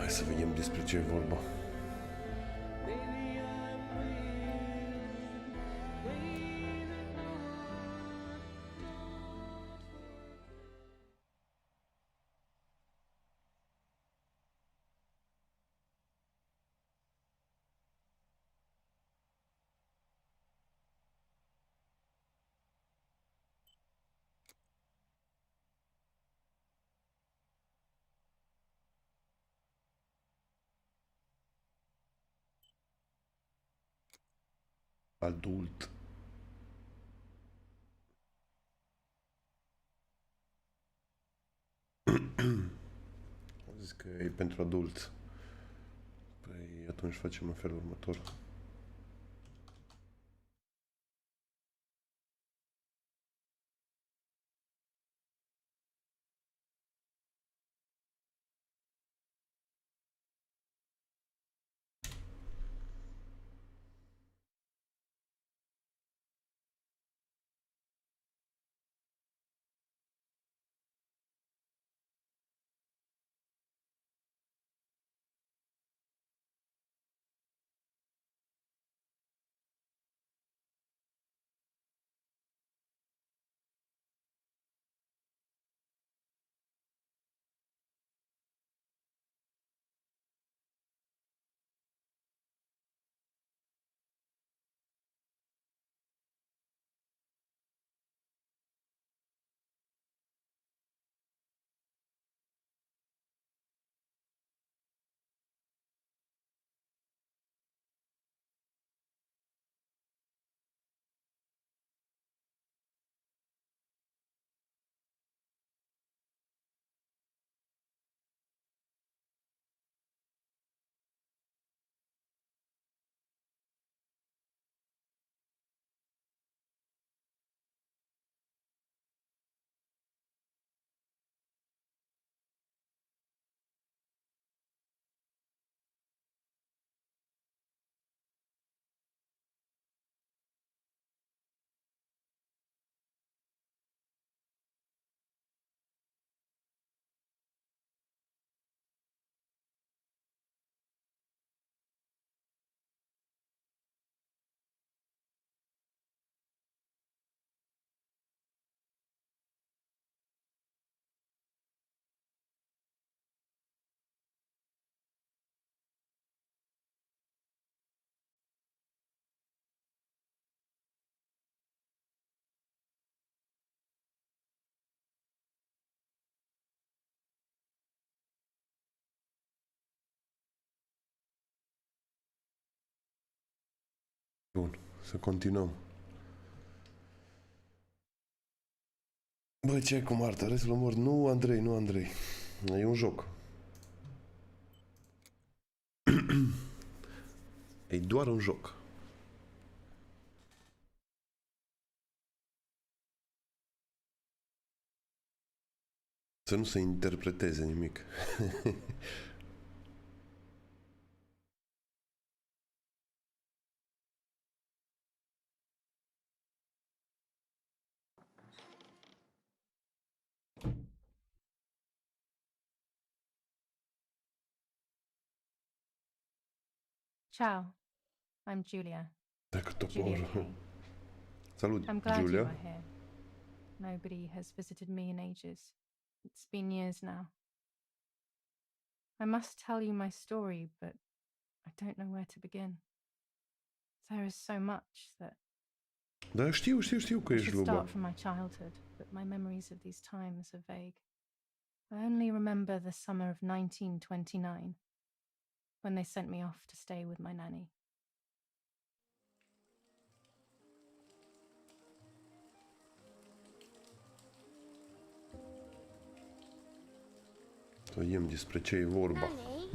Hai să vedem despre ce e vorba. Adult. Am zis că e pentru adulți. Păi atunci facem în felul următor. Bun, să continuăm. Bă, ce ai cu Marta? Restul mor? Nu, Andrei, nu, Andrei. E un joc. E doar un joc. Să nu se interpreteze nimic. Ciao, I'm Julia. Dacă Julia topor. Kay. Salut, I'm glad you Julia. are here. Nobody has visited me in ages. It's been years now. I must tell you my story, but I don't know where to begin. There is so much that Da, știu că I ești should loba. start from my childhood, but my memories of these times are vague. I only remember the summer of 1929, when they sent me off to stay with my nanny. Să vedem despre ce e vorba. Nanny,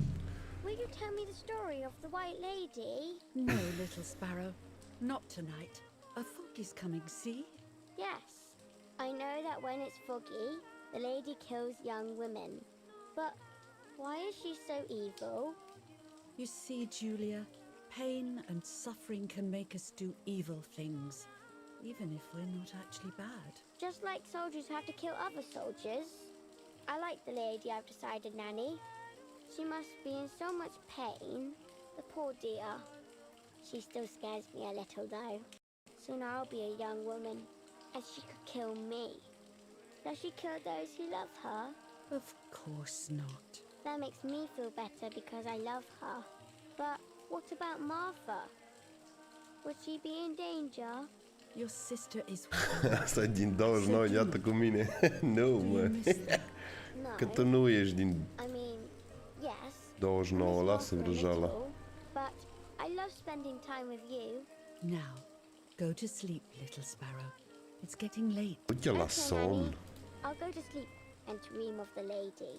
will you tell me the story of the White Lady? No, little sparrow, not tonight. A fog is coming, see? Yes, I know that when it's foggy, the lady kills young women. But why is she so evil? You see, Julia, pain and suffering can make us do evil things, even if we're not actually bad. Just like soldiers have to kill other soldiers. I like the lady, I've decided, Nanny. She must be in so much pain. The poor dear. She still scares me a little though. Soon I'll be a young woman, and she could kill me. Does she kill those who love her? Of course not. That makes me feel better because I love her. But what about Martha? Would she be in danger? Your sister is with Asta e din 29, iată cu mine. Nu, you. mă. Miss that? No. Că tu nu ești din I mean, yes. 29, I miss lasă Martha a vrăjeala. little, but I love spending time with you. Now, go to sleep, little sparrow. It's getting late. Uite la Okay, somn. Nanny. I'll go to sleep and dream of the lady.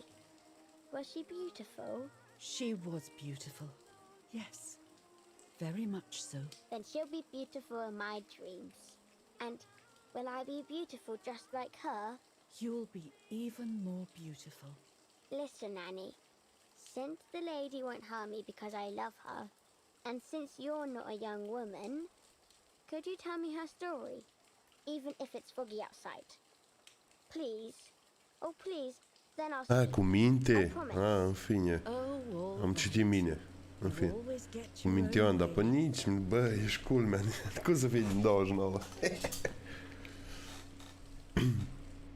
Was she beautiful? She was beautiful. Yes, very much so. Then she'll be beautiful in my dreams. And will I be beautiful just like her? You'll be even more beautiful. Listen, Nanny. Since the lady won't harm me because I love her, and since you're not a young woman, could you tell me her story? Even if it's foggy outside. Please. Oh, please. Then I'll Ah, sleep. cu minte? I promise. Ah, în fine. Oh, all Am citit mine. În You fine. always get Cu your mintioan, own dar pe way. nici, bă, ești culmea. Cum să fii din 29?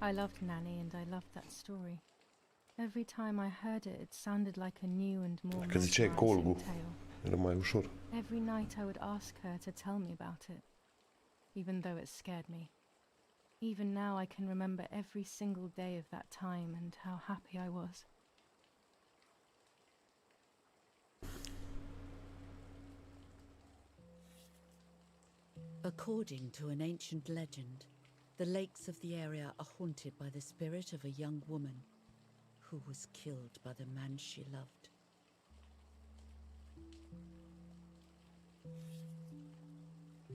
I loved Nanny and I loved that story. Every time I heard it, it sounded like a new and more Că ziceai mesmerizing colgu. tale. Era mai ușor. Every night I would ask her to tell me about it, even though it scared me. Even now I can remember every single day of that time and how happy I was. According to an ancient legend, the lakes of the area are haunted by the spirit of a young woman who was killed by the man she loved.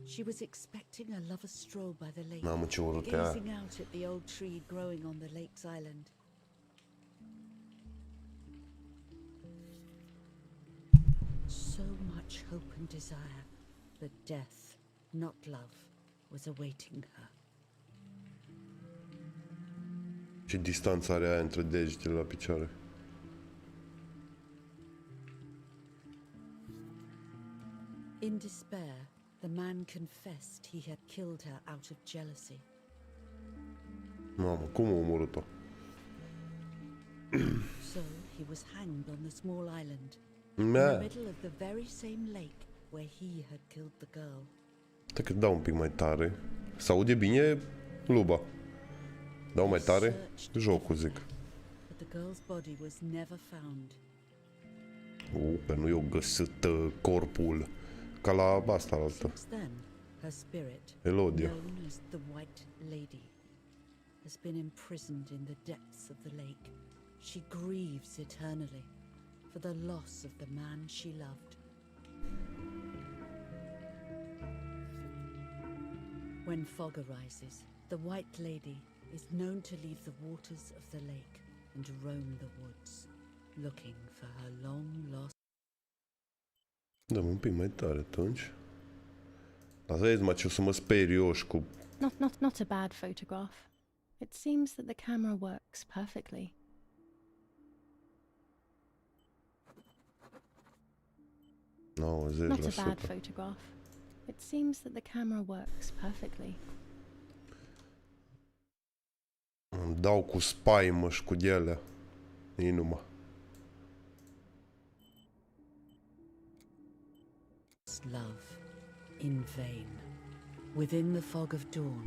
She was expecting a lover's stroll by the lake, Mamă, ce urât e aia. gazing out at the old tree growing on the lake's island. So much hope and desire, but death, not love, was awaiting her. Ce distanță are aia între degetele la picioare. In despair, the man confessed he had killed her out of jealousy. Mamă, cum a omorât-o? So he was hanged on the small island, in the Mea, middle of the very same lake where he had killed the girl. stai că dau un pic mai tare. Se aude bine, Luba? Dau mai tare? Jocul, zic. But the girl's body was never found. Că nu i-o găsit corpul. Ca la asta la altă. Since then, her spirit, Elodia. known as the White Lady, has been imprisoned in the depths of the lake. She grieves eternally for the loss of the man she loved. When fog arises, the White Lady is known to leave the waters of the lake and roam the woods, looking for her long-lost. Dăm un pic mai tare atunci. Asta e mai ce o să mă speri eu și cu... Not a bad photograph. It seems that the camera works perfectly. Not a bad 90%. photograph. It seems that the camera works perfectly. Îmi dau cu spaimă și cu de-alea. Inuma. Love in vain. Within the fog of dawn,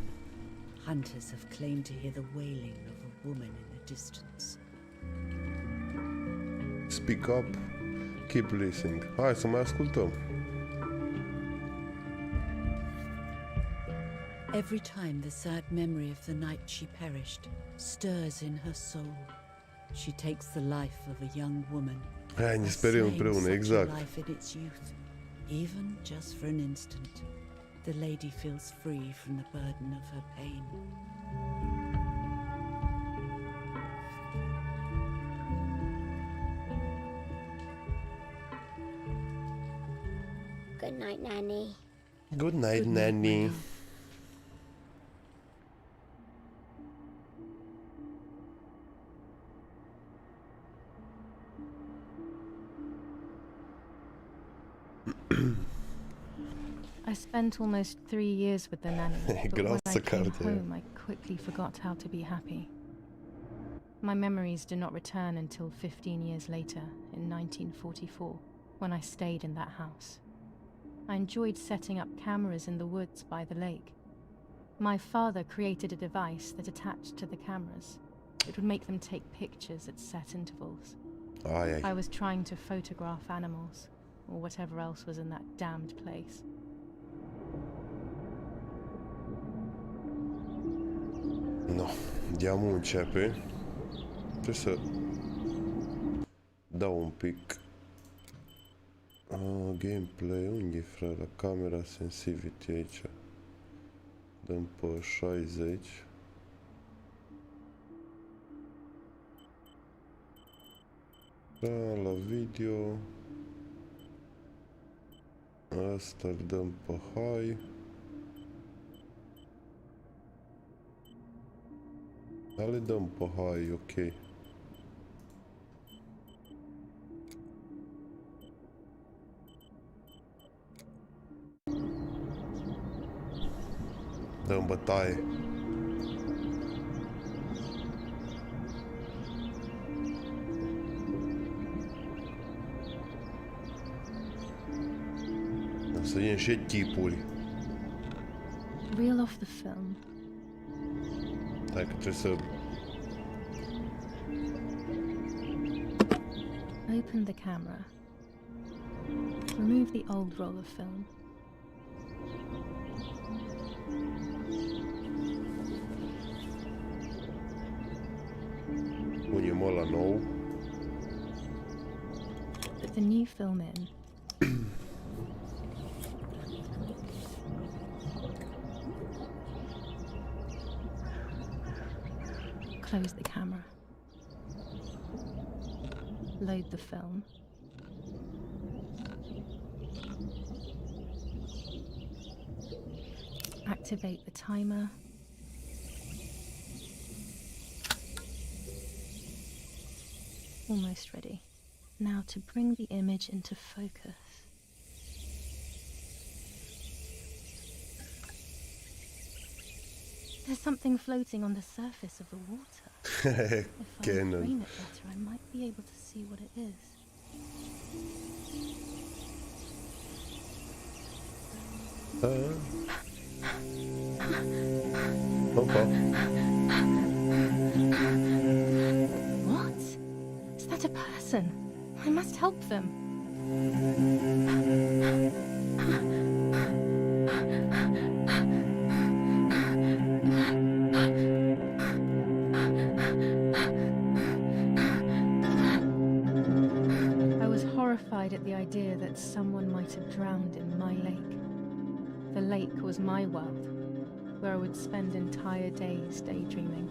hunters have claimed to hear the wailing of a woman in the distance. Speak up. Keep listening. Hai să mai ascultăm. Every time the sad memory of the night she perished stirs in her soul, she takes the life of a young woman. Hai, ne as sperăm slaying împreună, such a exact. life in its youth, even just for an instant, the lady feels free from the burden of her pain. Good night, Nanny. Good night, Good night, my Nanny. love. I spent almost 3 years with the nanny, but when I Grossa came karta, je. home, I quickly forgot how to be happy. My memories do not return until 15 years later, in 1944, when I stayed in that house. I enjoyed setting up cameras in the woods by the lake. My father created a device that attached to the cameras. It would make them take pictures at set intervals. Ai, I ai. was trying to photograph animals, or whatever else was in that damned place. No, andiamo începe. Trebuie să dau un pic gameplay. Unde e, frate, camera sensitivity aici? Dăm pe 60. Da, la video. Asta îl dăm pe high. Da, le dăm pe high, ok. Dăm bătaie. O să ien și tipuri. Reel off the film. Stai că trebuie să... Open the camera. Remove the old roll of film. Punem ăla nou. Put the new film in. Close the camera. Load the film. Activate the timer. Almost ready. Now to bring the image into focus. There's something floating on the surface of the water. If I frame Canon. it better, I might be able to see what it is. Opa. What? Is that a person? I must help them. I was horrified at the idea that someone might have drowned in my lake. The lake was my world, where I would spend entire days daydreaming.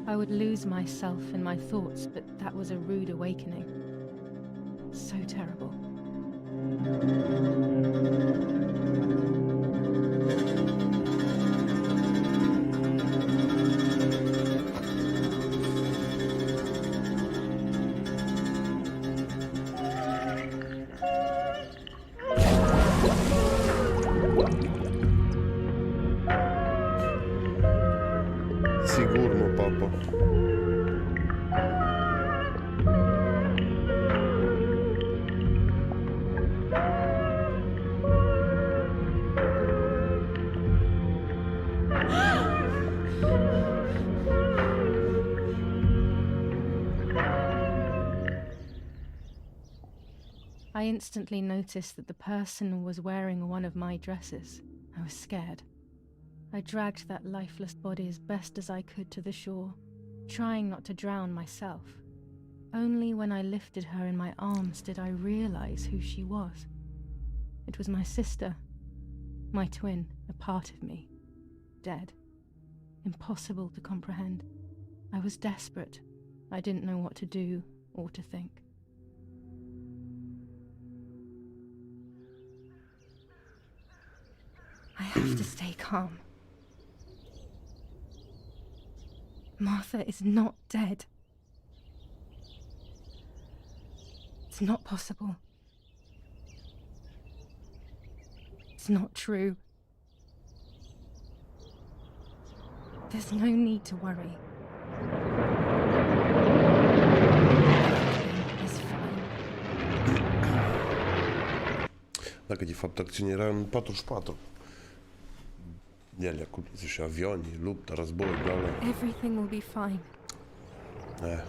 I would lose myself in my thoughts, but that was a rude awakening. So terrible. Sigur nu, papa. I instantly noticed that the person was wearing one of my dresses. I was scared. I dragged that lifeless body as best as I could to the shore, trying not to drown myself. Only when I lifted her in my arms did I realize who she was. It was my sister, my twin, a part of me, dead. Impossible to comprehend. I was desperate. I didn't know what to do or to think. I have to stay calm. Martha is not dead. It's not possible. It's not true. There's no need to worry. It's fine. Dacă de fapt acțiunea era în 44. De alea cu și avioni, luptă, război, bla bla. Everything will be fine. Eh.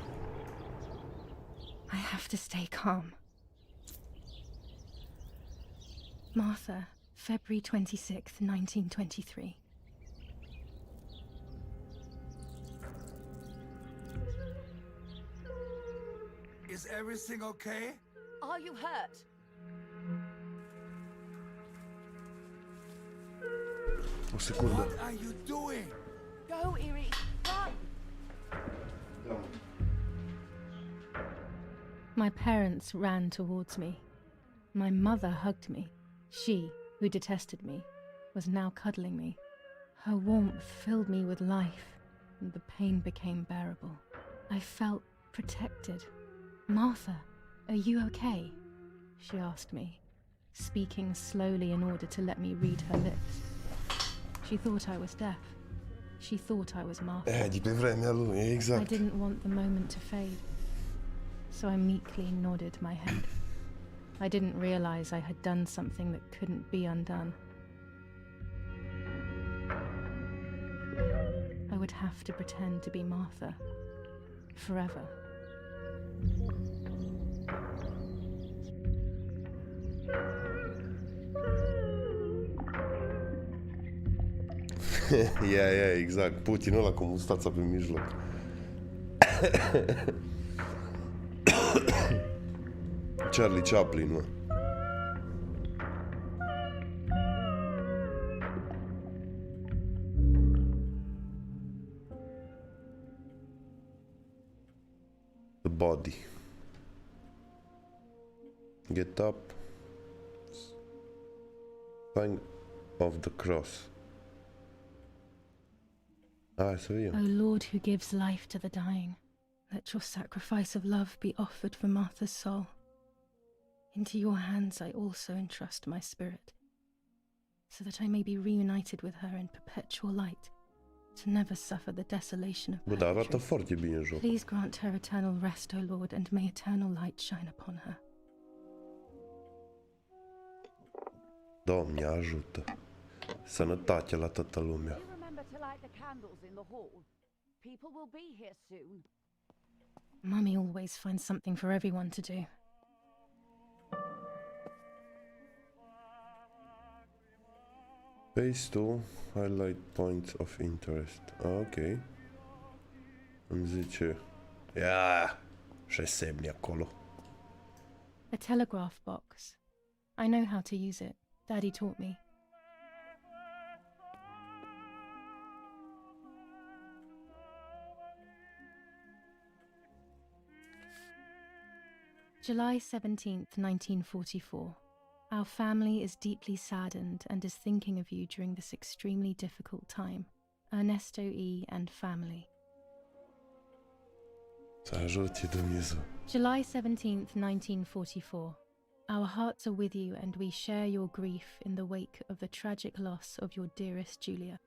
I have to stay calm. Martha, February 26th, 1923. Is everything okay? Are you hurt? O secundă. What are you doing? Go, Erie, run! My parents ran towards me. My mother hugged me. She, who detested me, was now cuddling me. Her warmth filled me with life, and the pain became bearable. I felt protected. Martha, are you okay? She asked me, speaking slowly in order to let me read her lips. She thought I was deaf. She thought I was Martha. De pe vremea lui, I exact. didn't want the moment to fade, so I meekly nodded my head. I didn't realize I had done something that couldn't be undone. I would have to pretend to be Martha forever. Ia, exact. Putin ăla cu mustața pe mijloc. Charlie Chaplin, mă. The body. Get up. Sign of the cross. Ah, so yeah. O Lord, who gives life to the dying, let your sacrifice of love be offered for Martha's soul. Into your hands I also entrust my spirit, so that I may be reunited with her in perpetual light, to never suffer the desolation of Bă, dar arată purgatory. foarte bine în joc. Please grant her eternal rest, O Lord, and may eternal light shine upon her. Doamne ajută. Sănătate la toată lumea. You remember to light the candles in the hall. People will be here soon. Mummy always finds something for everyone to do. Page 2, highlight points of interest. Ah, ok. Îmi zice... Ia! Și semne acolo. A telegraph box. I know how to use it. Daddy taught me. July 17th, 1944. Our family is deeply saddened and is thinking of you during this extremely difficult time. Ernesto E. and family. Să ajute Dumnezeu. July 17th, 1944. Our hearts are with you and we share your grief in the wake of the tragic loss of your dearest Julia.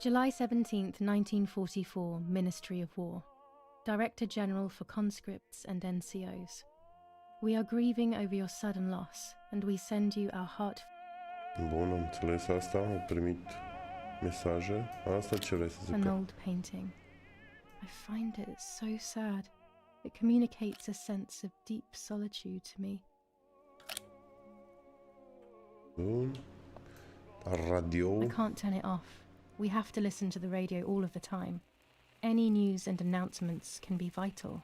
July 17th, 1944, Ministry of War. Director General for Conscripts and NCOs. We are grieving over your sudden loss and we send you our heart. Bun, am înțeles asta, am primit mesaje. Asta ce vrei să An zică? old painting. I find it so sad. It communicates a sense of deep solitude to me. Bun. Radio. I can't turn it off. We have to listen to the radio all of the time. Any news and announcements can be vital.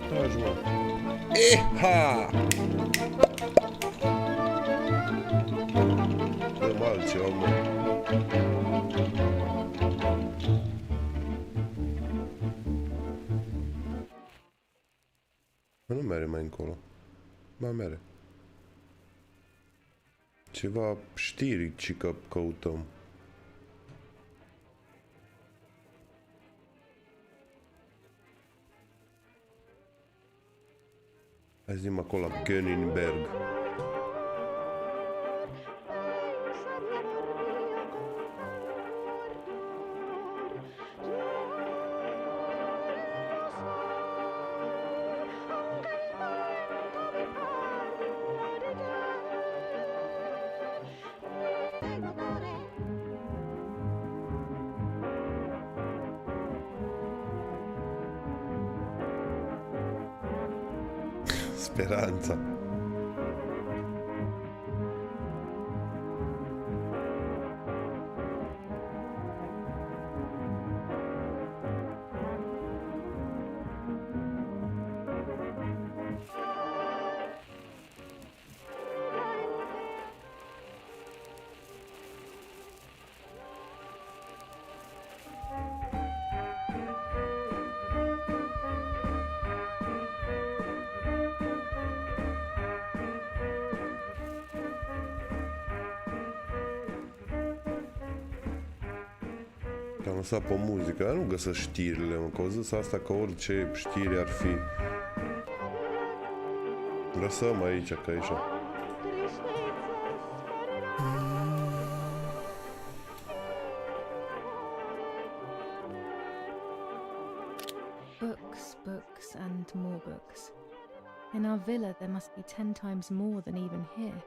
Taci, mă. Eha! Dăm altceva, mă. Mă, nu mere mai încolo. Ba, mere. Ceva știri ci că căutăm. Hai zi-mi acolo la Königsberg. Speranța. Am lăsat pe muzică, dar nu găsesc știrile, mă, că au zis asta că orice știri ar fi. Lăsăm aici, că e așa. Books, books, and more books. In our villa, there must be 10 times more than even here.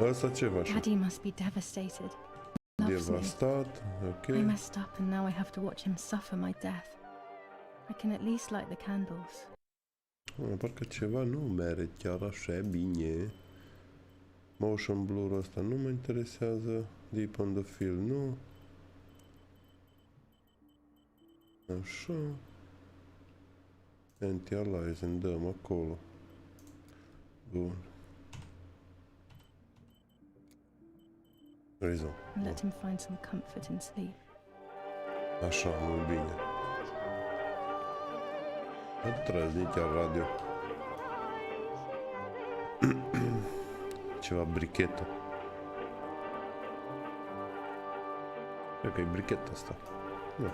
Asta ce faci? Daddy must be devastated. Loves me. Devastat, ok. I messed up and now I have to watch him suffer my death. I can at least light the candles. Parcă ceva nu merge chiar așa bine. Motion blur ăsta nu mă interesează. Deep on the field, nu. Așa. Anti-aliasing, dăm acolo. Bun. Reason. And let him find some comfort in sleep. Așa, nu bine. Nu trăzni chiar radio. Ceva brichetă. Cred că e brichetă asta. Nu.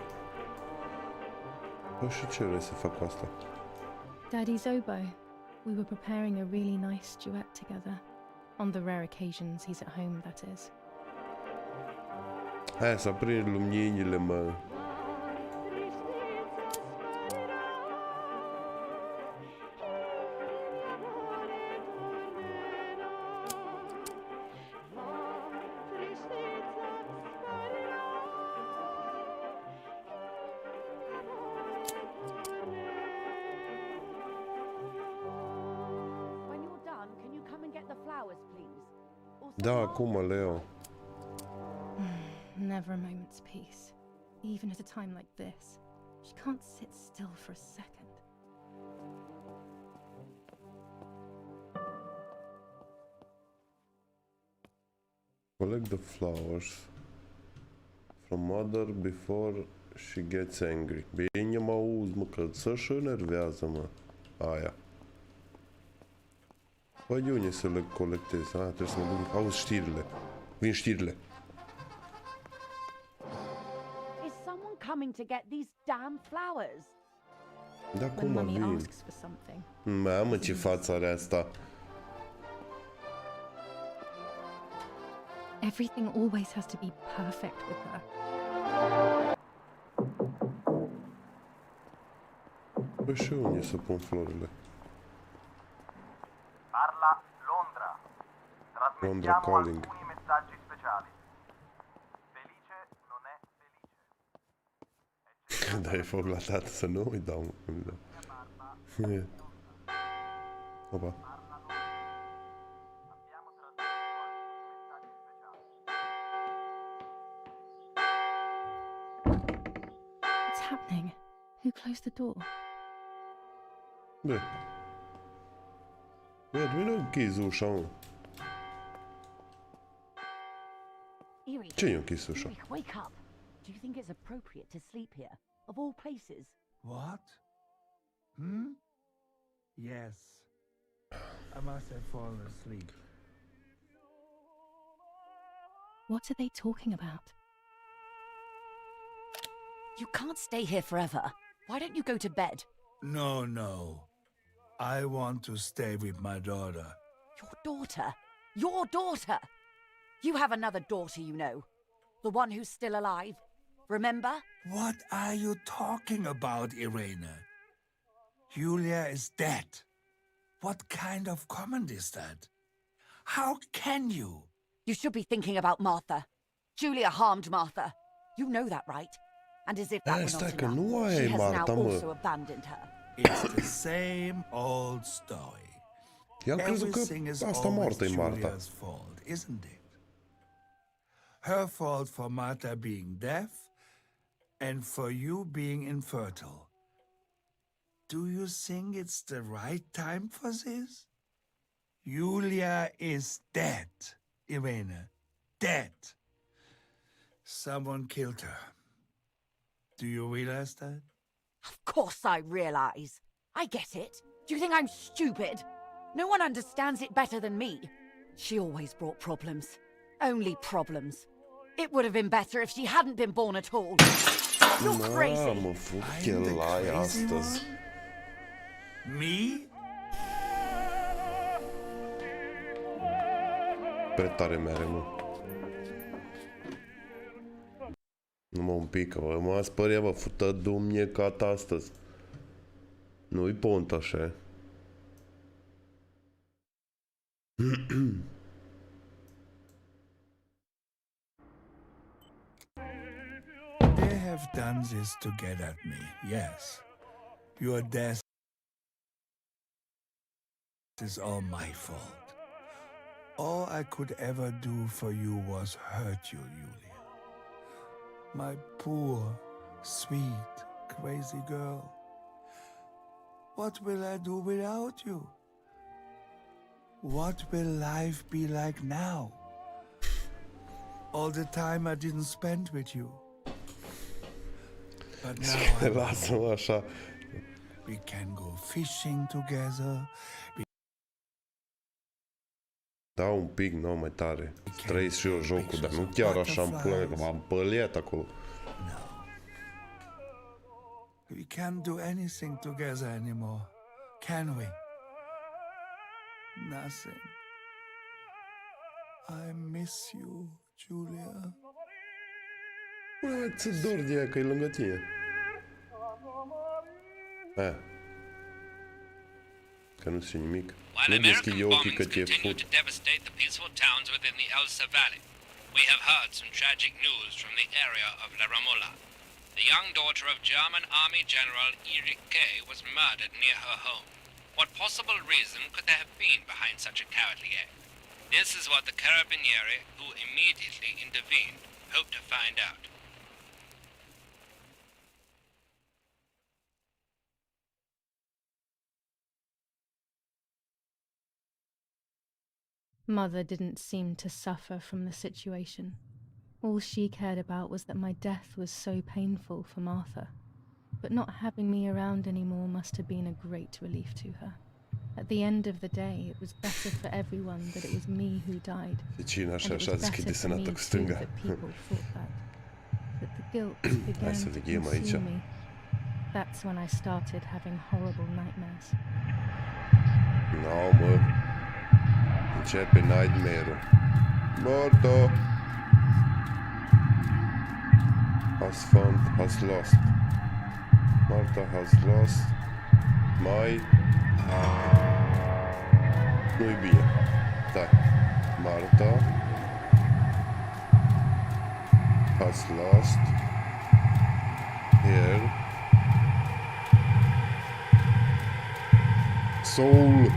Păi și ce vrei să fac cu asta? Daddy's oboe. We were preparing a really nice duet together. On the rare occasions he's at home, that is. Hai să aprind luminile, mă. When you're done, can you come and get the flowers, please? Or some Da, more? acum, Leo. Never a moment's peace. Even at a time like this. She can't sit still for a second. Collect the flowers from mother before she gets angry. Bine, mă auzi, mă, că să-și enervează, mă. Aia. Păi de unde să le colectez? Trebuie să mă duc. Auzi știrile. Vin știrile. Is someone coming to get these damn flowers? Da, When cum Mummy vin? asks for something. Mamă, ce față are asta. Everything always has to be perfect with her. Păi și unde să pun florile? Parla Londra. Trasmettiamo calling. alcuni messaggi speciali. Felice non è felice. Dai foc la tată să nu îi dau. Îi dau. Opa. Abbiamo trasmesso alcuni messaggi speciali. What's happening? Who closed the door? Bă. Bă, tu nu închizi ușa, mă. Eerie. Ce e închis ușa? Eerie, wake up. Do you think it's appropriate to sleep here? Of all places? What? Hmm? Yes. I must have fallen asleep. What are they talking about? You can't stay here forever. Why don't you go to bed? No, no. I want to stay with my daughter. Your daughter? Your daughter? You have another daughter, you know. The one who's still alive. Remember? What are you talking about, Irene? Julia is dead. What kind of comment is that? How can you? You should be thinking about Martha. Julia harmed Martha. You know that, right? And as if that were Stai not că nu enough, aia she e has now Marta, mă. also abandoned her. It's the same old story. I-am crezut că Everything is asta always moartă e Marta. Julia's fault, isn't it? Her fault for Martha being deaf and for you being infertile. Do you think it's the right time for this? Julia is dead, Irene. Dead. Someone killed her. Do you realize that? Of course I realize. I get it. Do you think I'm stupid? No one understands it better than me. She always brought problems. Only problems. It would have been better if she hadn't been born at all. You're crazy. Mamă, fuchelai astăzi. Me? Prea tare mere, mă. Numai un pic, că mă spăria, mă, fută dumniecat astăzi. Nu-i pont așa. They have done this to get at me, yes. Your death is all my fault. All I could ever do for you was hurt you, Julia. My poor, sweet, crazy girl. What will I do without you? What will life be like now? All the time I didn't spend with you. But now I know. Lasă-mă așa. We can go fishing together. Da, un pic, nu, mai tare. Trăiesc și eu jocul, dar nu chiar așa în pula mea, că m-am păliat acolo. No. We can't do anything together anymore, can we? Nothing. I miss you, Julia. Bă, ți dor de ea că e lângă tine. Că nu știu nimic. While Nu deschide American ochii că bombings te continue fut. to devastate the peaceful towns within the Elsa Valley, we have heard some tragic news from the area of La Ramola. The young daughter of German Army General Erich K. was murdered near her home. What possible reason could there have been behind such a cowardly act? This is what the Carabinieri, who immediately intervened, hope to find out. Mother didn't seem to suffer from the situation. All she cared about was that my death was so painful for Martha. But not having me around anymore must have been a great relief to her. At the end of the day, it was better for everyone that it was me who died. Vecina And așa it așa was deschide better for me sănătă cu too stânga. that people thought that. But the guilt began să to veghem aici. consume me. That's when I started having horrible nightmares. No, mă. Începe nightmare-ul. Marta! Has found, has lost. Marta has lost. Mai... Nu-i bine. Stai. Marta has lost her soul.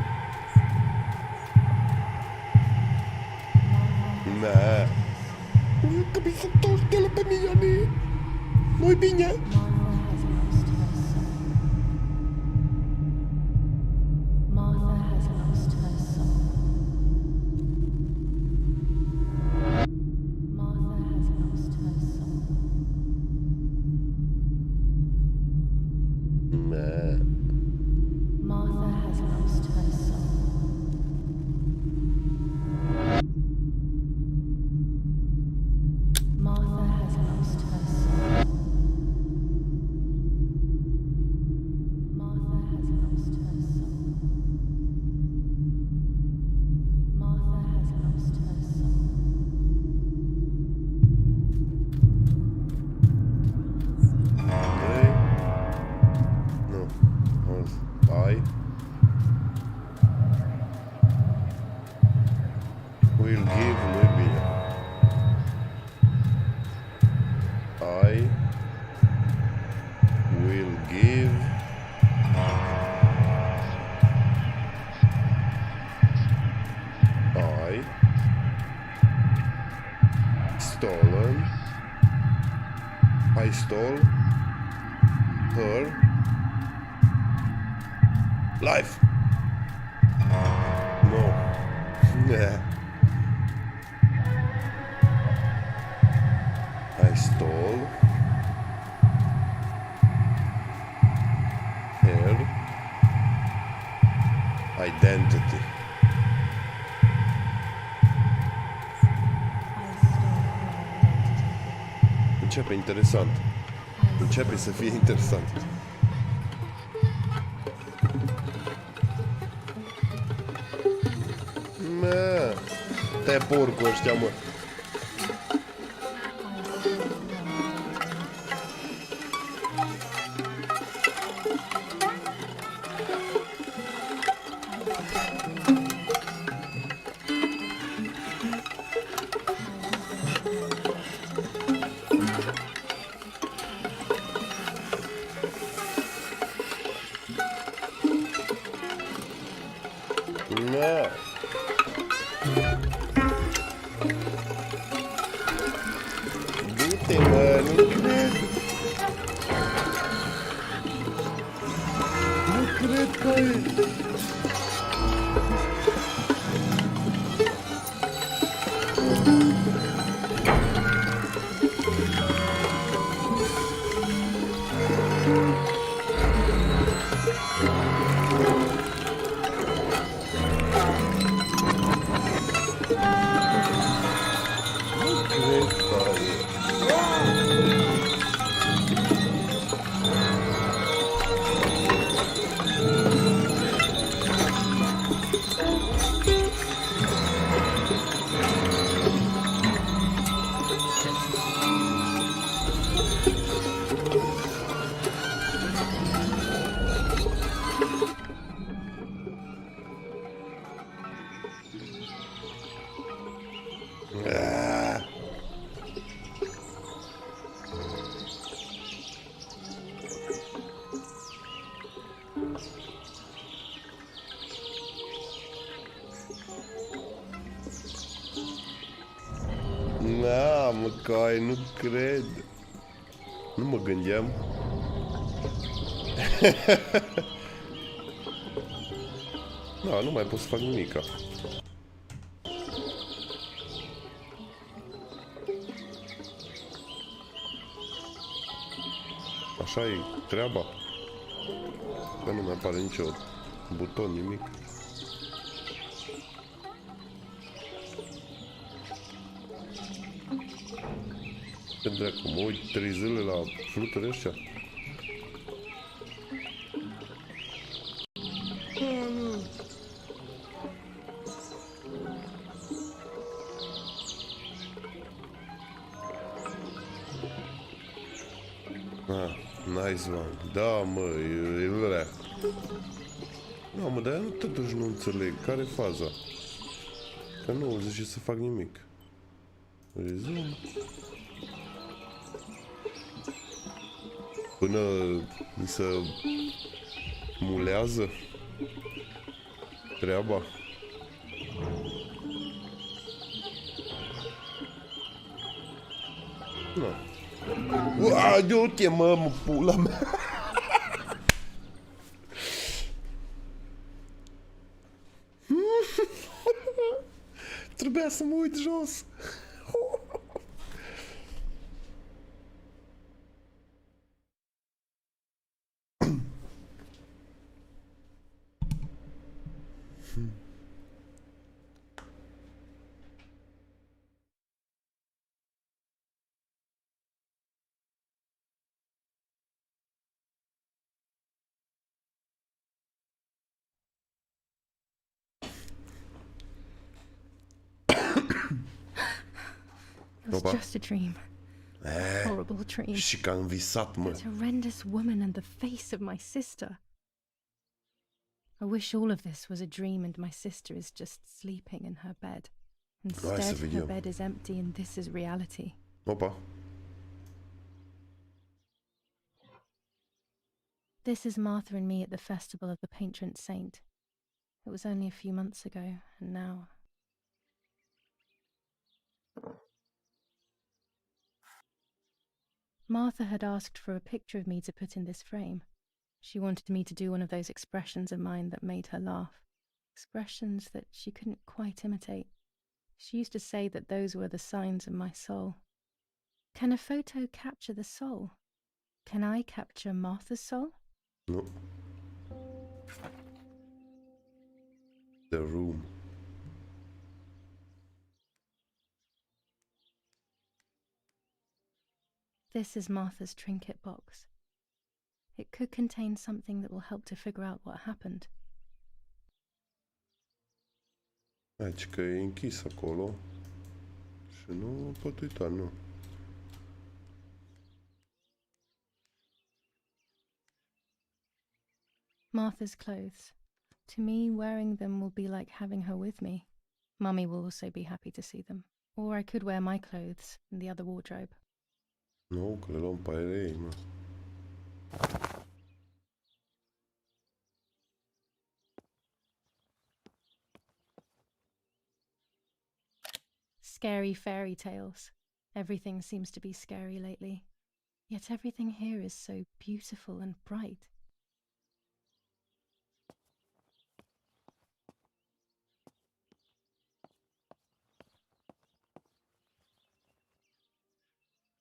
Mă. Nu că mi s-a întors de la pe mine. Nu-i bine. Martha has lost her soul. Martha has lost her soul. Mă. Martha has lost her soul. Martha has lost her soul. stolen. I stole her life. No. Yeah. I stole her identity. Începe interesant. Începe să fie interesant. Mă, te porcu ăștia, mă. Mă. Du-te, mă, nu cred. Nu cred că e... Na, mă, cai, nu cred. Nu mă gândeam. Da, nu mai pot să fac nimica. Așa e treaba. Că nu mai apare nicio buton, nimic. Ce dracu, mă uit 3 zile la fluturi ăștia. Ah, nice one. Da, mă, e vrea. Nu, mă, dar nu totuși nu înțeleg. Care-i faza? Că nu zice să fac nimic. Rezum. Până se mulează treaba. Nu. Ua, du-te, mă, pula mea. Trebuia să mă uit jos. It was Opa. just a dream. A horrible dream. Și că am visat, mă. That horrendous woman and the face of my sister. I wish all of this was a dream and my sister is just sleeping in her bed. Instead, her vedem. bed is empty and this is reality. Opa. This is Martha and me at the festival of the patron saint. It was only a few months ago, and now... Martha had asked for a picture of me to put in this frame. She wanted me to do one of those expressions of mine that made her laugh. Expressions that she couldn't quite imitate. She used to say that those were the signs of my soul. Can a photo capture the soul? Can I capture Martha's soul? No. The room. This is Martha's trinket box. It could contain something that will help to figure out what happened. Aici că e închis acolo. Și nu pot uita, nu. Martha's clothes. To me, wearing them will be like having her with me. Mummy will also be happy to see them. Or I could wear my clothes in the other wardrobe. Nu, că le luăm pe ale ei, mă. Scary fairy tales. Everything seems to be scary lately. Yet everything here is so beautiful and bright.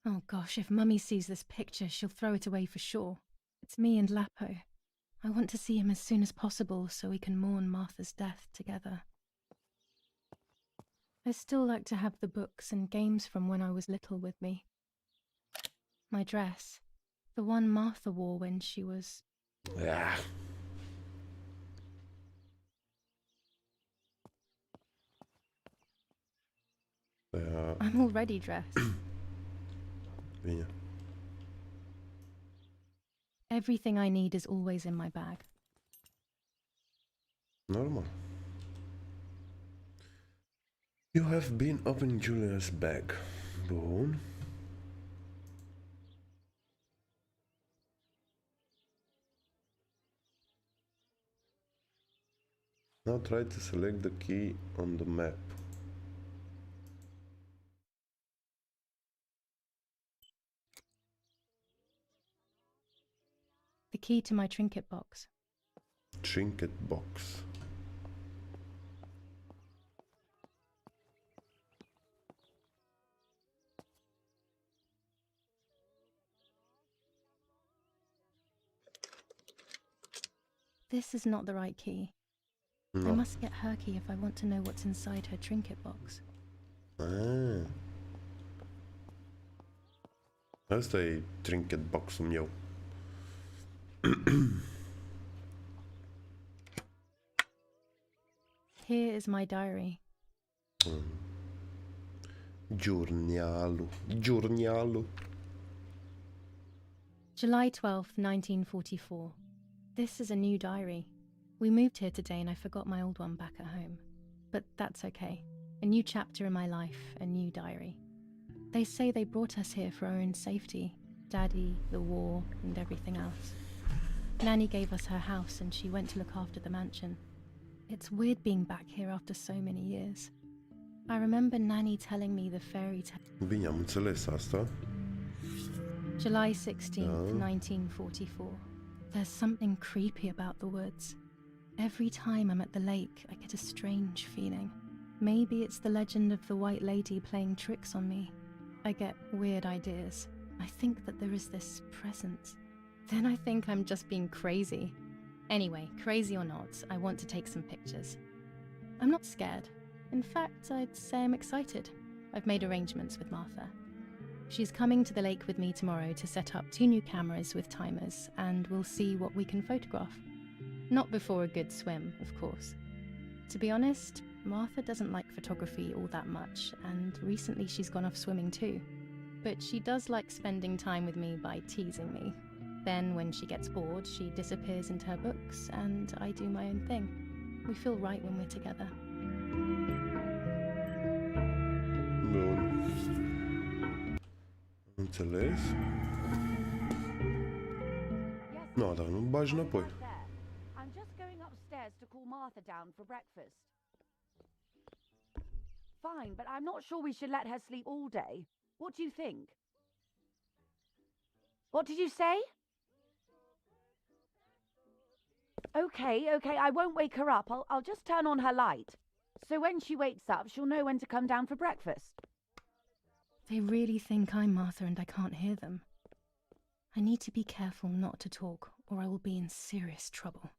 Oh gosh, if Mummy sees this picture, she'll throw it away for sure. It's me and Lapo. I want to see him as soon as possible so we can mourn Martha's death together. I still like to have the books and games from when I was little with me. My dress, the one Martha wore when she was... Ah. I'm already dressed. Bine. Everything I need is always in my bag. Normal. You have been opening Julia's bag. Bun. Now try to select the key on the map. The key to my trinket box. Trinket box. This is not the right key. I No. must get her key if I want to know what's inside her trinket box. Ah. Asta e trinket box-ul meu. Here is my diary. Giornialu. Giornialu. July 12th, 1944. This is a new diary. We moved here today and I forgot my old one back at home. But that's okay. A new chapter in my life, a new diary. They say they brought us here for our own safety. Daddy, the war, and everything else. Nanny gave us her house and she went to look after the mansion. It's weird being back here after so many years. I remember Nanny telling me the fairy tale. Bine, am înțeles asta. July 16th, 1944. There's something creepy about the woods. Every time I'm at the lake, I get a strange feeling. Maybe it's the legend of the white lady playing tricks on me. I get weird ideas. I think that there is this presence. Then I think I'm just being crazy. Anyway, crazy or not, I want to take some pictures. I'm not scared. In fact, I'd say I'm excited. I've made arrangements with Martha. She's coming to the lake with me tomorrow to set up 2 new cameras with timers, and we'll see what we can photograph. Not before a good swim, of course. To be honest, Martha doesn't like photography all that much, and recently she's gone off swimming too. But she does like spending time with me by teasing me. Then, when she gets bored, she disappears into her books, and I do my own thing. We feel right when we're together. Bun. Înțeles? No, dar nu bagi înapoi. I'm just going upstairs to call Martha down for breakfast. Fine, but I'm not sure we should let her sleep all day. What do you think? What did you say? Okay, I won't wake her up. I'll just turn on her light. So when she wakes up, she'll know when to come down for breakfast. They really think I'm Martha and I can't hear them. I need to be careful not to talk, or I will be in serious trouble.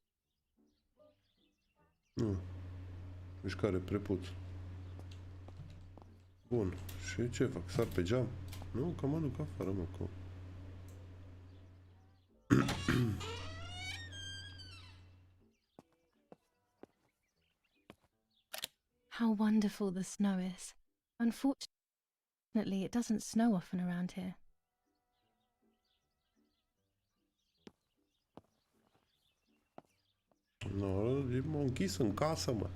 Mișcare prepuț. Bun. Și ce fac? Sar pe geam? Nu, că mă duc afară, mă, că... How wonderful the snow is. Unfortunately, it doesn't snow often around here. No, m-a închis în casă, mă.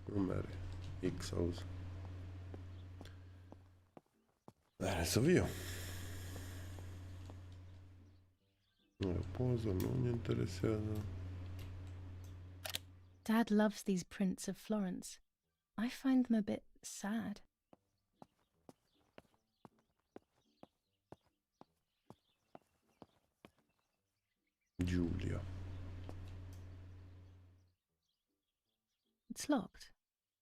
Nu mere. X auzi. Dar să viu. Nu e poză, nu ne interesează. Dad loves these prints of Florence. I find them a bit sad. Giulia. It's locked.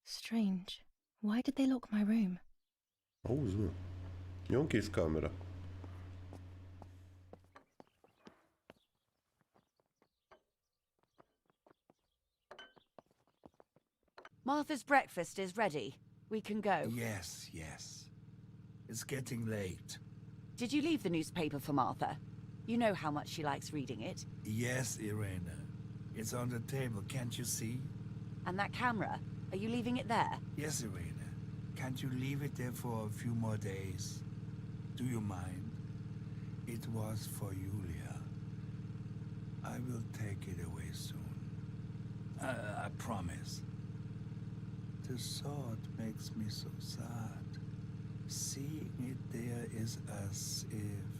Strange. Why did they lock my room? Auzi, mă. Eu închis camera. Martha's breakfast is ready. We can go. Yes, yes. It's getting late. Did you leave the newspaper for Martha? You know how much she likes reading it. Yes, Irena. It's on the table, can't you see? And that camera, are you leaving it there? Yes, Irena. Can't you leave it there for a few more days? Do you mind? It was for Julia. I will take it away soon. I promise. The thought makes me so sad. Seeing it there is as if...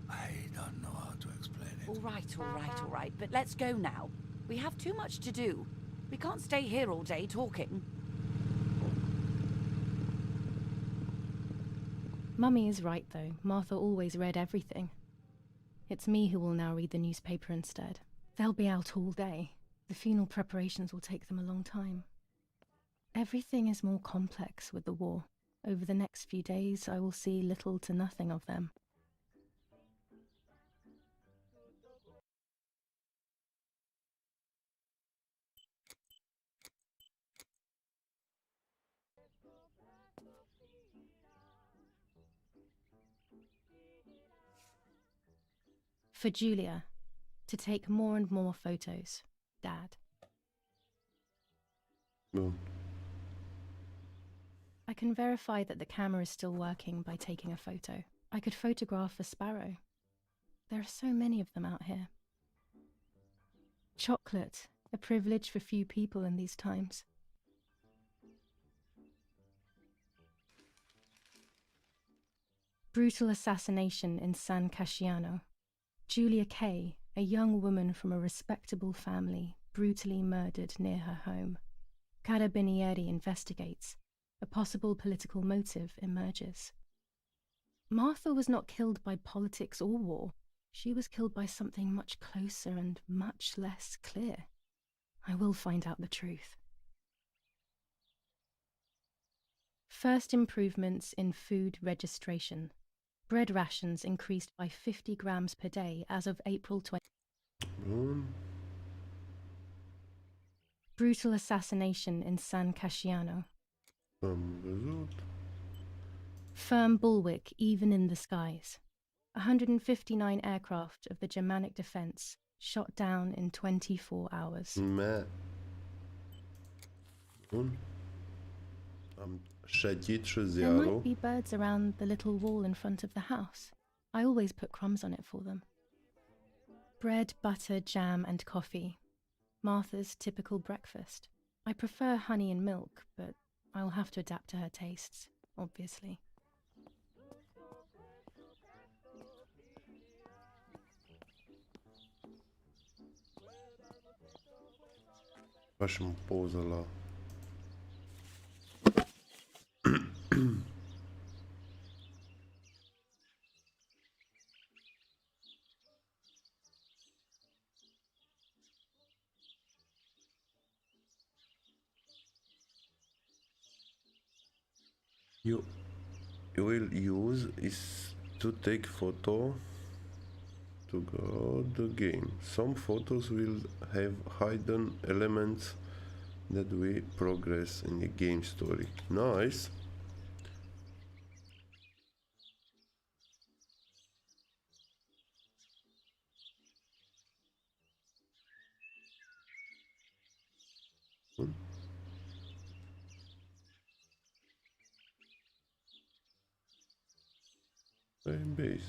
I don't know how to explain it. All right. But let's go now. We have too much to do. We can't stay here all day talking. Mummy is right, though. Martha always read everything. It's me who will now read the newspaper instead. They'll be out all day. The funeral preparations will take them a long time. Everything is more complex with the war. Over the next few days, I will see little to nothing of them. For Julia, to take more and more photos, Dad. Bun. I can verify that the camera is still working by taking a photo. I could photograph a sparrow. There are so many of them out here. Chocolate, a privilege for few people in these times. Brutal assassination in San Casciano. Julia Kay, a young woman from a respectable family, brutally murdered near her home. Carabinieri investigates. A possible political motive emerges. Martha was not killed by politics or war. She was killed by something much closer and much less clear. I will find out the truth. First improvements in food registration. Bread rations increased by 50 grams per day as of April 20. Bun. Brutal assassination in San Casciano. Am văzut. Firm bulwark even in the skies. 159 aircraft of the Germanic defense shot down in 24 hours. Me. Bun. Am citit și There ziarul. might be birds around the little wall in front of the house. I always put crumbs on it for them. Bread, butter, jam, and coffee. Martha's typical breakfast. I prefer honey and milk, but I'll have to adapt to her tastes, obviously. Facem poză la... you will use is to take photo to go the game. Some photos will have hidden elements that we progress in the game story. Nice. Base.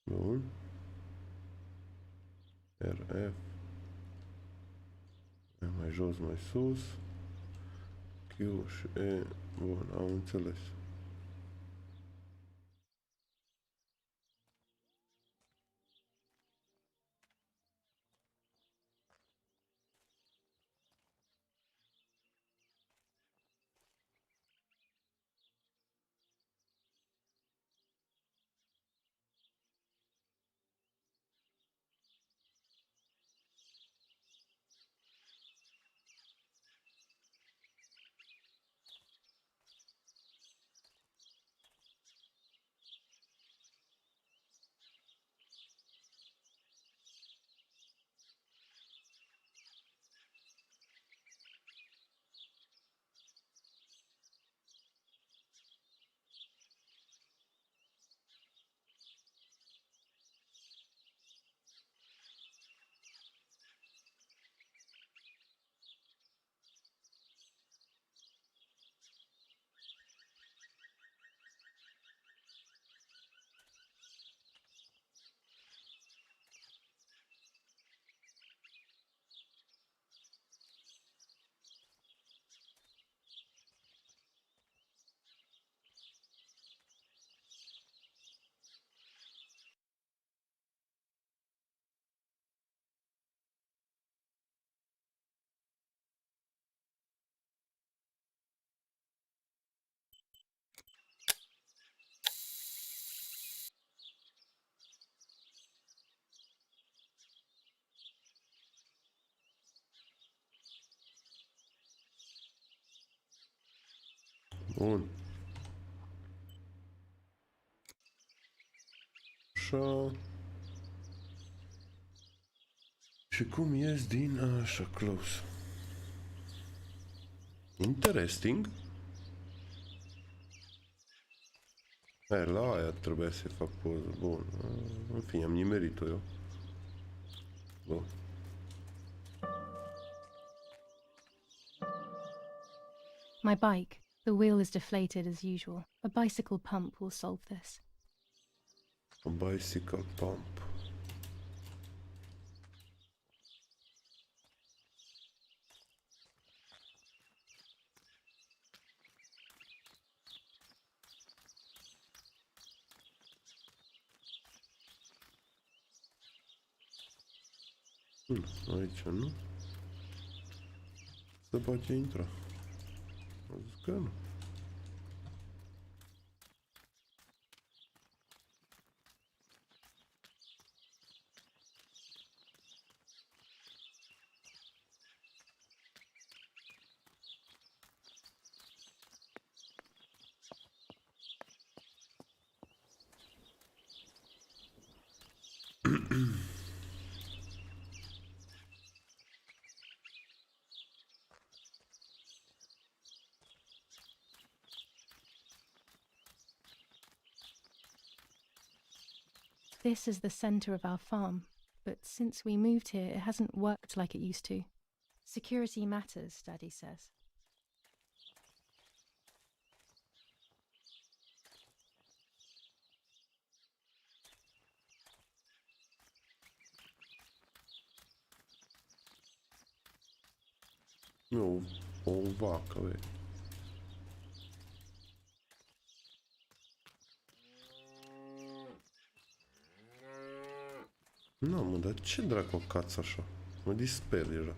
Bun. RF. Mai jos, mai sus. Q și E. Bun, am înțeles. Bun. Așa. Și cum ies din așa, close. Interesting. La aia trebuia să fac poză. Bun. În fine, am nimerit-o eu. Bun. My bike. The wheel is deflated as usual. A bicycle pump will solve this. A bicycle pump. Aici nu. Se poate intra. Am zis că nu. This is the center of our farm, but since we moved here, it hasn't worked like it used to. Security matters, Daddy says. Nu, o vacă, vei. Nu, mă, dar ce dracu o cață așa? Mă disper deja.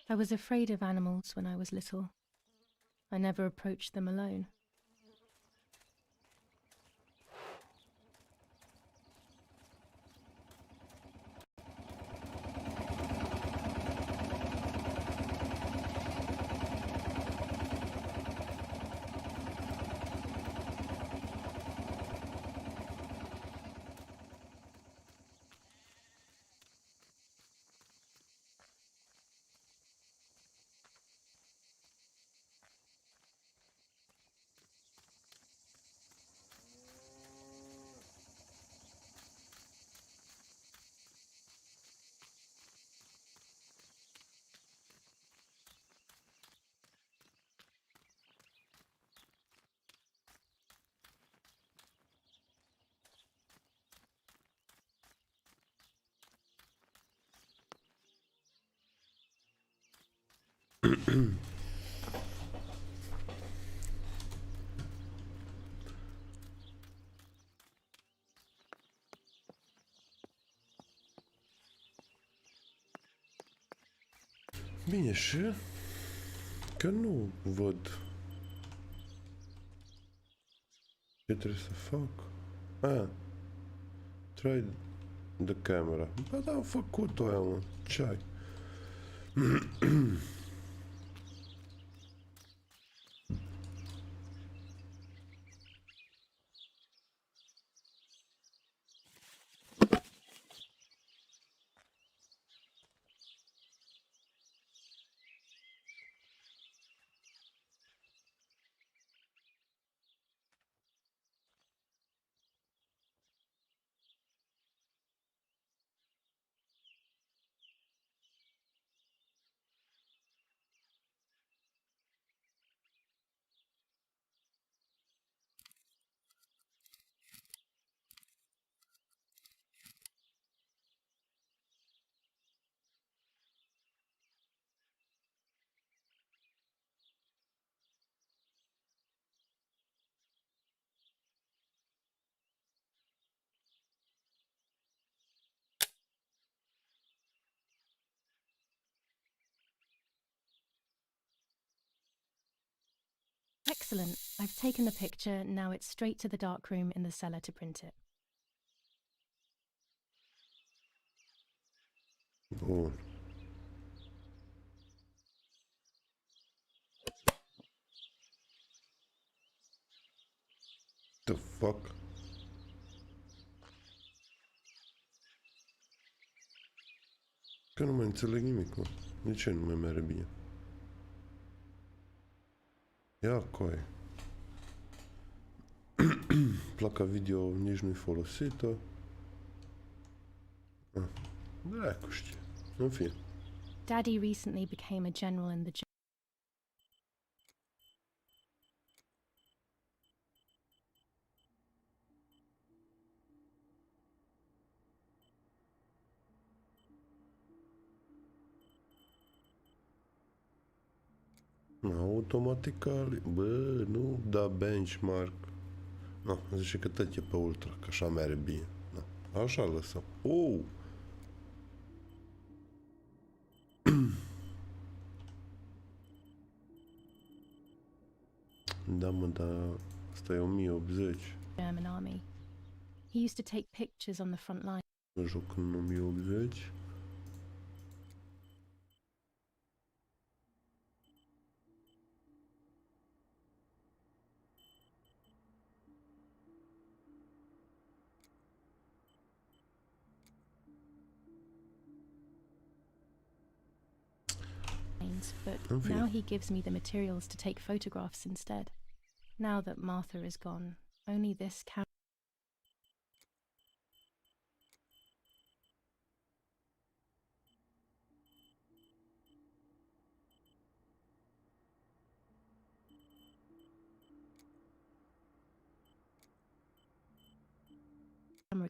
I was afraid of animals when I was little. I never approached them alone. Bine, și? Că nu văd ce trebuie să fac. Try the camera. Ba da, am făcut-o aia, mă. Ce ai? Excellent. I've taken the picture. Now it's straight to the dark room in the cellar to print it. Bun. The fuck? Că nu mai înțeleg nimic, mă. De ce nu mai merge bine? Ia coi. Placa video nici nu-i folosită. Dracu știe. În fine. Daddy recently became a general in the Automatically. Bă, nu da benchmark. No, zice că tot e pe ultra, că așa merge bine. No, așa lăsăm. Oh! Da, mă, dar asta e 1080. German army. He used to take pictures on the front line. Joc în 1080. But now he gives me the materials to take photographs instead. Now that Martha is gone, only this camera.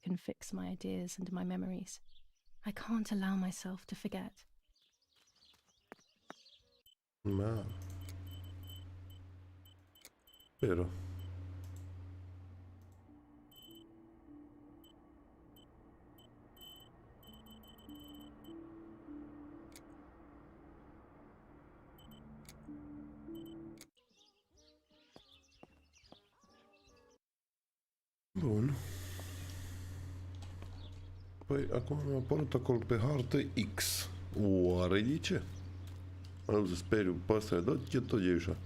Can fix my ideas and my memories. I can't allow myself to forget. Ma... Vero. Bun. Păi acum mi-a apărut acolo pe hartă X. Oare de ce? Mă duc să speriu pe ăsta, da, ce tot e așa.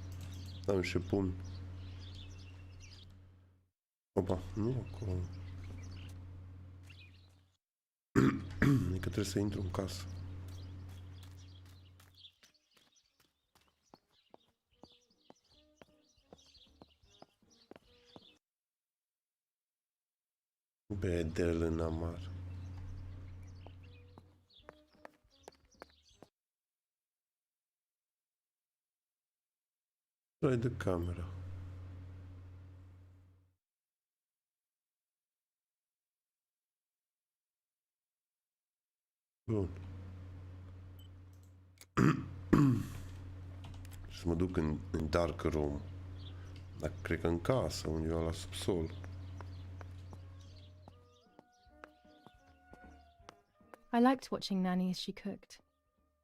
Am și pun. Opa, nu acolo. E că trebuie să intru în casă. Bedel în amar. Trai de camera. Bun. Să mă duc în dark room. Dar cred că în casă, undeva la subsol. I liked watching Nanny as she cooked.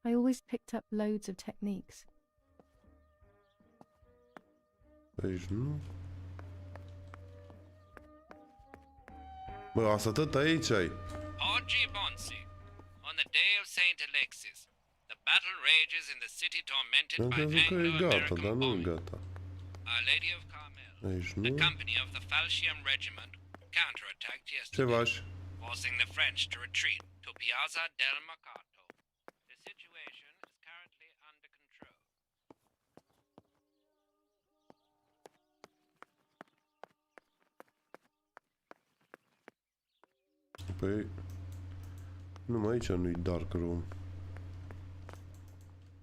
I always picked up loads of techniques. Aici nu. Bă, asta tot aici ai. Oggi Bonsi, on the day of Saint Alexis, the battle rages in the city tormented Am by crezut că e gata, Anglo-American dar nu e bombing. gata. Our Lady of Carmel, Aici the nu. company of the Falcium Regiment, counterattacked Ce yesterday, faci? forcing the French to retreat to Piazza del Mercato. The situation is currently under control. Păi... Numai aici nu-i dark room.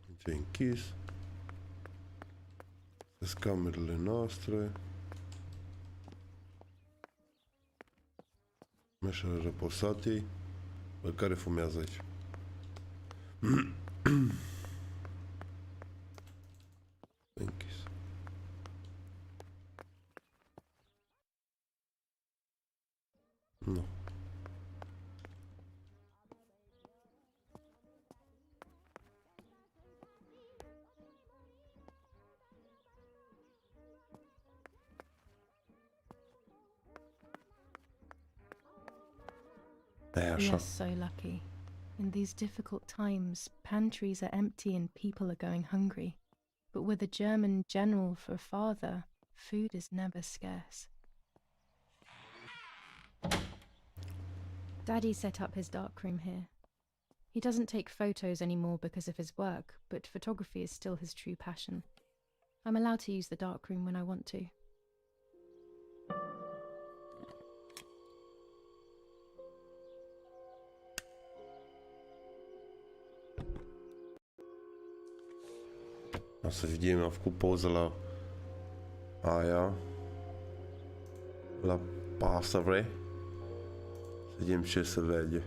Aici e închis. Sunt camerele noastre. Așa răposat ei. Bă, care fumează aici? Închis. Nu. E We așa. are so lucky. In these difficult times, pantries are empty and people are going hungry. But with a German general for a father, food is never scarce. Daddy set up his darkroom here. He doesn't take photos anymore because of his work, but photography is still his true passion. I'm allowed to use the darkroom when I want to. O să vedem, am făcut poză la aia. La pasăre. Să vedem ce se vede.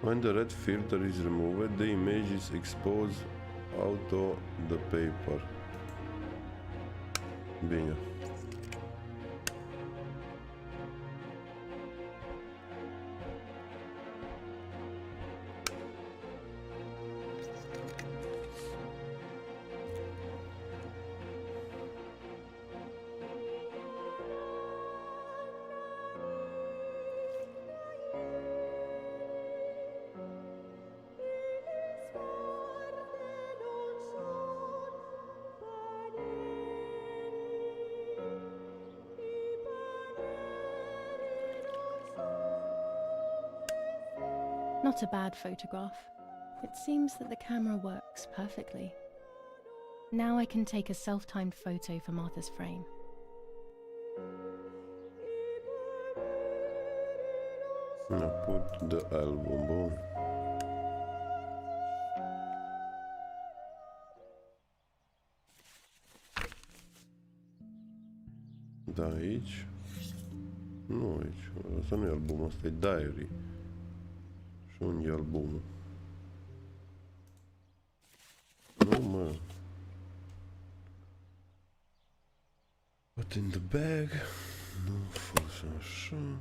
When the red filter is removed, the image is exposed out of the paper. Bine. Not a bad photograph. It seems that the camera works perfectly. Now I can take a self-timed photo for Martha's frame. Now put the album on. Da, aici? Nu aici. Asta nu e albumul, asta e diary. Și unde e albumul? Nu, mă. Put in the bag. Nu fost așa.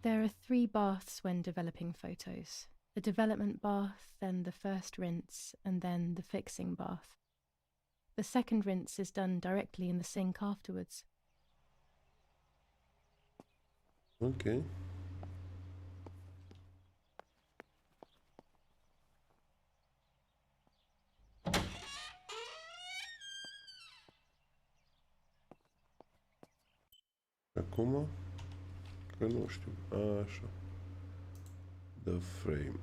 There are 3 baths when developing photos. The development bath, then the first rinse, and then the fixing bath. The second rinse is done directly in the sink afterwards. Ok. Acum? Că nu știu. Așa. The frame.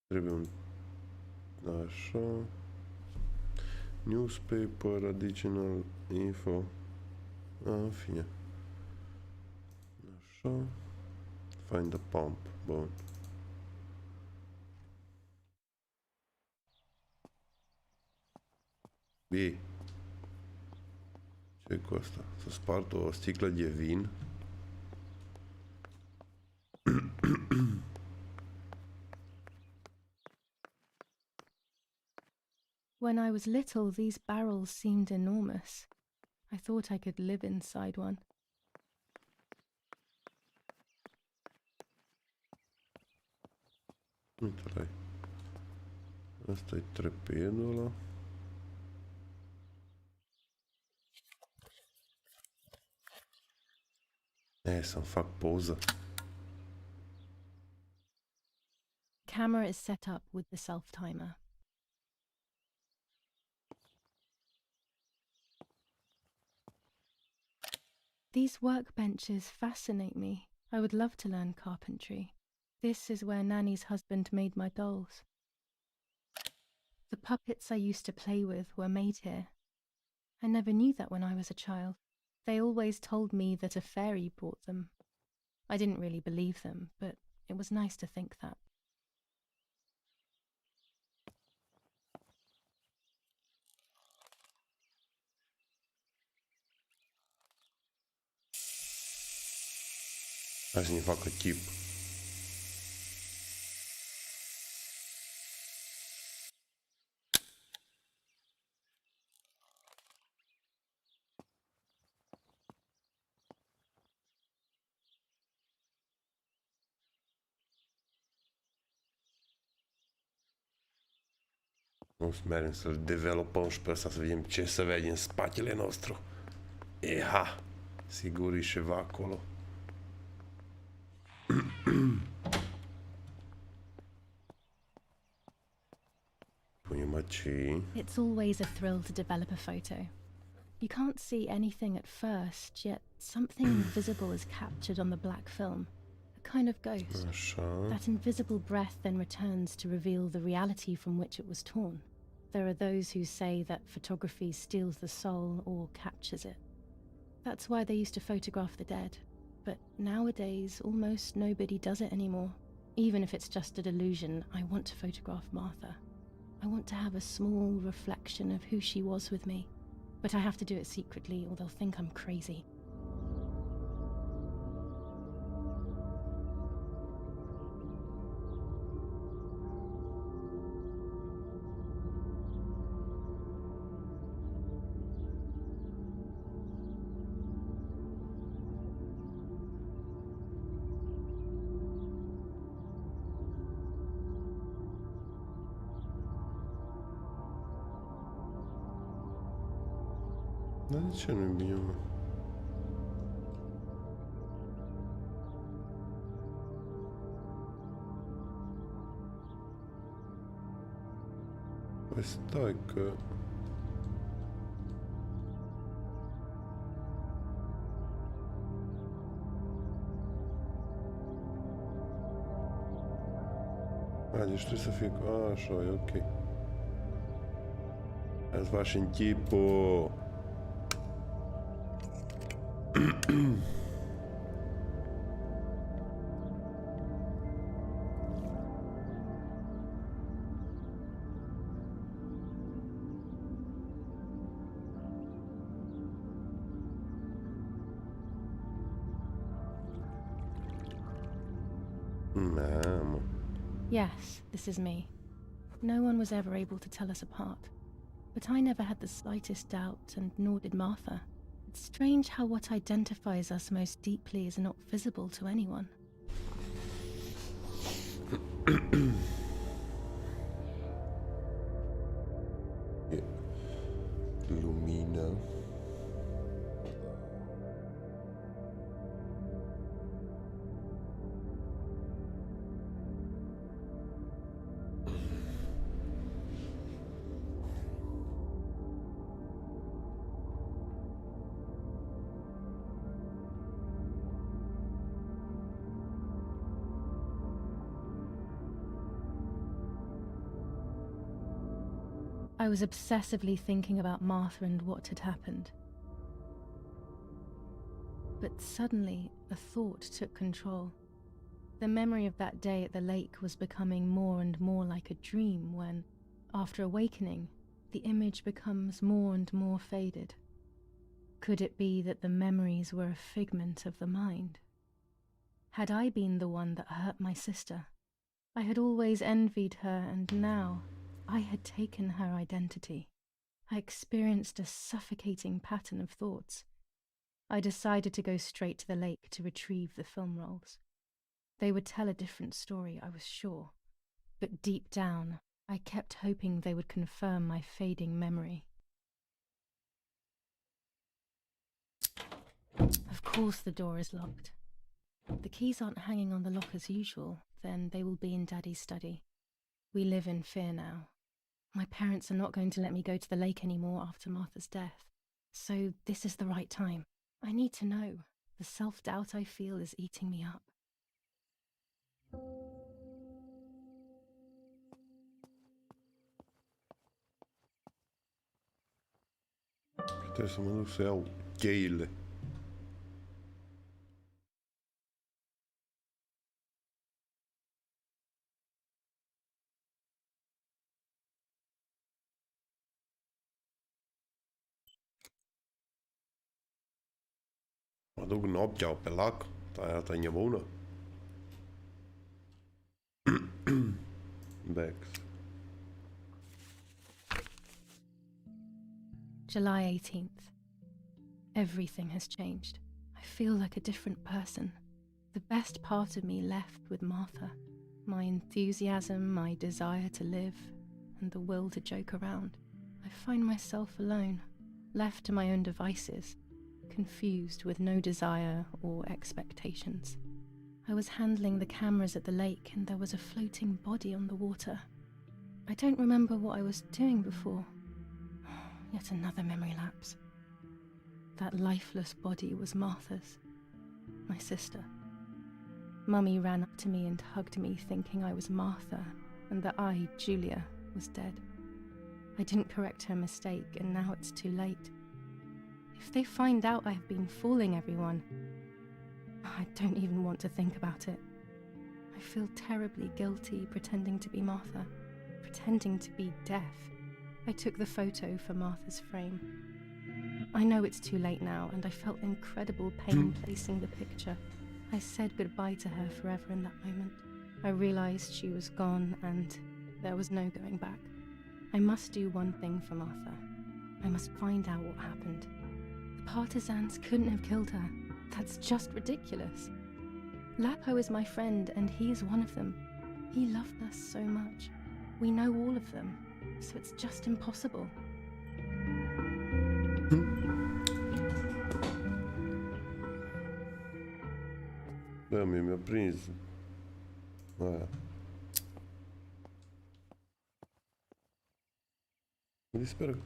Trebuie un... Așa. Newspaper, additional info. În fine. Așa. Find the pump. Bun. Bine. Ce cu asta? Să spart o sticlă de vin. When I was little, these barrels seemed enormous. I thought I could live inside one. Uite-l-ai. Asta e trepedul ăla. Să-mi fac poză. Camera is set up with the self-timer. These workbenches fascinate me. I would love to learn carpentry. This is where Nanny's husband made my dolls. The puppets I used to play with were made here. I never knew that when I was a child. They always told me that a fairy brought them. I didn't really believe them, but it was nice to think that. Hai să ne facă chip. O să mergem să-l developăm și pe ăsta să vedem ce să vede în spatele nostru. Eha! Sigur e ceva acolo. Punem aici. It's always a thrill to develop a photo. You can't see anything at first, yet something invisible is captured on the black film. A kind of ghost. Așa. That invisible breath then returns to reveal the reality from which it was torn. There are those who say that photography steals the soul or captures it. That's why they used to photograph the dead. But nowadays, almost nobody does it anymore. Even if it's just a delusion, I want to photograph Martha. I want to have a small reflection of who she was with me. But I have to do it secretly or they'll think I'm crazy. Dar de ce nu-i bine, mă? Păi stai că... A, deci trebuie să fie... A, așa, e ok. Hai să faci în chipul... Mamă. Yes, this is me. No one was ever able to tell us apart. But I never had the slightest doubt, and nor did Martha. It's strange how what identifies us most deeply is not visible to anyone. Lumină. I was obsessively thinking about Martha and what had happened. But suddenly, a thought took control. The memory of that day at the lake was becoming more and more like a dream when, after awakening, the image becomes more and more faded. Could it be that the memories were a figment of the mind? Had I been the one that hurt my sister? I had always envied her, and now I had taken her identity. I experienced a suffocating pattern of thoughts. I decided to go straight to the lake to retrieve the film rolls. They would tell a different story, I was sure. But deep down, I kept hoping they would confirm my fading memory. Of course the door is locked. The keys aren't hanging on the lock as usual, then they will be in Daddy's study. We live in fear now. My parents are not going to let me go to the lake anymore after Martha's death. So this is the right time. I need to know. The self-doubt I feel is eating me up. Trebuie să mă duc să iau cheile. Mă duc noaptea pe lac, asta e nebună. Bex. July 18th. Everything has changed. I feel like a different person. The best part of me left with Martha. My enthusiasm, my desire to live, and the will to joke around. I find myself alone, left to my own devices, confused with no desire or expectations. I was handling the cameras at the lake and there was a floating body on the water. I don't remember what I was doing before. Yet another memory lapse. That lifeless body was Martha's, my sister. Mummy ran up to me and hugged me, thinking I was Martha and that I, Julia, was dead. I didn't correct her mistake and now it's too late. If they find out I've been fooling everyone, I don't even want to think about it. I feel terribly guilty pretending to be Martha, pretending to be deaf. I took the photo for Martha's frame. I know it's too late now, and I felt incredible pain placing the picture. I said goodbye to her forever in that moment. I realized she was gone, and there was no going back. I must do one thing for Martha. I must find out what happened. The partisans couldn't have killed her. That's just ridiculous. Lapo is my friend, and he is one of them. He loved us so much. We know all of them, so it's just impossible. Da, mi-a prins aia. Mi sper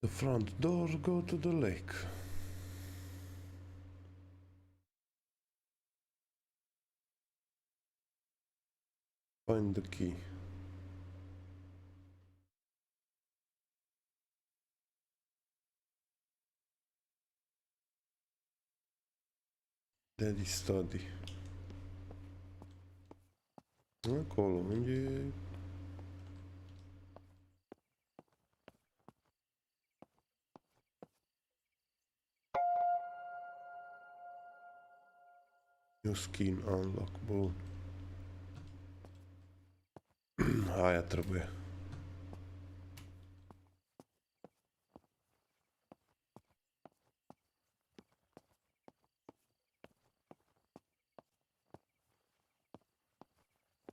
The front door go to the lake. Find the key. Daddy study. Acolo, unde e... New skin unlock, bun. Aia trebuie.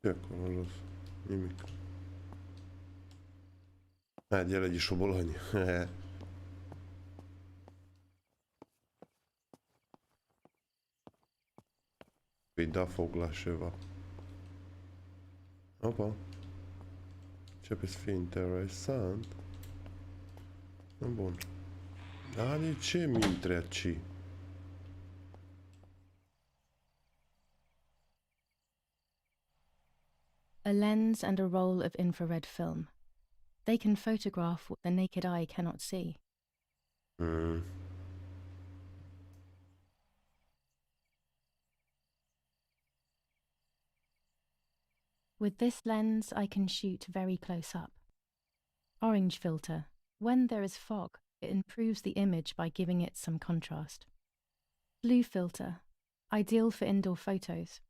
Ce acolo los? Nimic. Aia de ele de șobolani. Păi da foc la ceva. Opa. Începe să fie interesant. Bun. Dar de ce mi intre aici? A lens and a roll of infrared film. They can photograph what the naked eye cannot see. With this lens, I can shoot very close up. Orange filter. When there is fog, it improves the image by giving it some contrast. Blue filter. Ideal for indoor photos.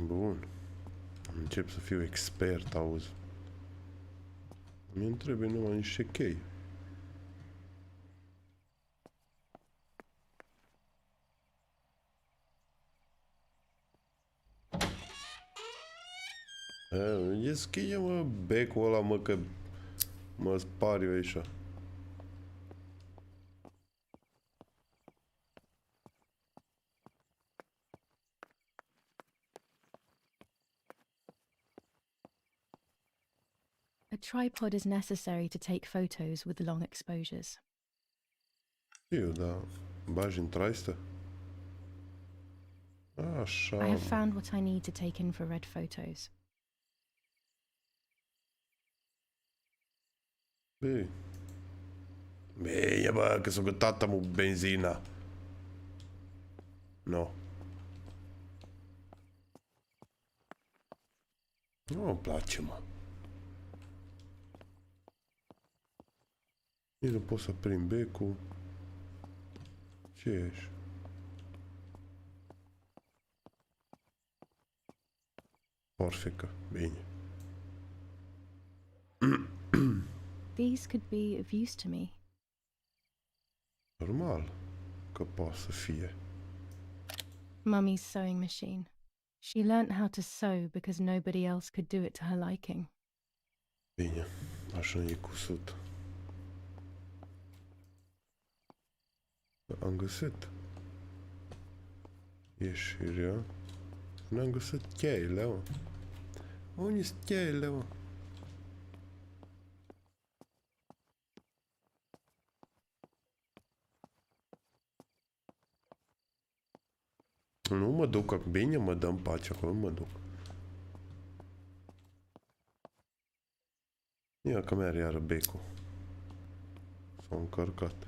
Bun. Încep să fiu expert, auzi. Mi-mi trebuie numai niște chei. Deschide-mă becul ăla, mă, că mă spar eu aici. A tripod is necessary to take photos with long exposures. Știu, dar bagi în traistă? Așa. I have found what I need to take infrared photos. Bine. Bine, bă, că s-a gătat mu benzina. No. Nu-mi place, mă. Nici nu pot să prind becul. Ce ești? Porfică, bine. These could be of use to me. Normal că poate să fie. Mummy's sewing machine. She learnt how to sew because nobody else could do it to her liking. Bine, așa e cusut. Am găsit ieșirea. N-am găsit cheile, mă. Unde sunt cheile, mă? Nu mă duc, bine mă dăm pace, acolo mă duc. Ia că mi-are iară becul. S-a încărcat.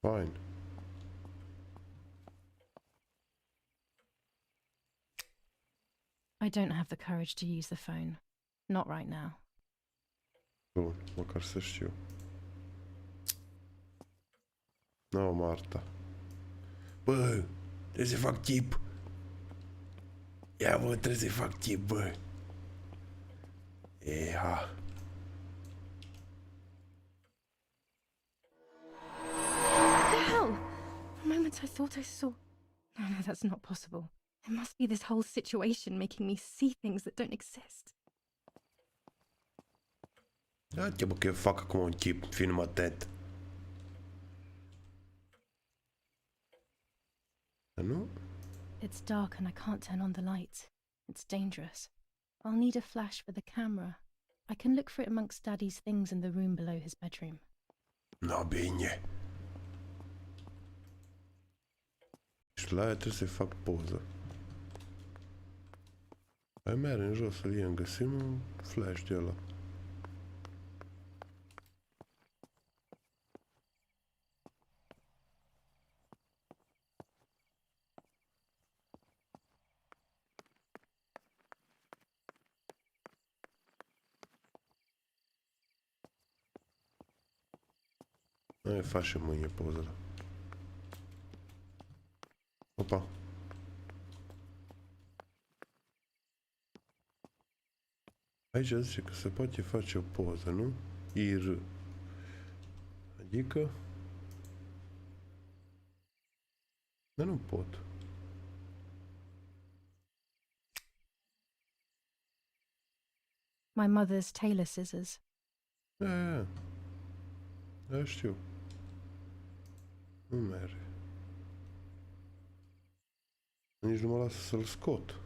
Fain. I don't have the courage to use the phone. Not right now. Bun, măcar să știu. No, Marta. Bă, trebuie să fac chip. Ia, bă, trebuie să fac chip, bă. Eha. The hell? For a moment I thought I saw... No, that's not possible. It must be this whole situation making me see things that don't exist. Ia-te, bă, că eu fac acum un chip. Fii numai atent. Nu? It's dark and I can't turn on the light. It's dangerous. I'll need a flash for the camera. I can look for it amongst Daddy's things in the room below his bedroom. No, bine. Și la aia trebuie să-i fac poză. Hai merge în jos să iem, găsim un flash de ăla. Hai, facem mâine poză. Opa. Aici zice că se poate face o poză, nu? IR. Adică... Dar nu pot. My mother's tailor scissors. Da, știu. Nu merge. Nici nu mă lasă să-l scot.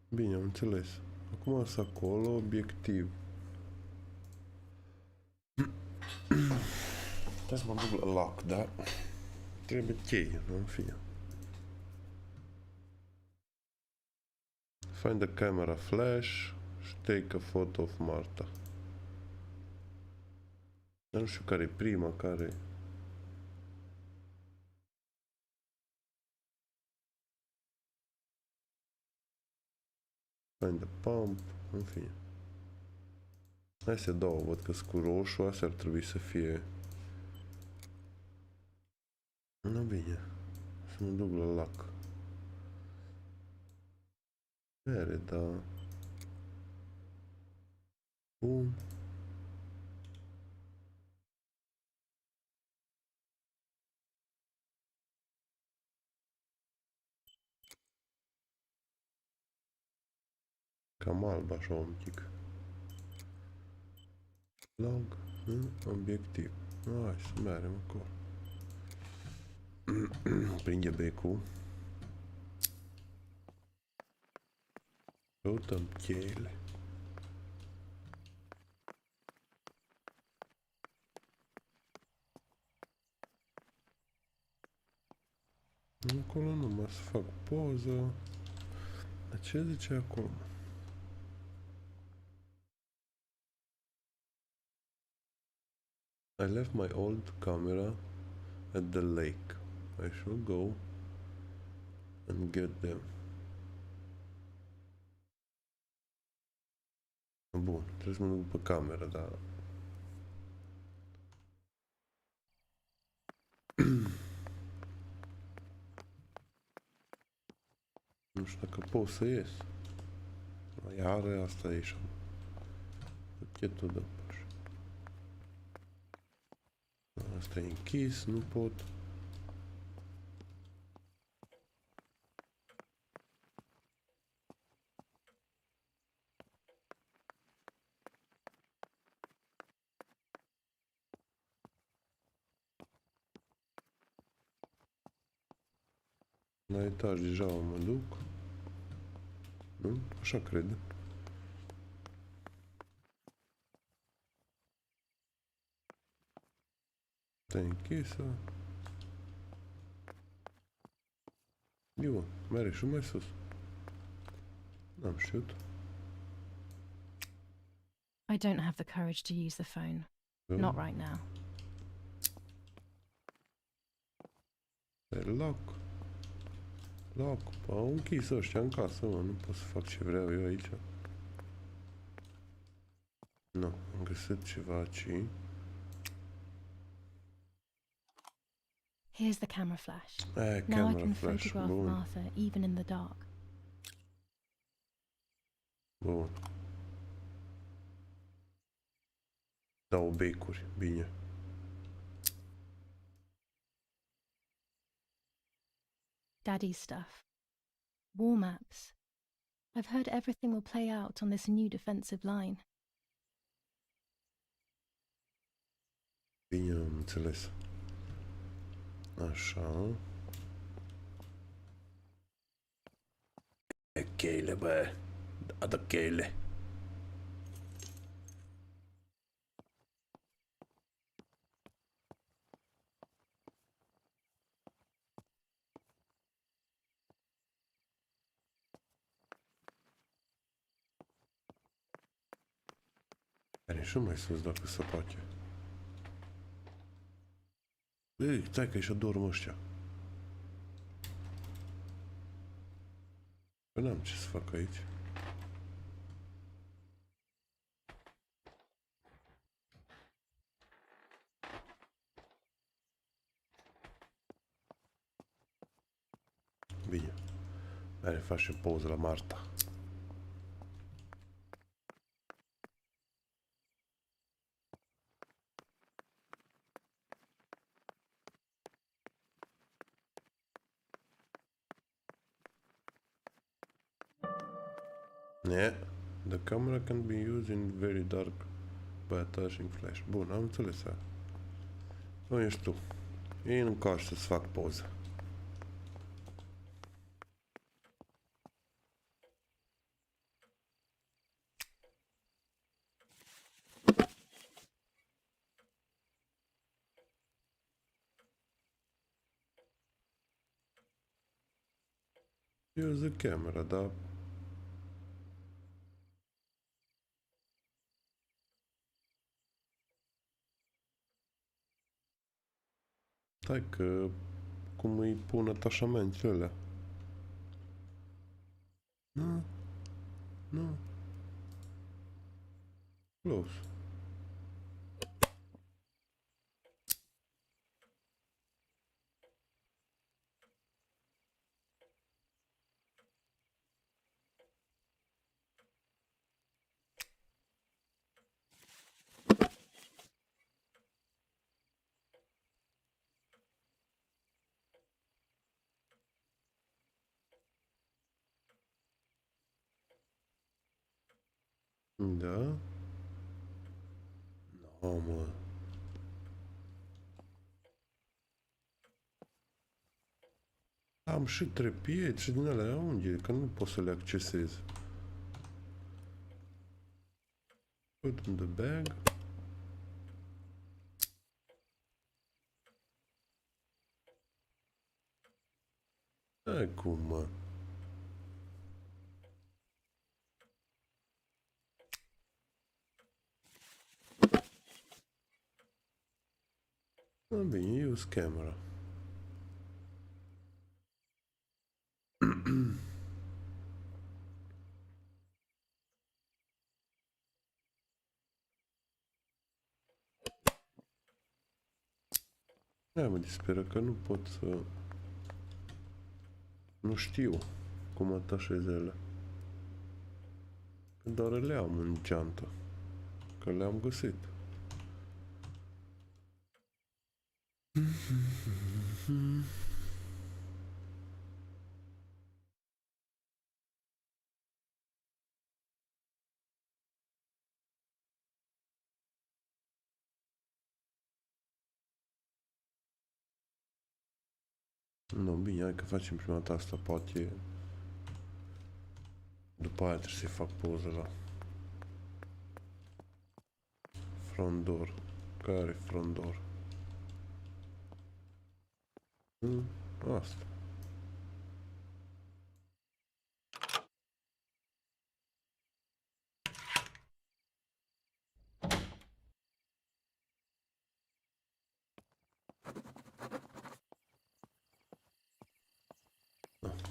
Bine, am înțeles. Acum sunt acolo, obiectiv. Trebuie să mă duc la lock, da? Trebuie cheie, nu în fine. Find the camera flash și take a photo of Marta. Dar nu știu care e prima, care... Find the pump, în fine. Astea două, văd că sunt cu roșu, astea ar trebui să fie... Nu bine, să mă duc la lac. Mere, da. Bun. Cam alb așa un pic. Log, obiectiv. Hai să mergem acolo. Prinde becul. Căutăm cheile. Acolo numai să fac poză. Dar ce zice acum? I left my old camera at the lake. I shall go and get them. Bun, trebuie să mă duc pe cameră, dar... Nu știu dacă pot să ies. Iară asta e și pachetul de paș. Asta e închis, nu pot. La etaj deja mă duc. Nu? Așa cred. Asta e închisă. Eu, merge și mai sus. N-am știut. I don't have the courage to use the phone. Not right now. Loc. Au închis ăștia în casă, mă. Nu pot să fac ce vreau eu aici. Nu, am găsit ceva aici. Here's the camera flash. Now I Camera can flash. photograph Bun. Martha even in the dark. Bun. Dau becuri. Bine. Daddy's stuff. War maps. I've heard everything will play out on this new defensive line. Bine, am înțeles. Așa. E cheile, bă. Da cheile. Care și mai sus dacă se poate. Ei, stai că și dorm ăștia. Că n-am ce să fac aici. Bine. Hai facem pauză la Marta. Yeah. The camera can be used in very dark by attaching flash. Bun, am înțeles aia. Nu ești tu. Ei în caș să-ți fac poză. Use the camera, da. Stai că cum îi pun atașamentele alea? Nu. Nu. Close. Da? Nu, mă. Am și trepieți și din alea unde, că nu pot să le accesez. Put in the bag. Hai cum, mă. Bine, use camera. Da, mă disperă că nu pot să... Nu știu cum atașez ele. Că doar le am în geantă. Că le-am găsit. Nu, bine, hai că facem prima dată asta, poate... După aia trebuie să-i fac poză la... Front door. Care front door? Asta.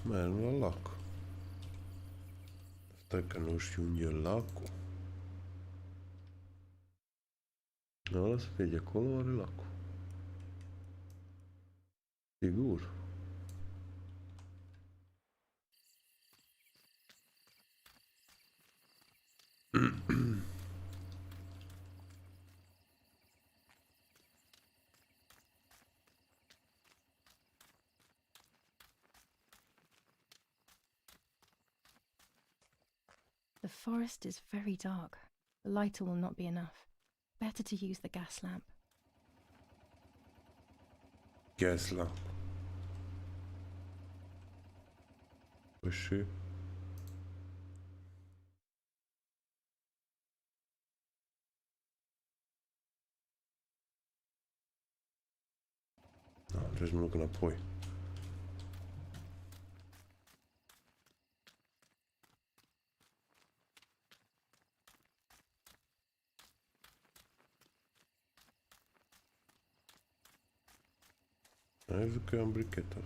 Merg la lac. Stai că nu știu unde e lacul. Ăla să fie de acolo, are lacul. Sigur. The forest is very dark. The lighter will not be enough. Better to use the gas lamp. Gas lamp. Păi și... Da, trebuie să mă duc înapoi. Ai văzut că eu am brichetă.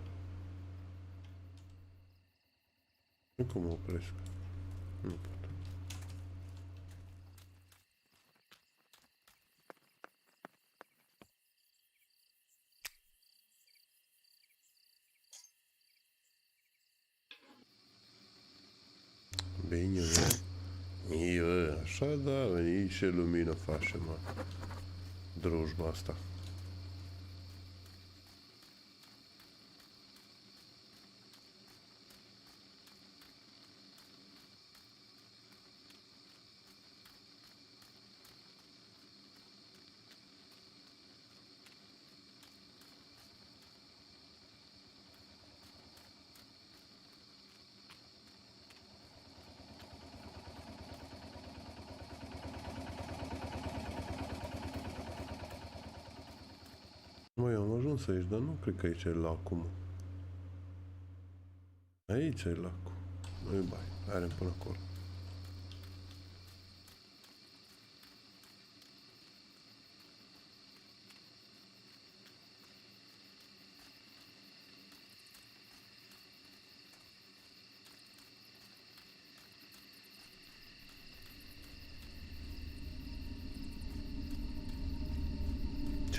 Nu cum mă opresc. Nu pot. Bine, bă. Așa, da, veni și lumină face, mă. Drujba asta. Măi, am ajuns aici, dar nu cred că aici e lacul, mă. Aici e lacul. Nu-i bai, are până acolo.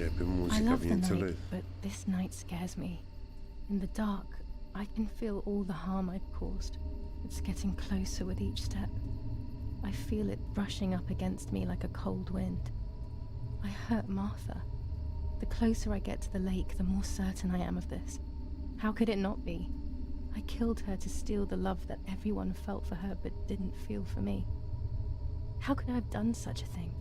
Începe I muzica, love the bineînțeles. night, but this night scares me. In the dark, I can feel all the harm I've caused. It's getting closer with each step. I feel it brushing up against me like a cold wind. I hurt Martha. The closer I get to the lake, the more certain I am of this. How could it not be? I killed her to steal the love that everyone felt for her but didn't feel for me. How could I have done such a thing?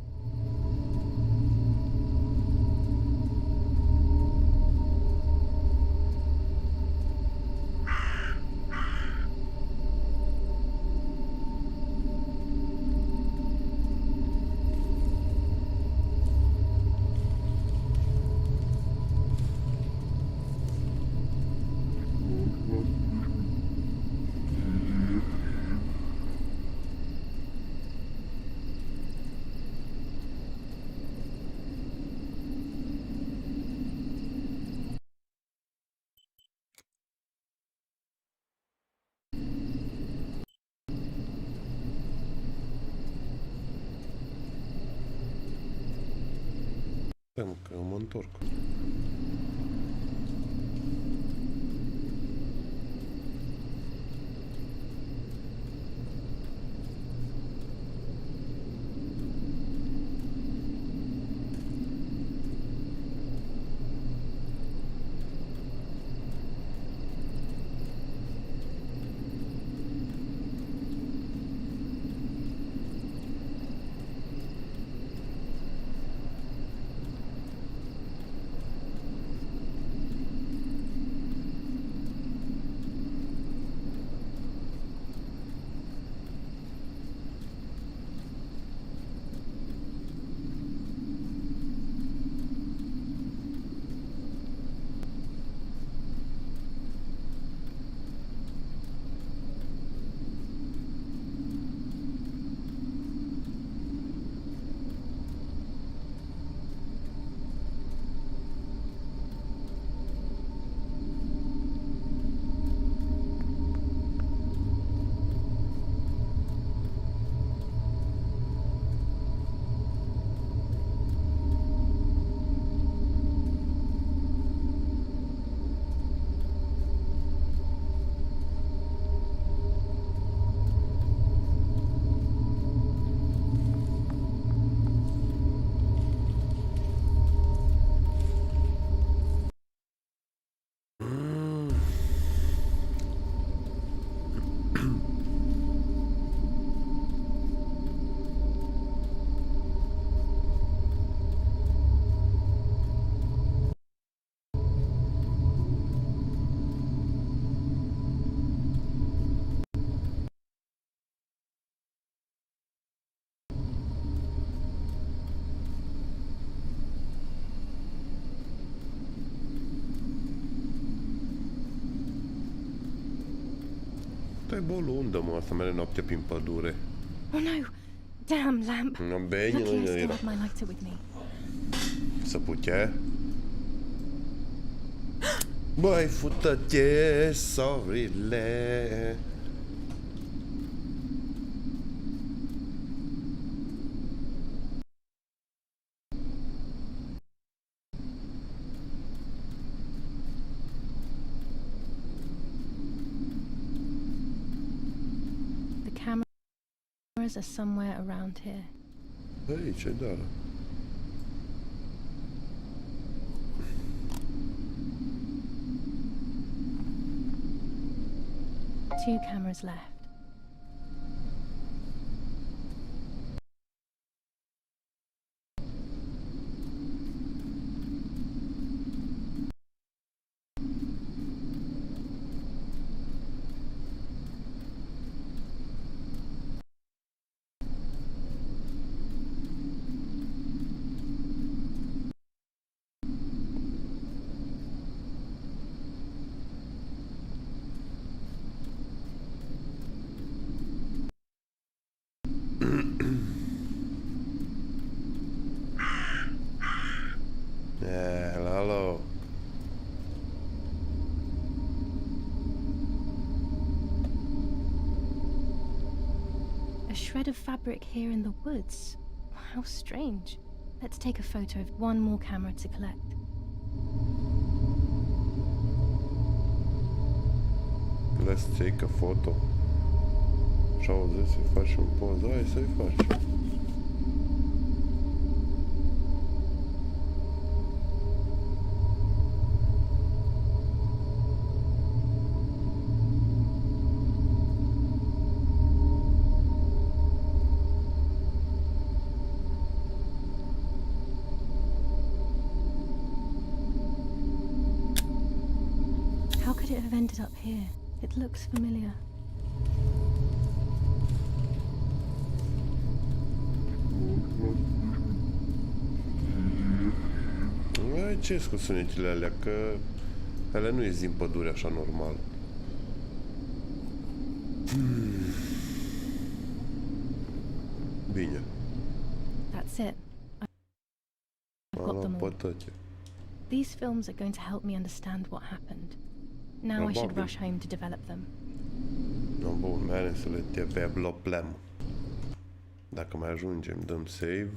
Stai, mă, că eu mă întorc. aibă o lundă, mă, asta mere noapte prin pădure. Oh no! Damn, lamp! Bine, Lucky I still era. have my lighter with me. Să putea? Băi, fută-te, sorile. The cameras are somewhere around here. Aici, da. 2 cameras left. Alo. A shred of fabric here in the woods. How strange. Let's take a photo of one more camera to collect. Let's take a photo. Și auzi, să-i faci un poz. Hai să-i faci. How could it have ended up here? It looks familiar. Ce cu sunetele alea? Că alea nu ies din pădure așa normal. Bine. That's it. I've got them all. Pătăce. These films are going to help me understand what happened. Now I should Probabil. rush home to develop them. No, bun, mere să le developăm. Dacă mai ajungem, dăm save.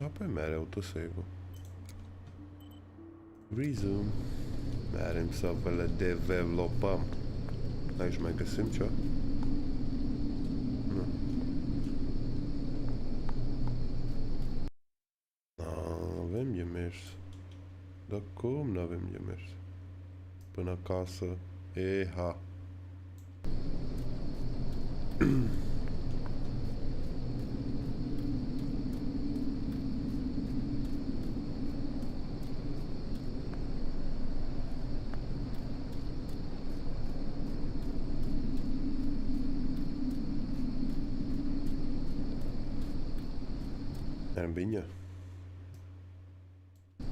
Apoi mere autosave-ul. Resume. Merem să le developăm. Aici mai găsim ceva? Nu. Avem de mers. Dar cum n-avem de mers? Până acasă. Eha. Merem bine?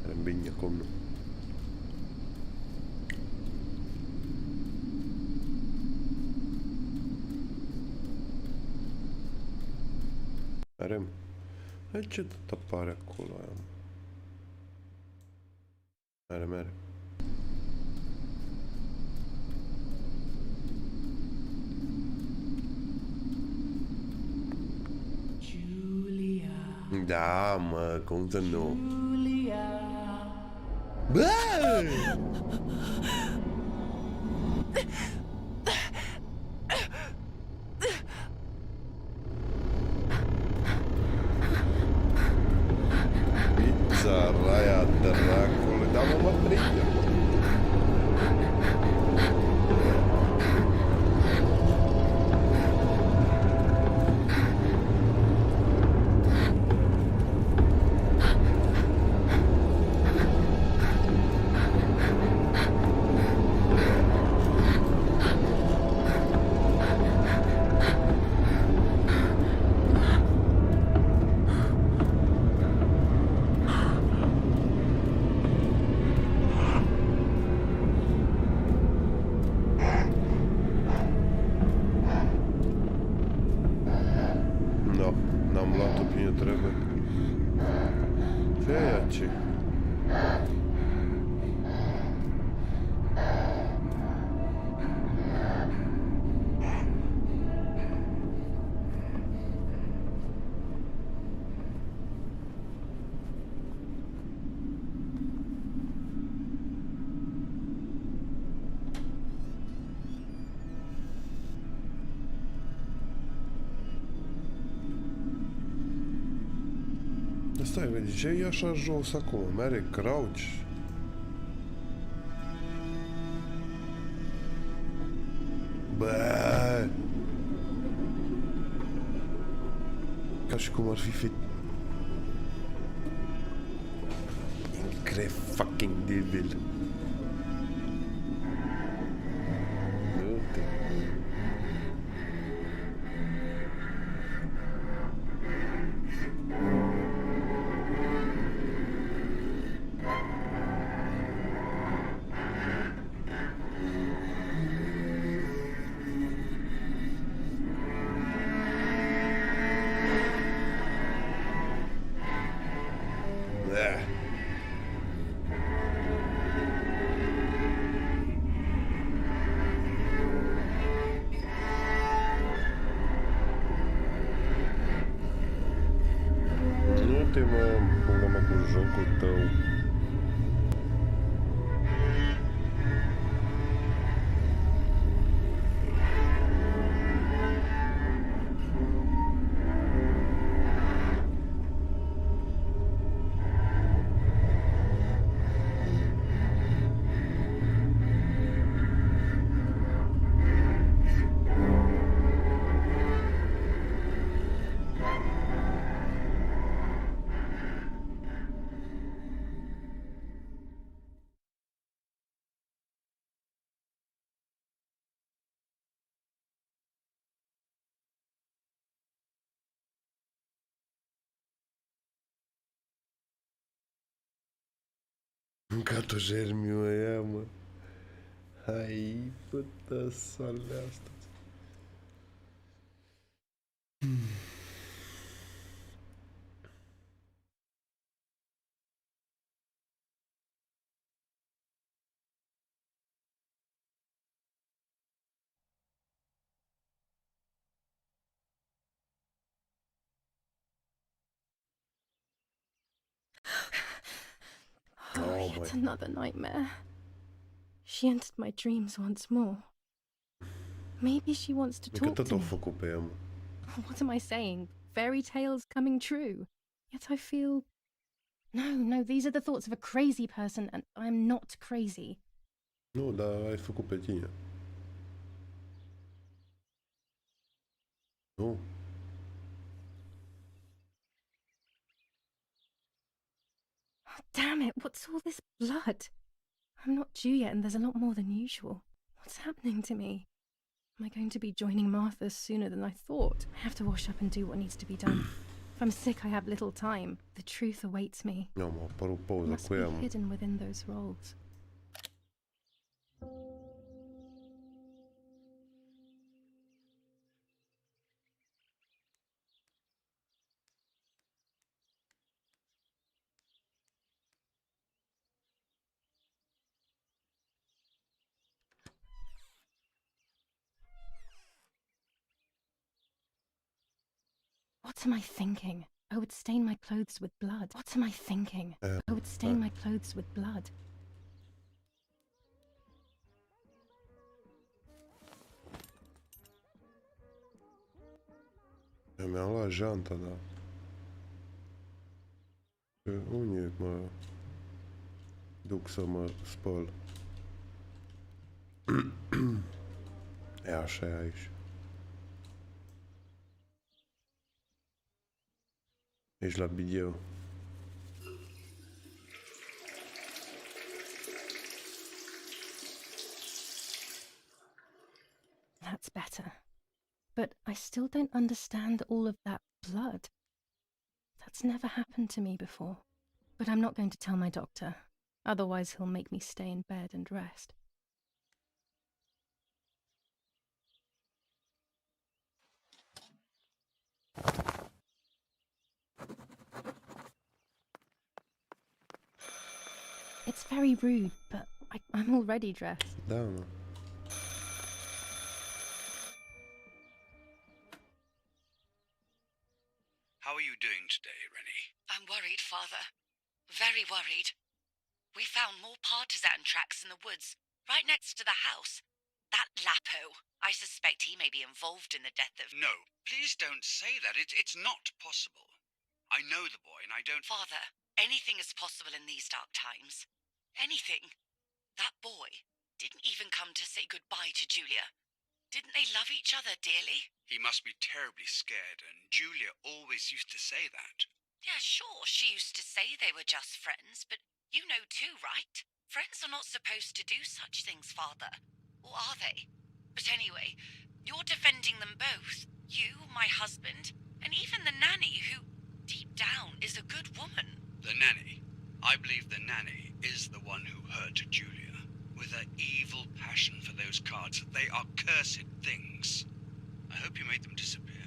Merem bine, cum nu? Merem. Ce tot apare acolo aia? Mere, mere. Da, mă, cum să nu? Bă! Pizza raia dracului, da, mă prinde. trebuie. Ce e aici? Stai, de ce e așa jos acum? Mere crouch? Bă! Ca și cum ar fi incredibil. Du-te. Nu te mă pula mea cu jocul tău. Mâncat-o germiu aia, mă. Hai, pută sale asta. Oh, yet another nightmare. She entered my dreams once more. Maybe she wants to Că talk tot to o me. făcut pe ea, mă. What am I saying? Fairy tales coming true. Yet I feel... No, these are the thoughts of a crazy person, and I'm not crazy. Nu, dar ai făcut pe tine. Nu. Oh, damn it, what's all this blood? I'm not due yet, and there's a lot more than usual. What's happening to me? Am I going to be joining Martha sooner than I thought? I have to wash up and do what needs to be done. If I'm sick, I have little time. The truth awaits me. Nu, m-a apărut It pauza must cu be ea, mă. hidden within those roles. What am I thinking? I would stain my clothes with blood. What am I thinking? I would stain my clothes with blood. Eu mi-am luat janta, da. Unde mă duc să mă spăl? E așa e aici. Ești la bideu. That's better. But I still don't understand all of that blood. That's never happened to me before. But I'm not going to tell my doctor. Otherwise he'll make me stay in bed and rest. It's very rude, but I'm already dressed. Da, mă. How are you doing today, Rennie? I'm worried, Father. Very worried. We found more partisan tracks in the woods, right next to the house. That Lapo, I suspect he may be involved in the death of... No, please don't say that. It's not possible. I know the boy and I don't... Father, anything is possible in these dark times. Anything. That boy didn't even come to say goodbye to Julia. Didn't they love each other dearly? He must be terribly scared, and Julia always used to say that. Yeah, sure, she used to say they were just friends, but you know too, right? Friends are not supposed to do such things, Father. Or are they? But anyway, you're defending them both. You, my husband, and even the nanny who, deep down, is a good woman. The nanny. I believe the nanny is the one who hurt Julia. With her evil passion for those cards. They are cursed things. I hope you made them disappear.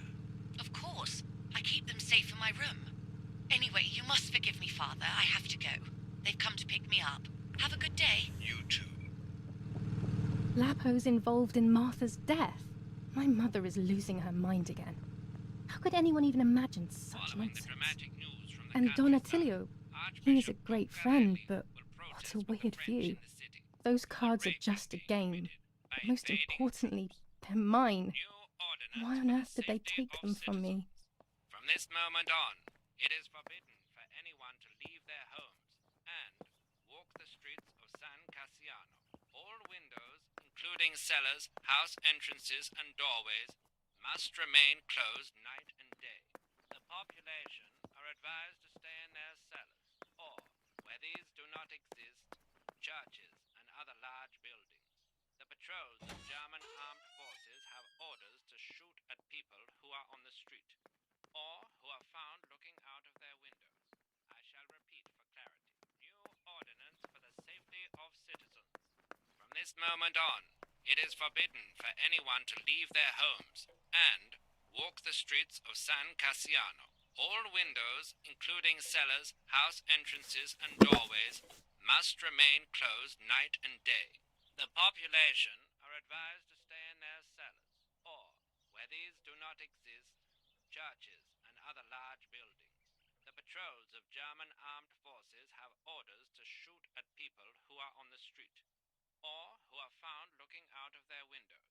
Of course. I keep them safe in my room. Anyway, you must forgive me, Father. I have to go. They've come to pick me up. Have a good day. You too. Lapo's involved in Martha's death. My mother is losing her mind again. How could anyone even imagine such Following the nonsense? dramatic news from the And Don countryside, Attilio, he is a Archbishop great Buccarelli friend, but will what a protest with the weird French view. in the city. Those cards are Rape just a will be game. committed by But most invading importantly, they're mine. New ordinance Why on for the earth did they safety take of them from me? citizens. From this moment on, it is forbidden for anyone to leave their homes and walk the streets of San Cassiano. All windows, including cellars, house entrances, and doorways, must remain closed night and day. The population are advised to stay in their cellars, or, where these do not exist, churches and other large buildings. The patrols of German armed forces have orders to shoot at people who are on the street, or who are found looking out of their windows. I shall repeat for clarity. New ordinance for the safety of citizens. From this moment on, it is forbidden for anyone to leave their homes and walk the streets of San Cassiano. All windows, including cellars, house entrances, and doorways, must remain closed night and day. The population are advised to stay in their cellars, or, where these do not exist, churches and other large buildings. The patrols of German armed forces have orders to shoot at people who are on the street, or who are found looking out of their windows.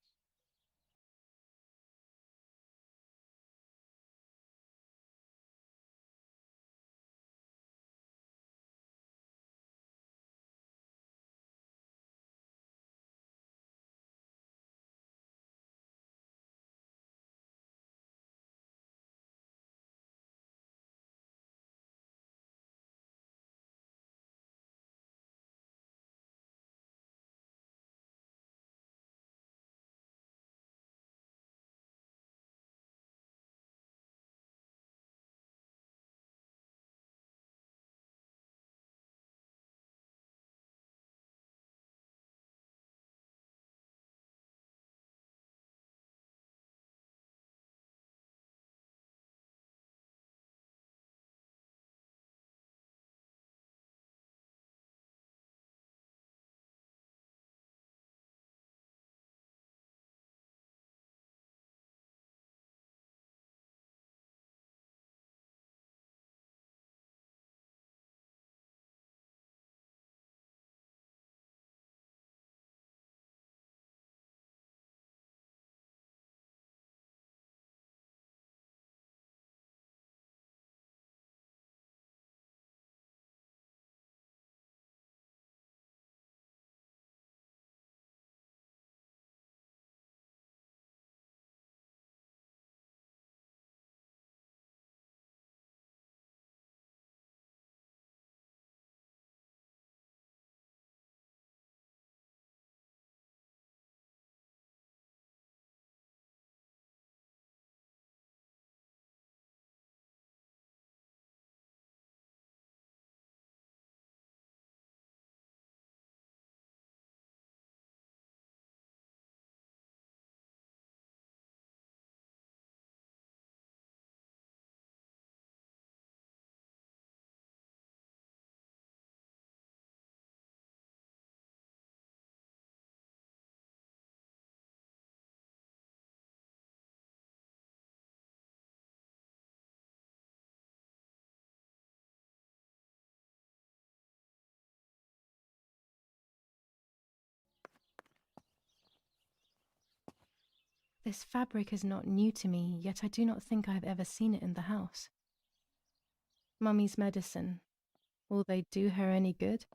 This fabric is not new to me, yet I do not think I have ever seen it in the house. Mummy's medicine. Will they do her any good?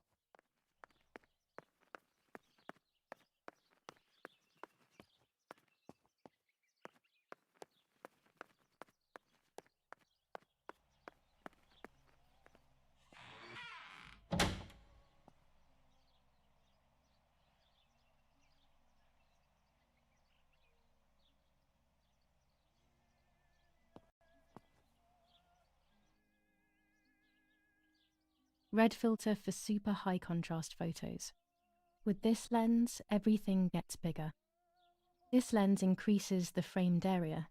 Red filter for super high contrast photos. With this lens, everything gets bigger. This lens increases the framed area.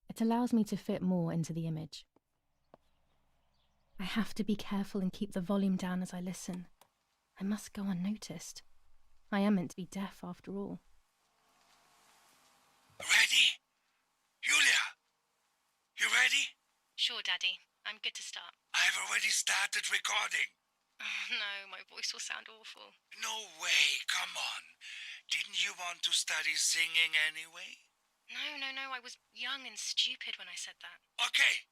It allows me to fit more into the image. I have to be careful and keep the volume down as I listen. I must go unnoticed. I am meant to be deaf after all. Ready? Julia? You ready? Sure, Daddy. I'm good to start. I've already started recording. Oh, no, my voice will sound awful. No way, come on. Didn't you want to study singing anyway? No, I was young and stupid when I said that. Okay.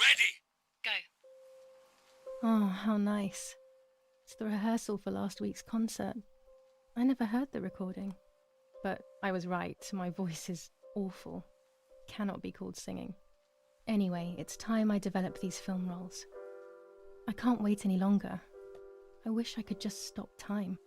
Ready? Go. Oh, how nice. It's the rehearsal for last week's concert. I never heard the recording. But I was right, my voice is awful. Cannot be called singing. Anyway, it's time I develop these film roles. I can't wait any longer. I wish I could just stop time.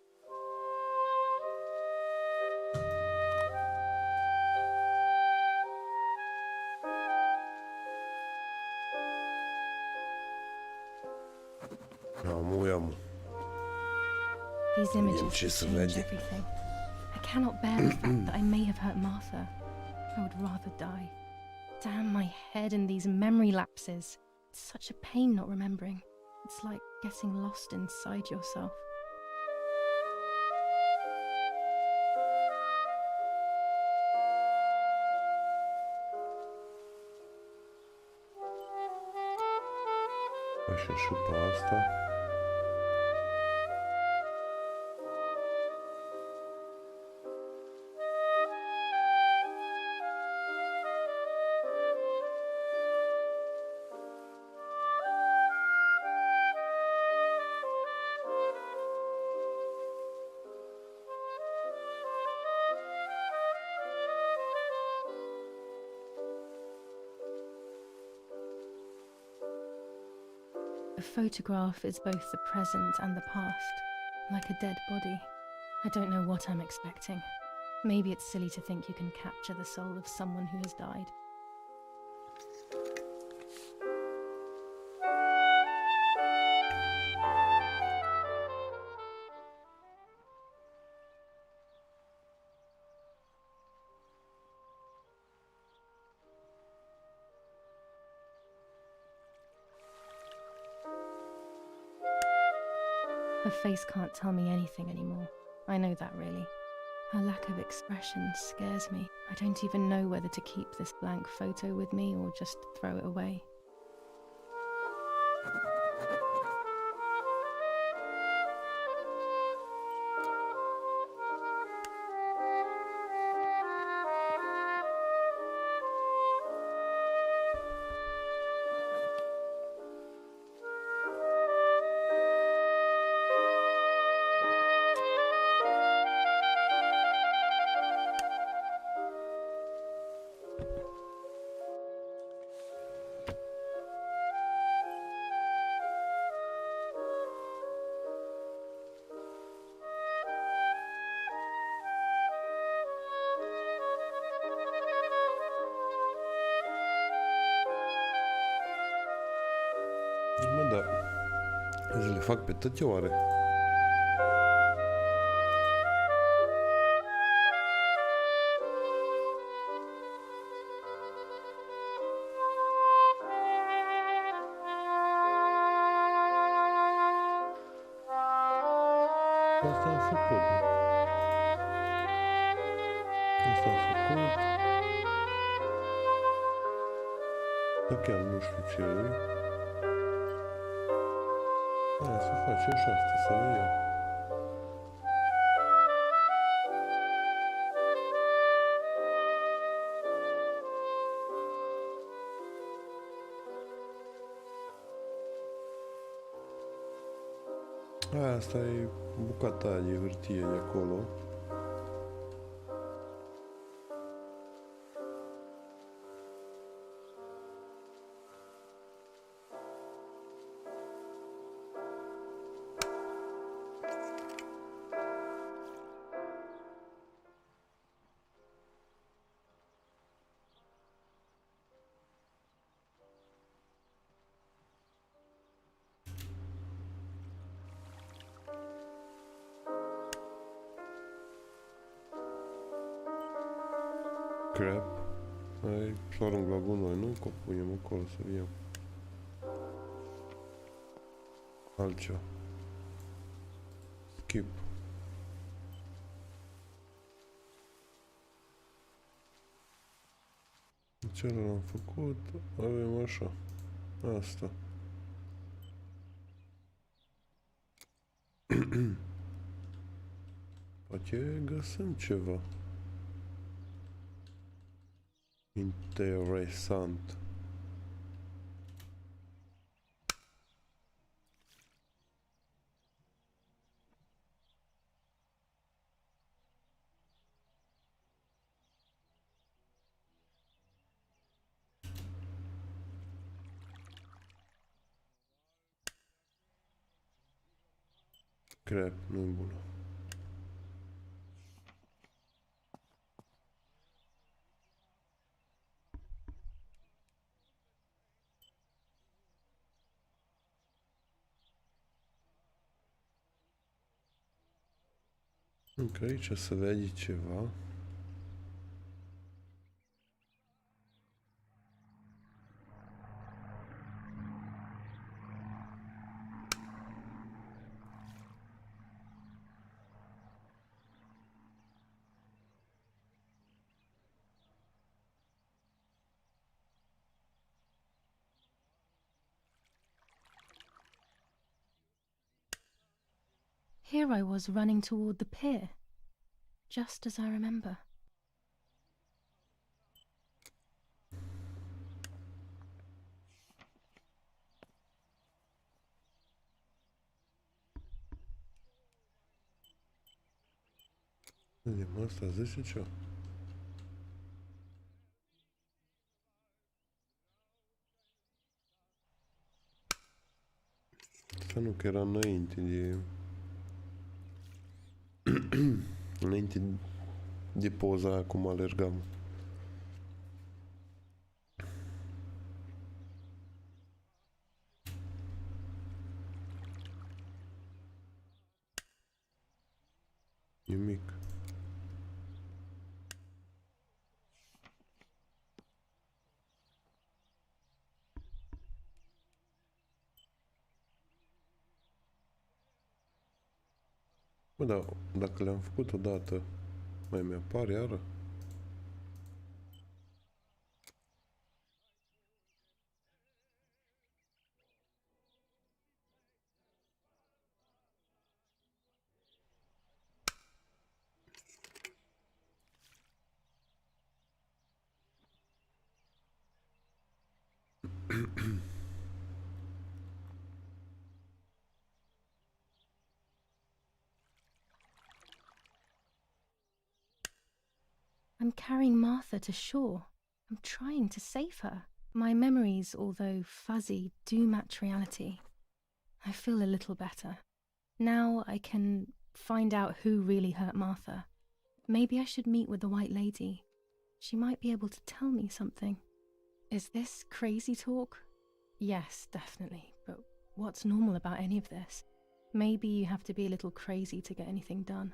Amu. These images ce will să change vede. everything. I cannot bear the fact that I may have hurt Martha. I would rather die. Damn my head and these memory lapses. It's such a pain not remembering. It's like getting lost inside yourself. Așa și pe asta. A photograph is both the present and the past, like a dead body. I don't know what I'm expecting. Maybe it's silly to think you can capture the soul of someone who has died. Her face can't tell me anything anymore. I know that, really. Her lack of expression scares me. I don't even know whether to keep this blank photo with me or just throw it away. Mă, da. Le fac pe toate oare? Asta am făcut. Asta am făcut. Dar chiar nu știu ce e. Să facem și asta, să vedem. Asta e bucata aia de hârtie de acolo. Crap. Hai să o arunc la gunoi, nu? Că o punem acolo să vedem. Altceva. Skip. Ce l-am făcut? Avem așa. Asta. Poate găsim ceva interesant. Crap, nu-i bună. Încă aici se vede ceva. Here I was running toward the pier, just as I remember. Vedem, asta zice ce? Asta nu, că era înainte de... înainte de poza aia cum alergam. Nimic. Bă, dar dacă le-am făcut odată, mai mi-apare iară? I'm carrying Martha to shore. I'm trying to save her. My memories, although fuzzy, do match reality. I feel a little better. Now I can find out who really hurt Martha. Maybe I should meet with the White Lady. She might be able to tell me something. Is this crazy talk? Yes, definitely. But what's normal about any of this? Maybe you have to be a little crazy to get anything done.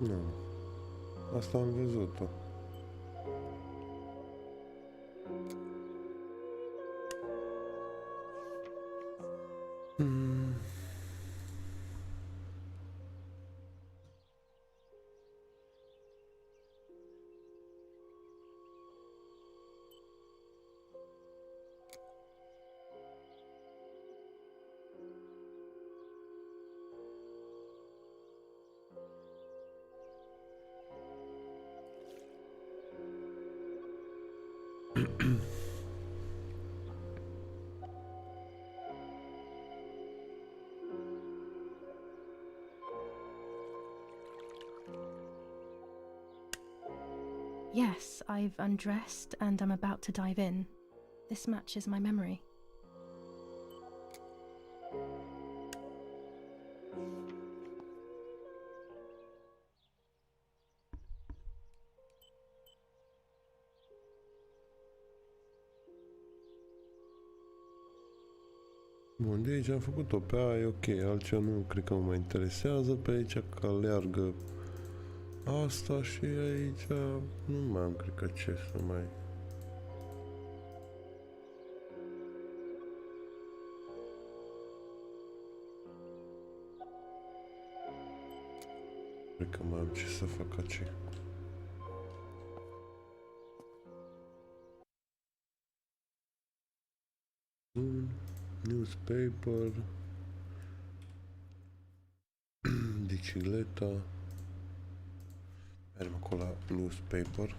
Nu. Asta am văzut-o. Yes, I've undressed and I'm about to dive in. This matches my memory. Bun, de aici am făcut-o, pe aia e ok, altceva nu cred că mă mai interesează, pe aici că aleargă asta și aici nu mai am, cred că ce să mai... Cred că mai am ce să fac aici. Bun, newspaper, bicicleta, mergem acolo la newspaper.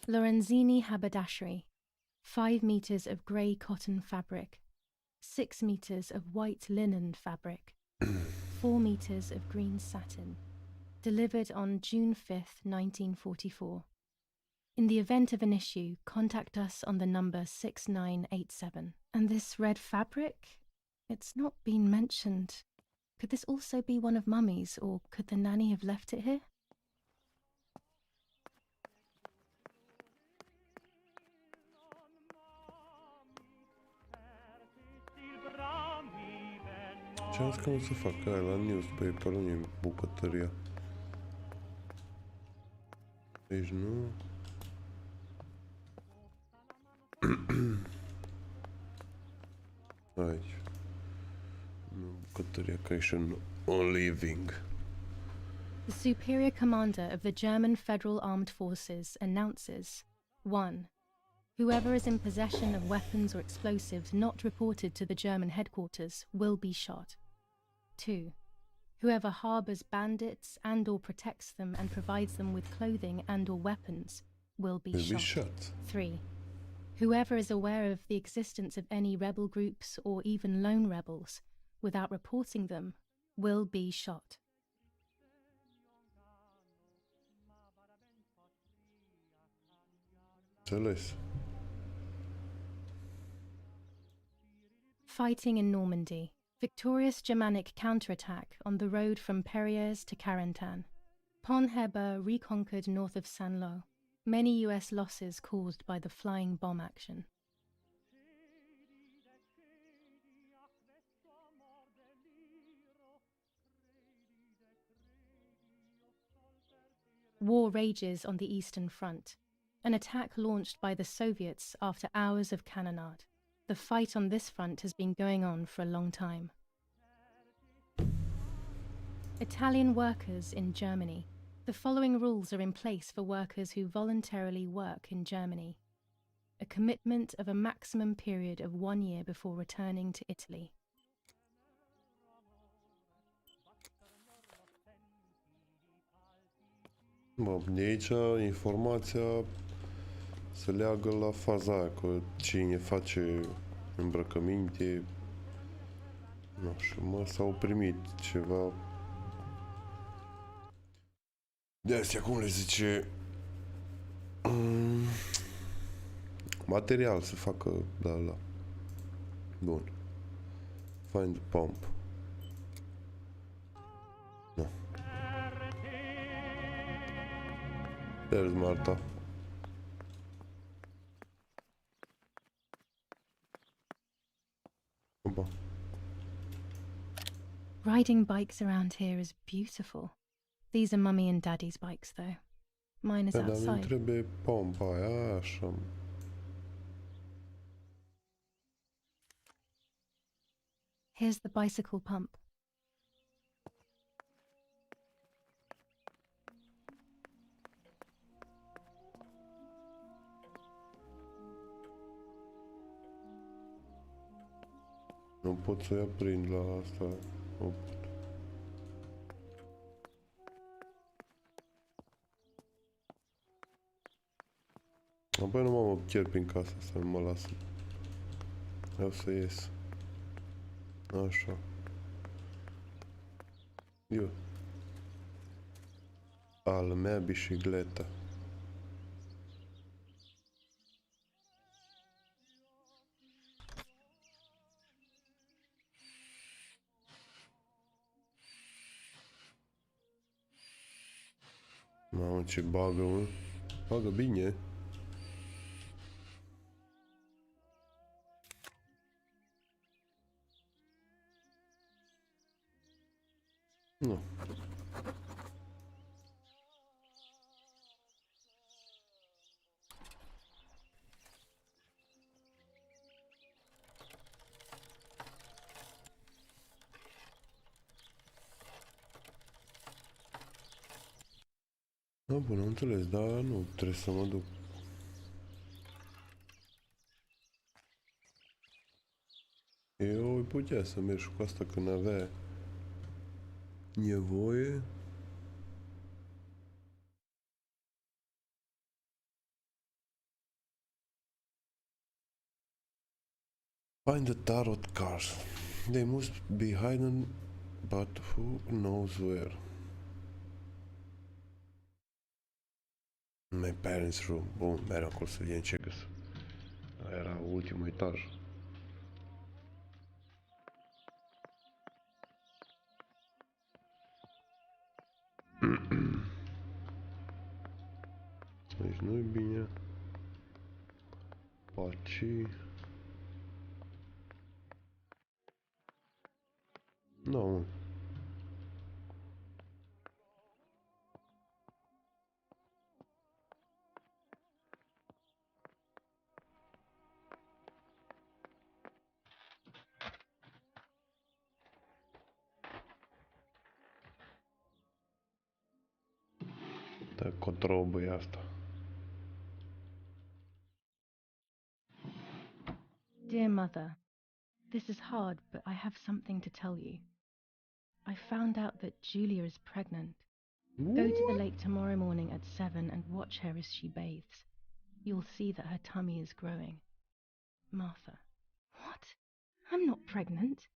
Lorenzini haberdashery. 5 meters of grey cotton fabric. 6 meters of white linen fabric. 4 meters of green satin. Delivered on June 5th, 1944. In the event of an issue, contact us on the number 6987. And this red fabric? It's not been mentioned. Could this also be one of Mummy's, or could the nanny have left it here? Ce am zis că o să fac aia la newspaper, nu e bucătăria. Deci nu... Aici. Nu bucătăria, că ești on living. The Superior Commander of the German Federal Armed Forces announces 1. Whoever is in possession of weapons or explosives not reported to the German headquarters will be shot. 2. Whoever harbors bandits and or protects them and provides them with clothing and or weapons will be shot. 3. Whoever is aware of the existence of any rebel groups or even lone rebels without reporting them will be shot. Înțeles. Fighting in Normandy. Victorious Germanic counterattack on the road from Perriers to Carentan. Pont-Heber reconquered north of Saint-Lô. Many US losses caused by the flying bomb action. War rages on the Eastern Front. An attack launched by the Soviets after hours of cannonade. The fight on this front has been going on for a long time. Italian workers in Germany. The following rules are in place for workers who voluntarily work in Germany. A commitment of a maximum period of 1 year before returning to Italy. Bă, de aici informația se leagă la faza aia, că cine face îmbrăcăminte, nu știu, mă, s-au primit ceva de astea, cum le zice, material să facă, da. Bun. Find the pump. No. There's Marta. Opa. Riding bikes around here is beautiful. These are Mummy and Daddy's bikes, though. Mine is Da, dar mi outside. trebuie pompa aia, așa. Here's the bicycle pump. Nu pot să-i aprind la asta. Nu pot. Apoi nu mă pierd prin casa asta, nu mă lasă. Vreau să ies. Așa. Eu. Al mea bicicletă. Mamă, ce bagă, mă. Bagă bine. Nu. Da, bun, am înțeles, dar nu trebuie să mă duc. Eu îi putea să merg și cu asta când avea nevoie. Find the tarot cards. They must be hidden, but who knows where? My parents' room. Bun, mereu acolo să vedem ce găs. Era ultimul etaj. Deci nu-i bine. Paci. Da, mă. Da, cotrobă e asta. Dear Mother, this is hard, but I have something to tell you. I found out that Julia is pregnant. Go to the lake tomorrow morning at 7 and watch her as she bathes. You'll see that her tummy is growing. Martha. What? I'm not pregnant.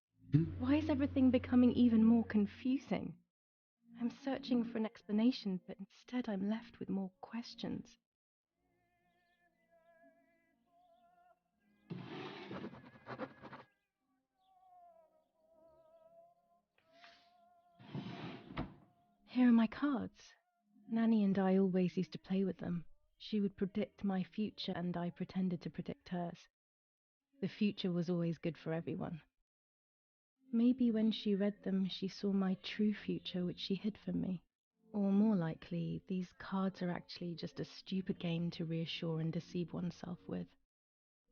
Why is everything becoming even more confusing? I'm searching for an explanation, but instead I'm left with more questions. Here are my cards. Nanny and I always used to play with them. She would predict my future and I pretended to predict hers. The future was always good for everyone. Maybe when she read them, she saw my true future, which she hid from me. Or more likely, these cards are actually just a stupid game to reassure and deceive oneself with.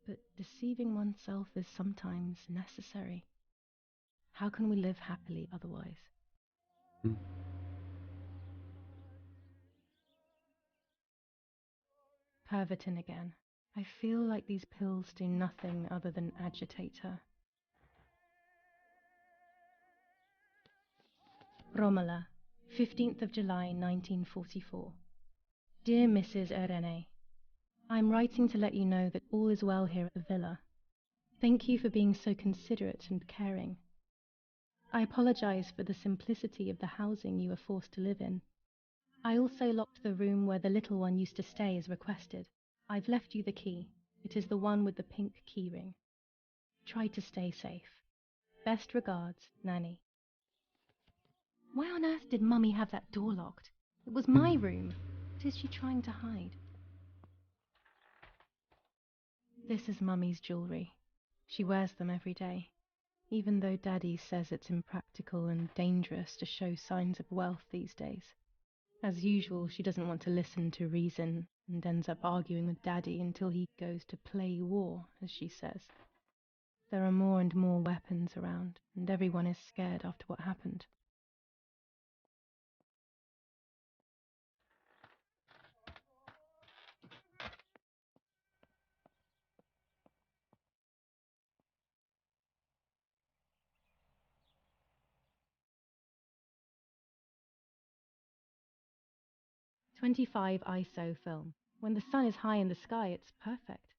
But deceiving oneself is sometimes necessary. How can we live happily otherwise? Pervertin again. I feel like these pills do nothing other than agitate her. Romola, 15th of July 1944. Dear Mrs. Irene, I'm writing to let you know that all is well here at the villa. Thank you for being so considerate and caring. I apologize for the simplicity of the housing you were forced to live in. I also locked the room where the little one used to stay as requested. I've left you the key. It is the one with the pink keyring. Try to stay safe. Best regards, Nanny. Why on earth did Mummy have that door locked? It was my room. What is she trying to hide? This is Mummy's jewellery. She wears them every day, even though Daddy says it's impractical and dangerous to show signs of wealth these days. As usual, she doesn't want to listen to reason and ends up arguing with Daddy until he goes to play war, as she says. There are more and more weapons around, and everyone is scared after what happened. .25 ISO film. When the sun is high in the sky, it's perfect.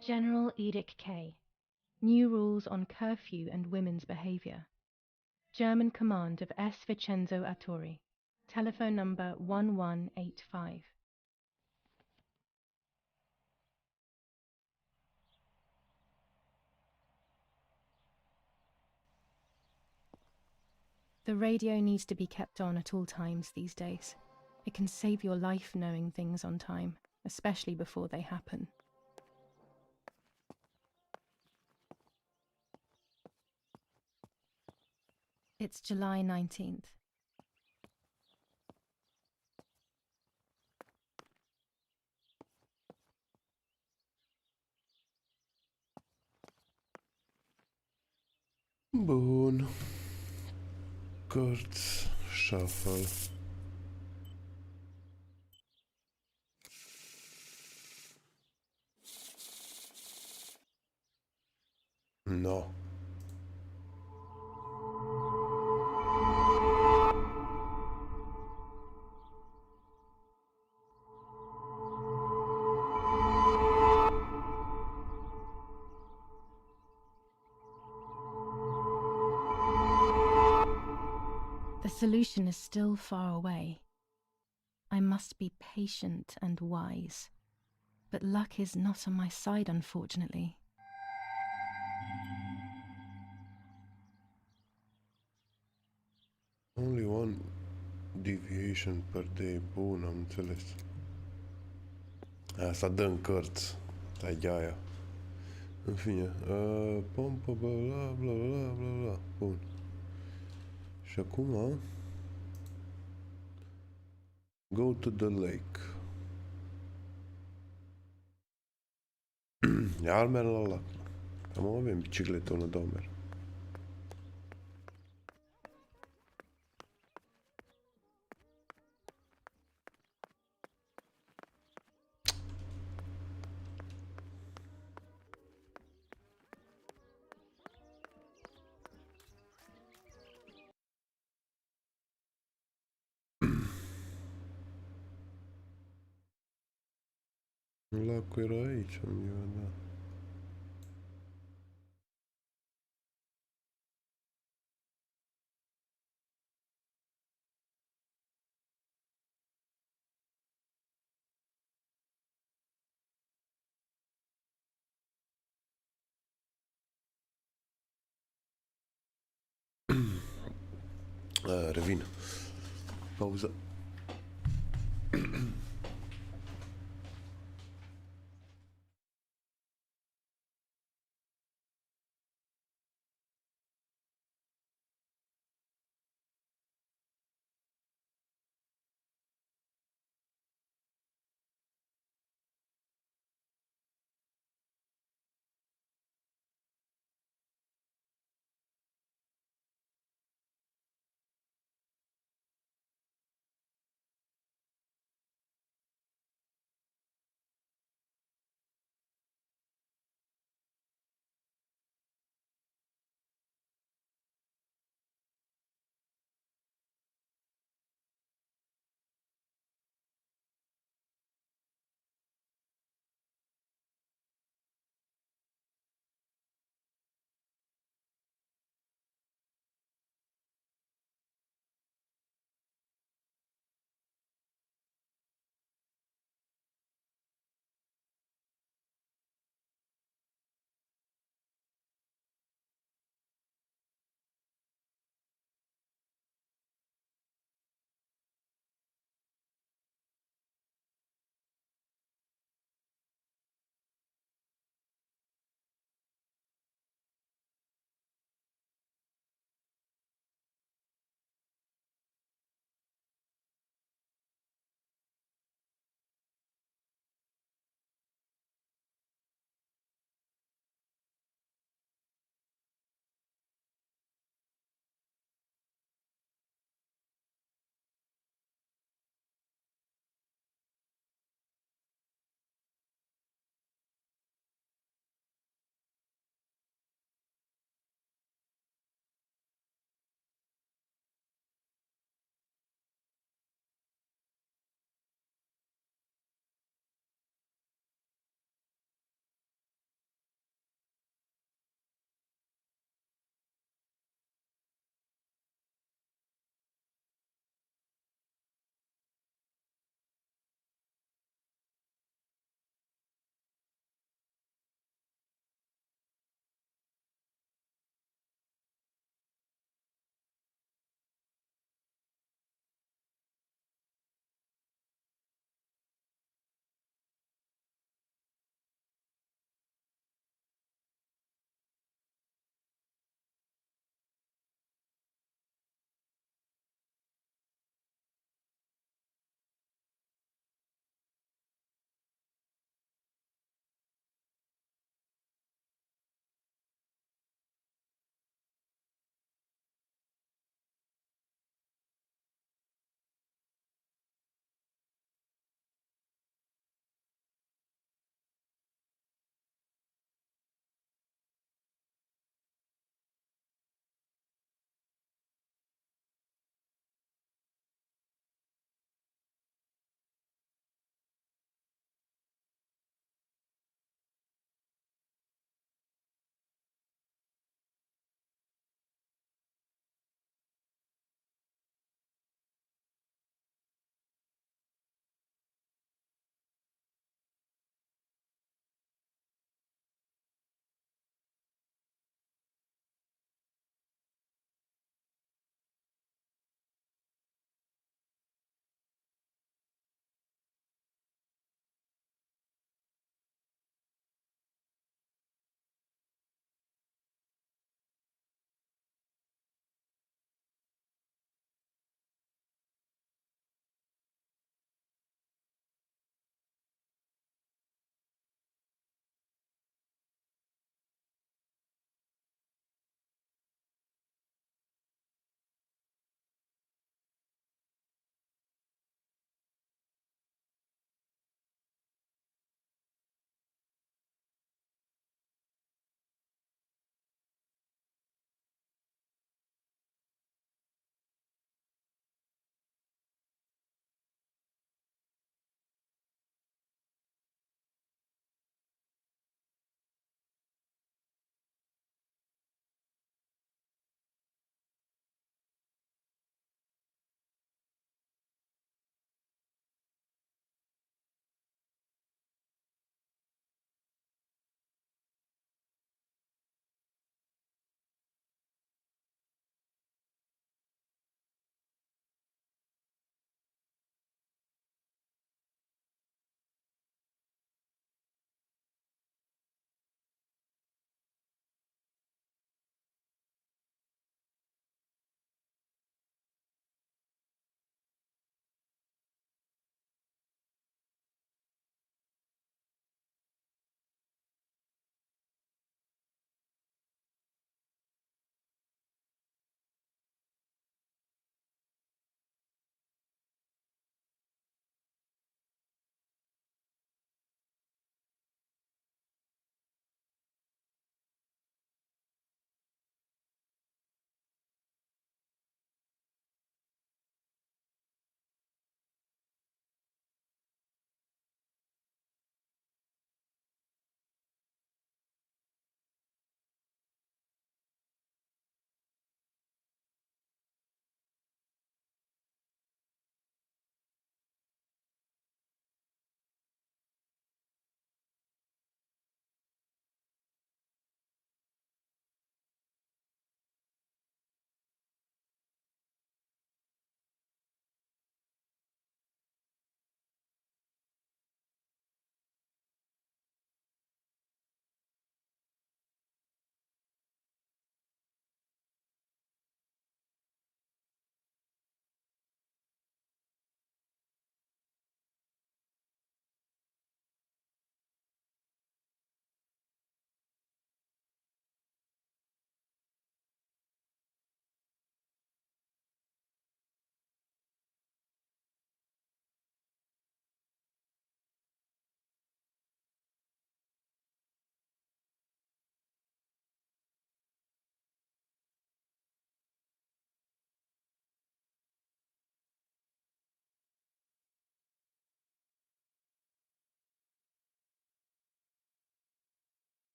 General Edict K. New rules on curfew and women's behavior. German command of S. Vincenzo Arturi. Telephone number 1185. The radio needs to be kept on at all times these days. It can save your life knowing things on time, especially before they happen. It's July 19th. Bun. Cărți, shuffle. No. The solution is still far away. I must be patient and wise. But luck is not on my side, unfortunately. Only one deviation per day. Bun, am înțeles. Asta dă în cărți. Stai de aia. În fine. Pom, bla, bla, bla, bla, bla, bla. Bun. Și acum... Go to the lake. Iar merg la lac. Am avem bicicletă, unul, două merg. Lacul era aici, undeva, da. Revin. Pauză.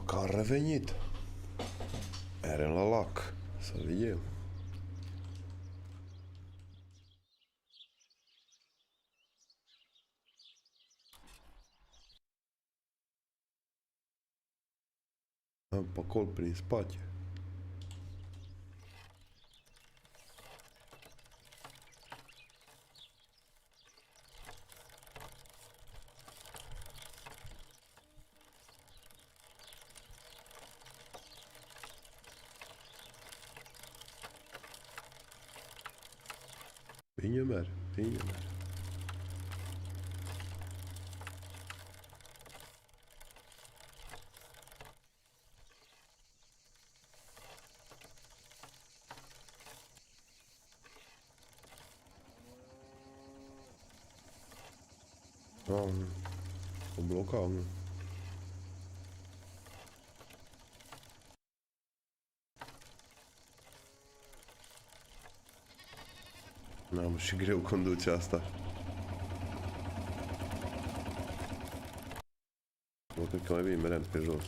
că am revenit. Merem la lac. Să vedem. Am pe acolo prin spate. Bine merg, bine merg. O blocat, nu? N-am și greu conduce asta. Nu cred că mai bine meream pe jos.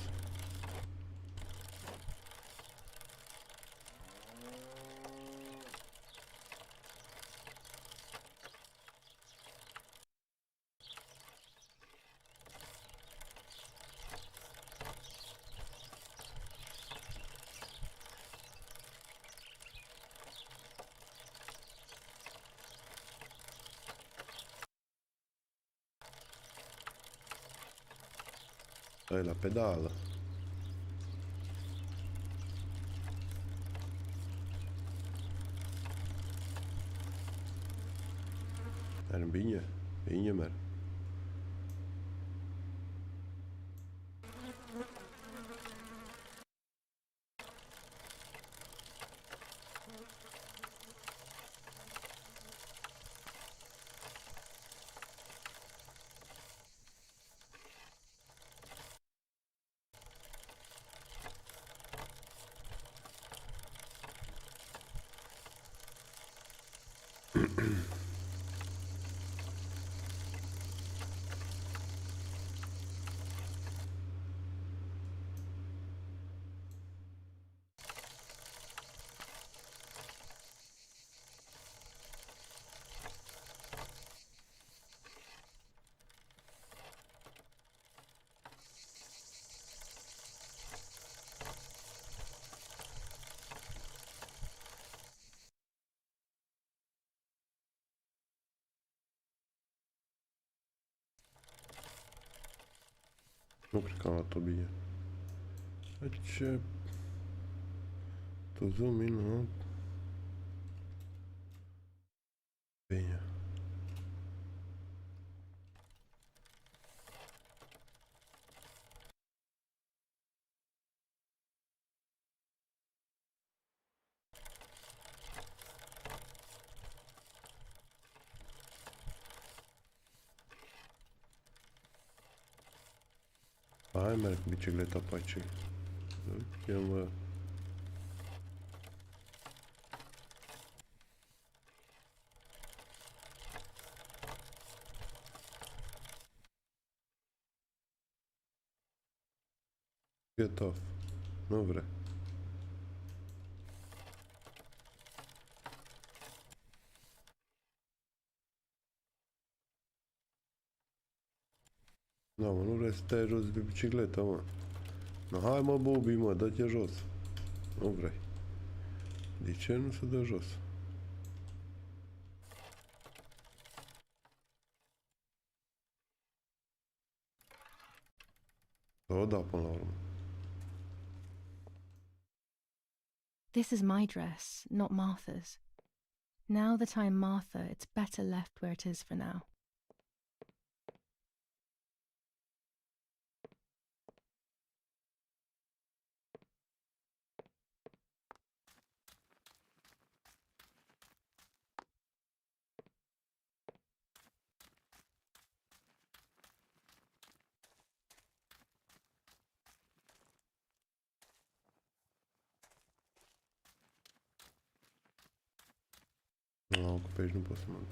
Hai la pedală. Merg bine? Bine merg. Nu cred că am luat-o bine. Deci... Tu zoom in, nu? Bine. Hai merg cu bicicleta pe aici. Uite-mă. Get off. Nu vrea. Da, mă, nu vrei să te jos de pe bicicletă, mă. No, hai mă, Bobby, mă, dă-te jos. Nu vrei. De ce nu se dă jos? O da până la urmă. This is my dress, not Martha's. Now that I'm Martha, it's better left where it is for now. Nu, că pe aici nu pot să mă duc.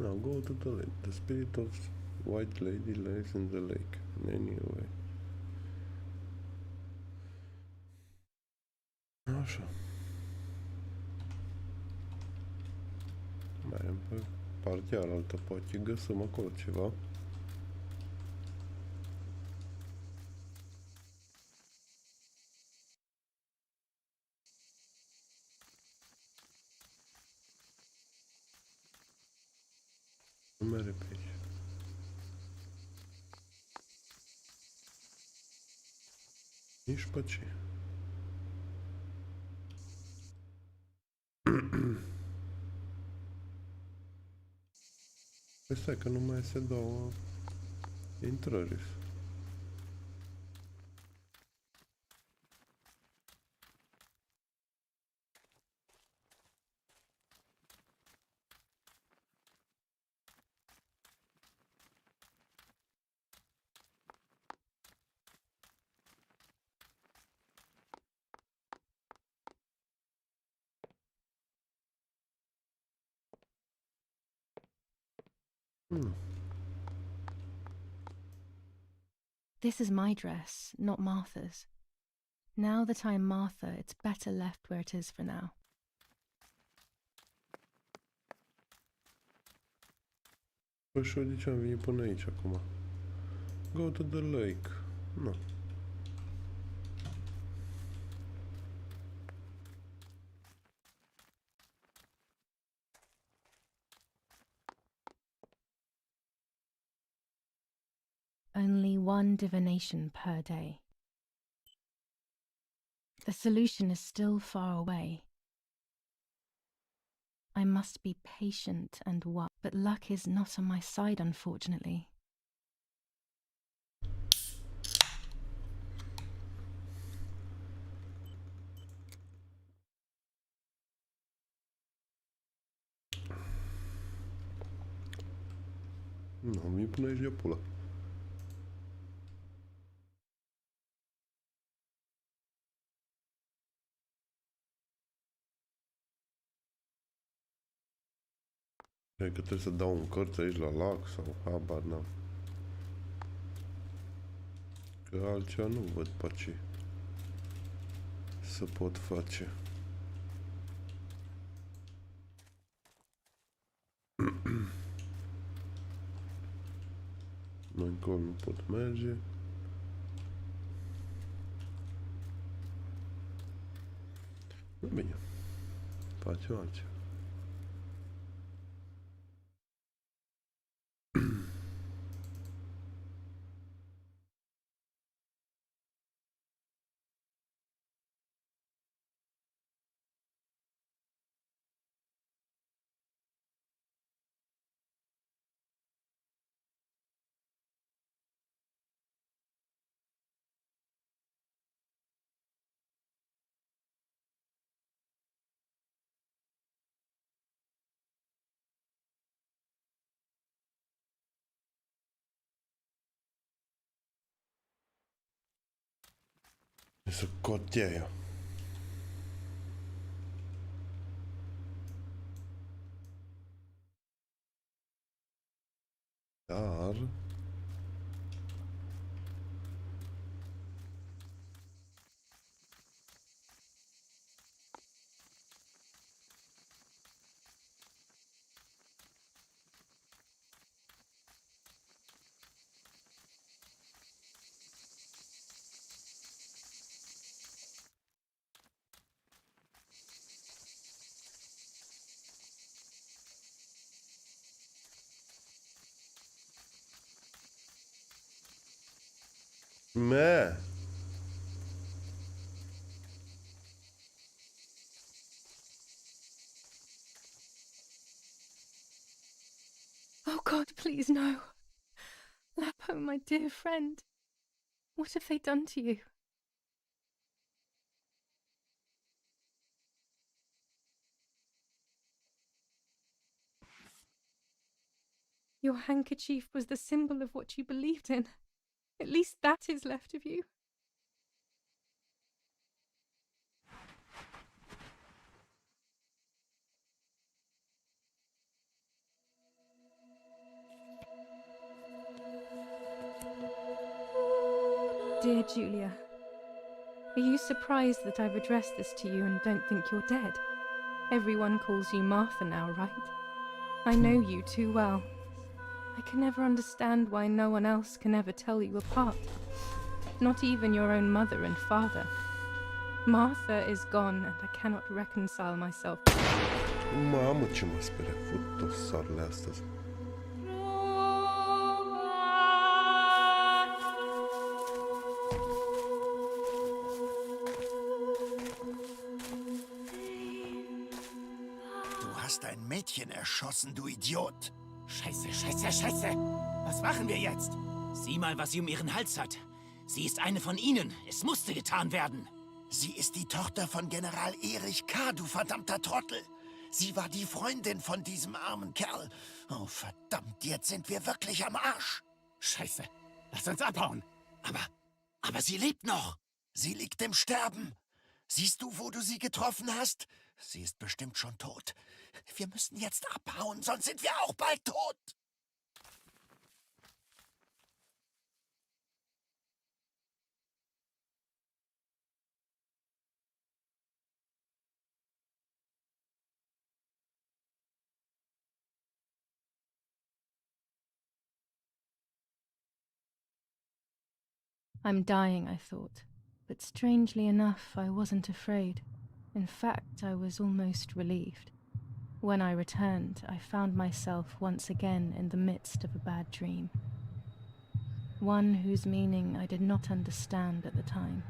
Now go to the lake. The spirit of White Lady lies in the lake. Anyway. Așa. Mergem pe partea alaltă, poate găsim acolo ceva. Nu merge pe aici. Nici pe ce. Păi stai că nu mai este două intrări. This is my dress, not Martha's. Now that I am Martha, it's better left where it is for now. Păi și eu de ce am venit până aici acum? Go to the lake. Nu. Only one divination per day. The solution is still far away. I must be patient and watch, but luck is not on my side, unfortunately. Nu, am venit până aici de pula. Cred că trebuie să dau un cărți aici la lac sau habar n-am. Că altceva nu văd pe ce să pot face. Mai încolo nu pot merge. Bine. Facem altceva. Să cotea aia. Dar... Meh. Oh God, please no. Lapo, my dear friend. What have they done to you? Your handkerchief was the symbol of what you believed in. At least that is left of you. Dear Julia, are you surprised that I've addressed this to you and don't think you're dead? Everyone calls you Martha now, right? I know you too well. I can never understand why no one else can ever tell you apart. Not even your own mother and father. Martha is gone and I cannot reconcile myself. Mamă, ce mă sperie fotosoarele astăzi. Du hast ein Mädchen erschossen, du Idiot. Scheiße, scheiße, scheiße. Was machen wir jetzt? Sieh mal, was sie um ihren Hals hat. Sie ist eine von ihnen. Es musste getan werden. Sie ist die Tochter von General Erich K., du verdammter Trottel. Sie war die Freundin von diesem armen Kerl. Oh, verdammt, jetzt sind wir wirklich am Arsch. Scheiße. Lass uns abhauen. Aber sie lebt noch. Sie liegt im Sterben. Siehst du, wo du sie getroffen hast? Sie ist bestimmt schon tot. Wir müssen jetzt abhauen, sonst sind wir auch bald tot. I'm dying, I thought, but strangely enough, I wasn't afraid. In fact, I was almost relieved. When I returned, I found myself once again in the midst of a bad dream. One whose meaning I did not understand at the time.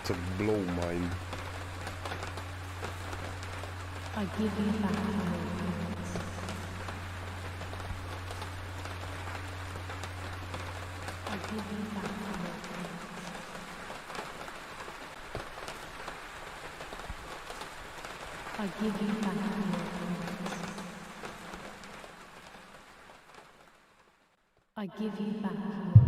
To blow mind. I give you back your words. I give you back your words. I give you back your words. I give you back your words.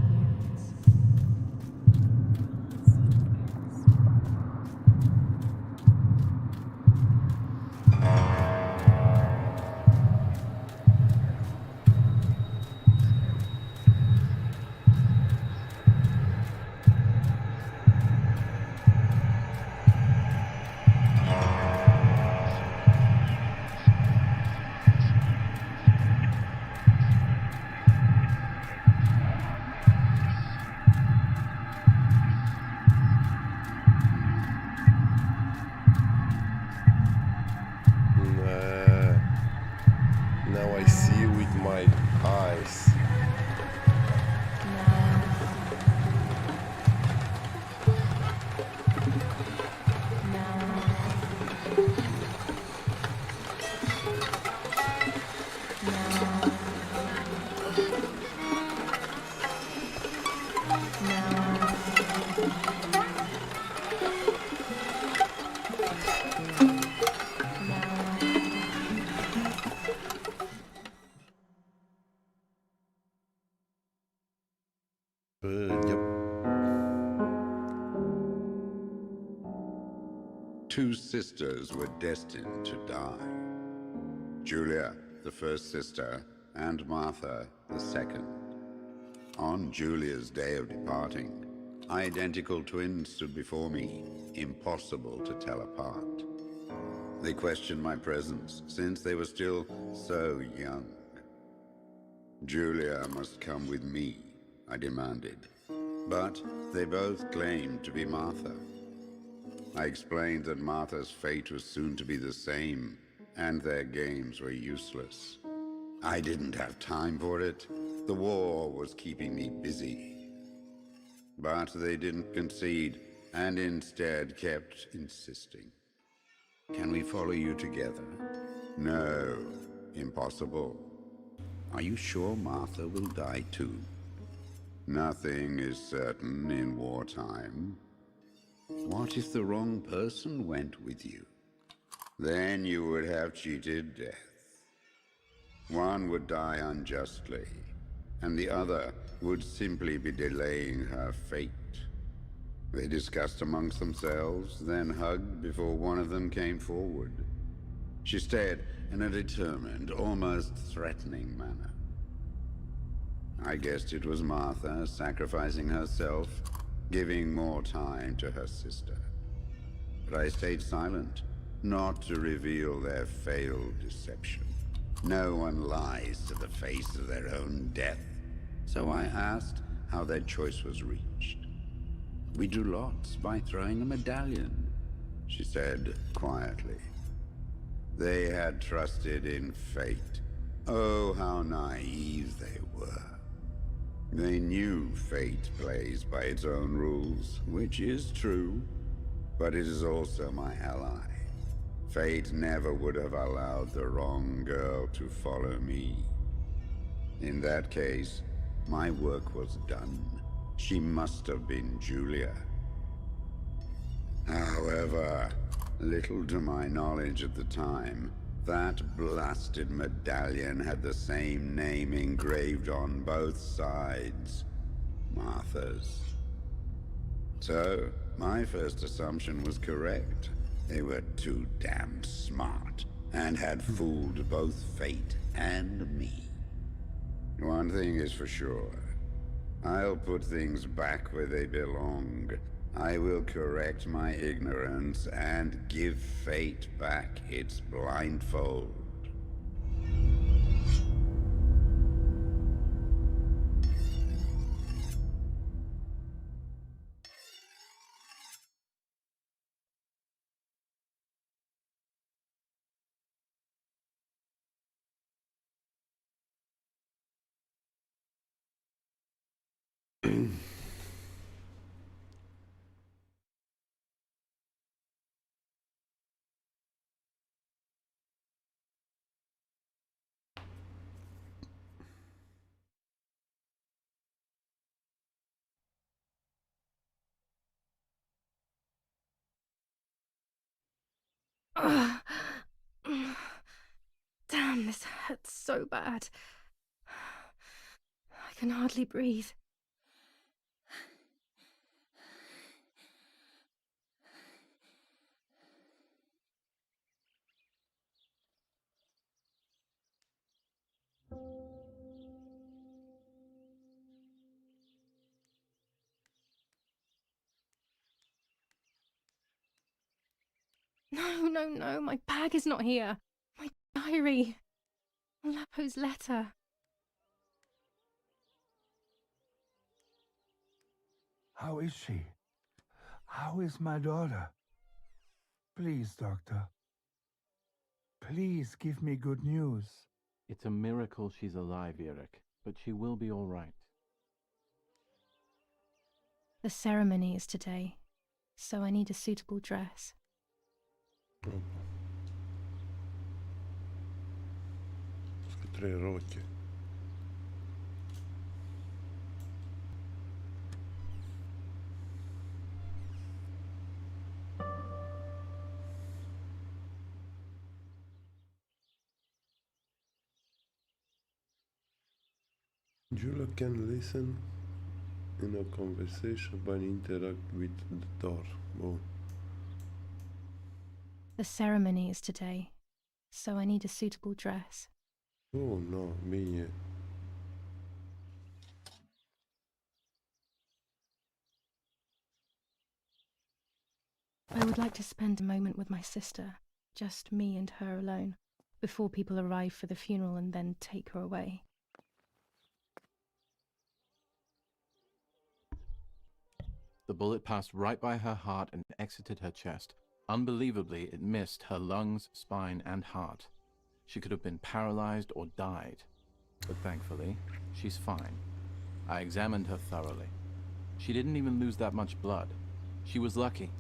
Now I see with my eyes. Yep. Two sisters were destined to die. Julia, the first sister, and Martha, the second. On Julia's day of departing, identical twins stood before me, impossible to tell apart. They questioned my presence, since they were still so young. Julia must come with me, I demanded, but they both claimed to be Martha. I explained that Martha's fate was soon to be the same and their games were useless. I didn't have time for it. The war was keeping me busy. But they didn't concede, and instead kept insisting. Can we follow you together? No, impossible. Are you sure Martha will die too? Nothing is certain in wartime. What if the wrong person went with you? Then you would have cheated death. One would die unjustly, and the other would simply be delaying her fate. They discussed amongst themselves, then hugged before one of them came forward. She stared in a determined, almost threatening manner. I guessed it was Martha sacrificing herself, giving more time to her sister. But I stayed silent, not to reveal their failed deception. No one lies to the face of their own death. So I asked how their choice was reached. We drew lots by throwing a medallion, she said quietly. They had trusted in fate. Oh, how naive they were. They knew fate plays by its own rules, which is true, but it is also my ally. Fate never would have allowed the wrong girl to follow me. In that case, my work was done. She must have been Julia. However, little to my knowledge at the time, that blasted medallion had the same name engraved on both sides. Martha's. So, my first assumption was correct. They were too damn smart, and had fooled both fate and me. One thing is for sure. I'll put things back where they belong. I will correct my ignorance and give fate back its blindfold. Ugh. Damn, this hurts so bad. I can hardly breathe. No, my bag is not here. My diary. Lapo's letter. How is she? How is my daughter? Please, doctor. Please give me good news. It's a miracle she's alive, Eric, but she will be all right. The ceremony is today, so I need a suitable dress. Tre roche. Julia can listen in a conversation but interact with the door. Oh. The ceremony is today, so I need a suitable dress. Oh no, bine. I would like to spend a moment with my sister, just me and her alone, before people arrive for the funeral and then take her away. The bullet passed right by her heart and exited her chest, Unbelievably, it missed her lungs, spine, and heart. She could have been paralyzed or died. But thankfully, she's fine. I examined her thoroughly. She didn't even lose that much blood. She was lucky.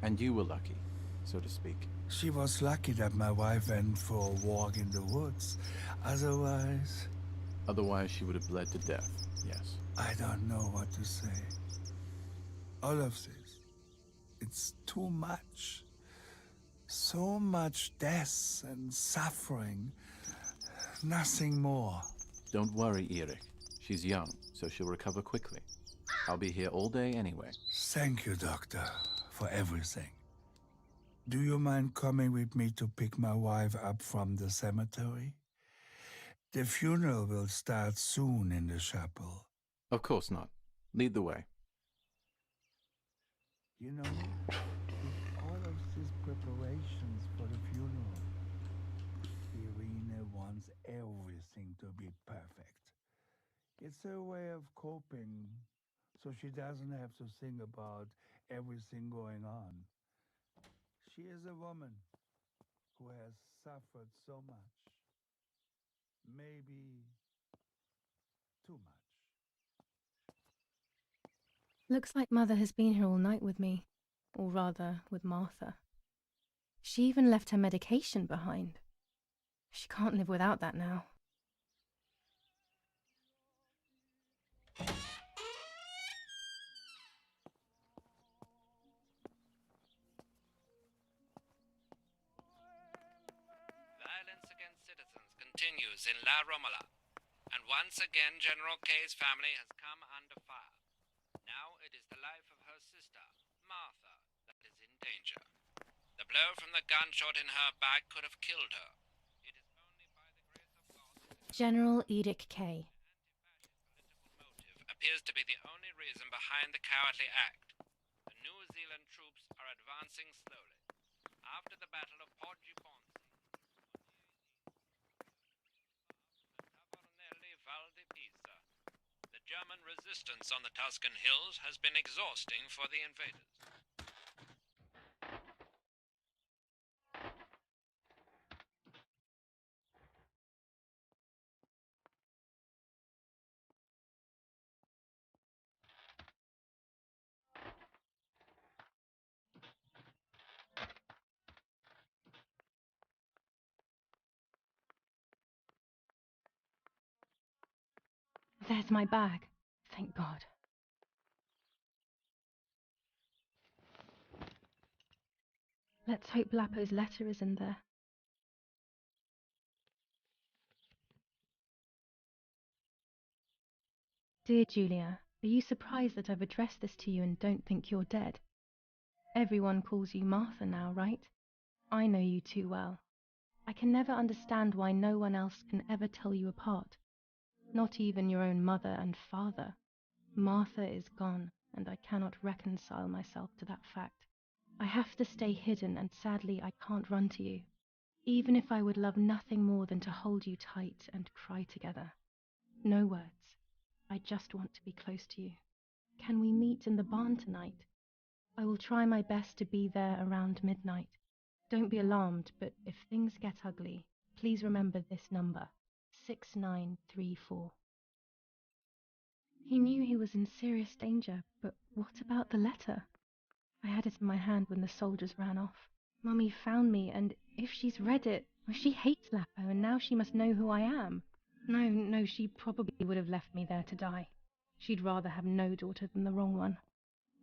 And you were lucky, so to speak. She was lucky that my wife went for a walk in the woods. Otherwise... Otherwise, she would have bled to death, yes. I don't know what to say. All of this. It's too much. So much death and suffering. Nothing more. Don't worry, Erik. She's young, so she'll recover quickly. I'll be here all day anyway. Thank you, Doctor, for everything. Do you mind coming with me to pick my wife up from the cemetery? The funeral will start soon in the chapel. Of course not. Lead the way. You know, with all of these preparations for the funeral, Irina wants everything to be perfect. It's her way of coping, so she doesn't have to think about everything going on. She is a woman who has suffered so much. Maybe too much. Looks like Mother has been here all night with me. Or rather, with Martha. She even left her medication behind. She can't live without that now. Violence against citizens continues in La Romola, and once again General K's family has come under fire. Now it is the life of her sister, Martha, that is in danger. The blow from the gunshot in her back could have killed her. It is only by the grace of God that General Erik K. motive appears to be the only reason behind the cowardly act. The New Zealand troops are advancing slowly. After the Battle of Porgy Ponce, the German resistance on the Tuscan hills has been exhausting for the invaders. There's my bag. Thank God. Let's hope Lapo's letter is in there. Dear Julia, are you surprised that I've addressed this to you and don't think you're dead? Everyone calls you Martha now, right? I know you too well. I can never understand why no one else can ever tell you apart. Not even your own mother and father. Martha is gone, and I cannot reconcile myself to that fact. I have to stay hidden, and sadly I can't run to you. Even if I would love nothing more than to hold you tight and cry together. No words. I just want to be close to you. Can we meet in the barn tonight? I will try my best to be there around midnight. Don't be alarmed, but if things get ugly, please remember this number, 6934. He knew he was in serious danger, but what about the letter? I had it in my hand when the soldiers ran off. Mummy found me, and if she's read it, well, she hates Lapo, and now she must know who I am. No, she probably would have left me there to die. She'd rather have no daughter than the wrong one.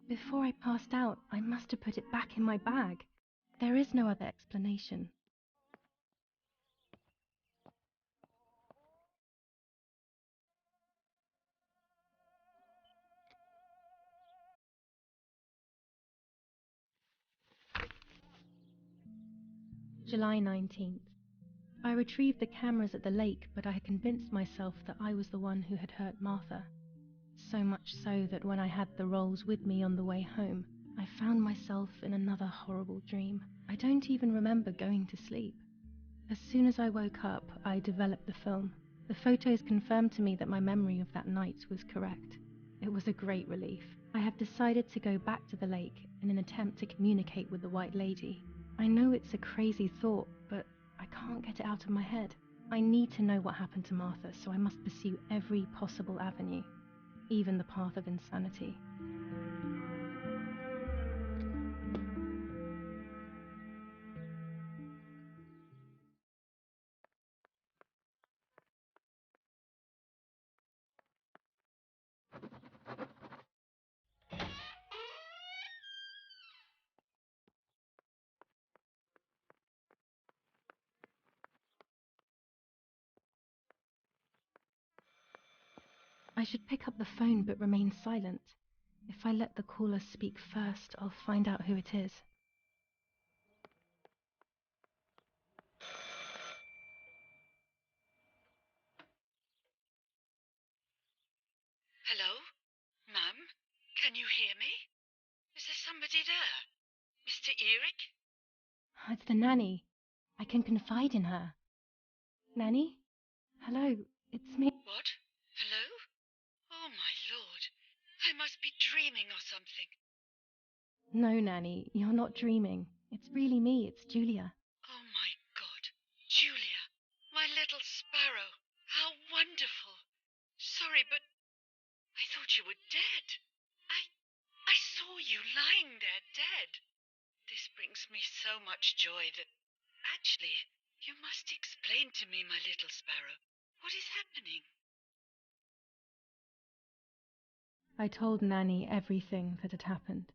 Before I passed out, I must have put it back in my bag. There is no other explanation. July 19th. I retrieved the cameras at the lake, but I had convinced myself that I was the one who had hurt Martha. So much so that when I had the rolls with me on the way home, I found myself in another horrible dream. I don't even remember going to sleep. As soon as I woke up, I developed the film. The photos confirmed to me that my memory of that night was correct. It was a great relief. I have decided to go back to the lake in an attempt to communicate with the White Lady. I know it's a crazy thought, but I can't get it out of my head. I need to know what happened to Martha, so I must pursue every possible avenue, even the path of insanity. I should pick up the phone but remain silent. If I let the caller speak first, I'll find out who it is. Hello? Ma'am? Can you hear me? Is there somebody there? Mr. Eric? It's the nanny. I can confide in her. Nanny? Hello, it's me. What? Hello? Oh, my lord. I must be dreaming or something. No, Nanny, you're not dreaming. It's really me, it's Julia. Oh, my God. Julia, my little sparrow. How wonderful. Sorry, but I thought you were dead. I saw you lying there dead. This brings me so much joy that... Actually, you must explain to me, my little sparrow. What is happening? I told Nanny everything that had happened.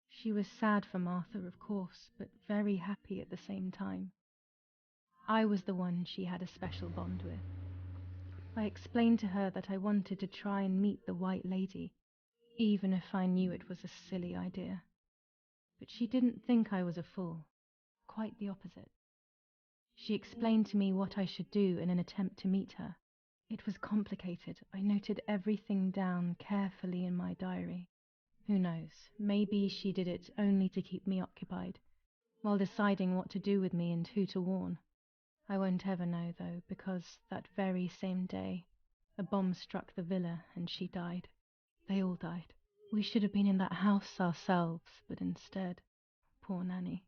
She was sad for Martha, of course, but very happy at the same time. I was the one she had a special bond with. I explained to her that I wanted to try and meet the White Lady, even if I knew it was a silly idea. But she didn't think I was a fool. Quite the opposite. She explained to me what I should do in an attempt to meet her. It was complicated. I noted everything down carefully in my diary. Who knows, maybe she did it only to keep me occupied, while deciding what to do with me and who to warn. I won't ever know, though, because that very same day, a bomb struck the villa and she died. They all died. We should have been in that house ourselves, but instead, poor Nanny.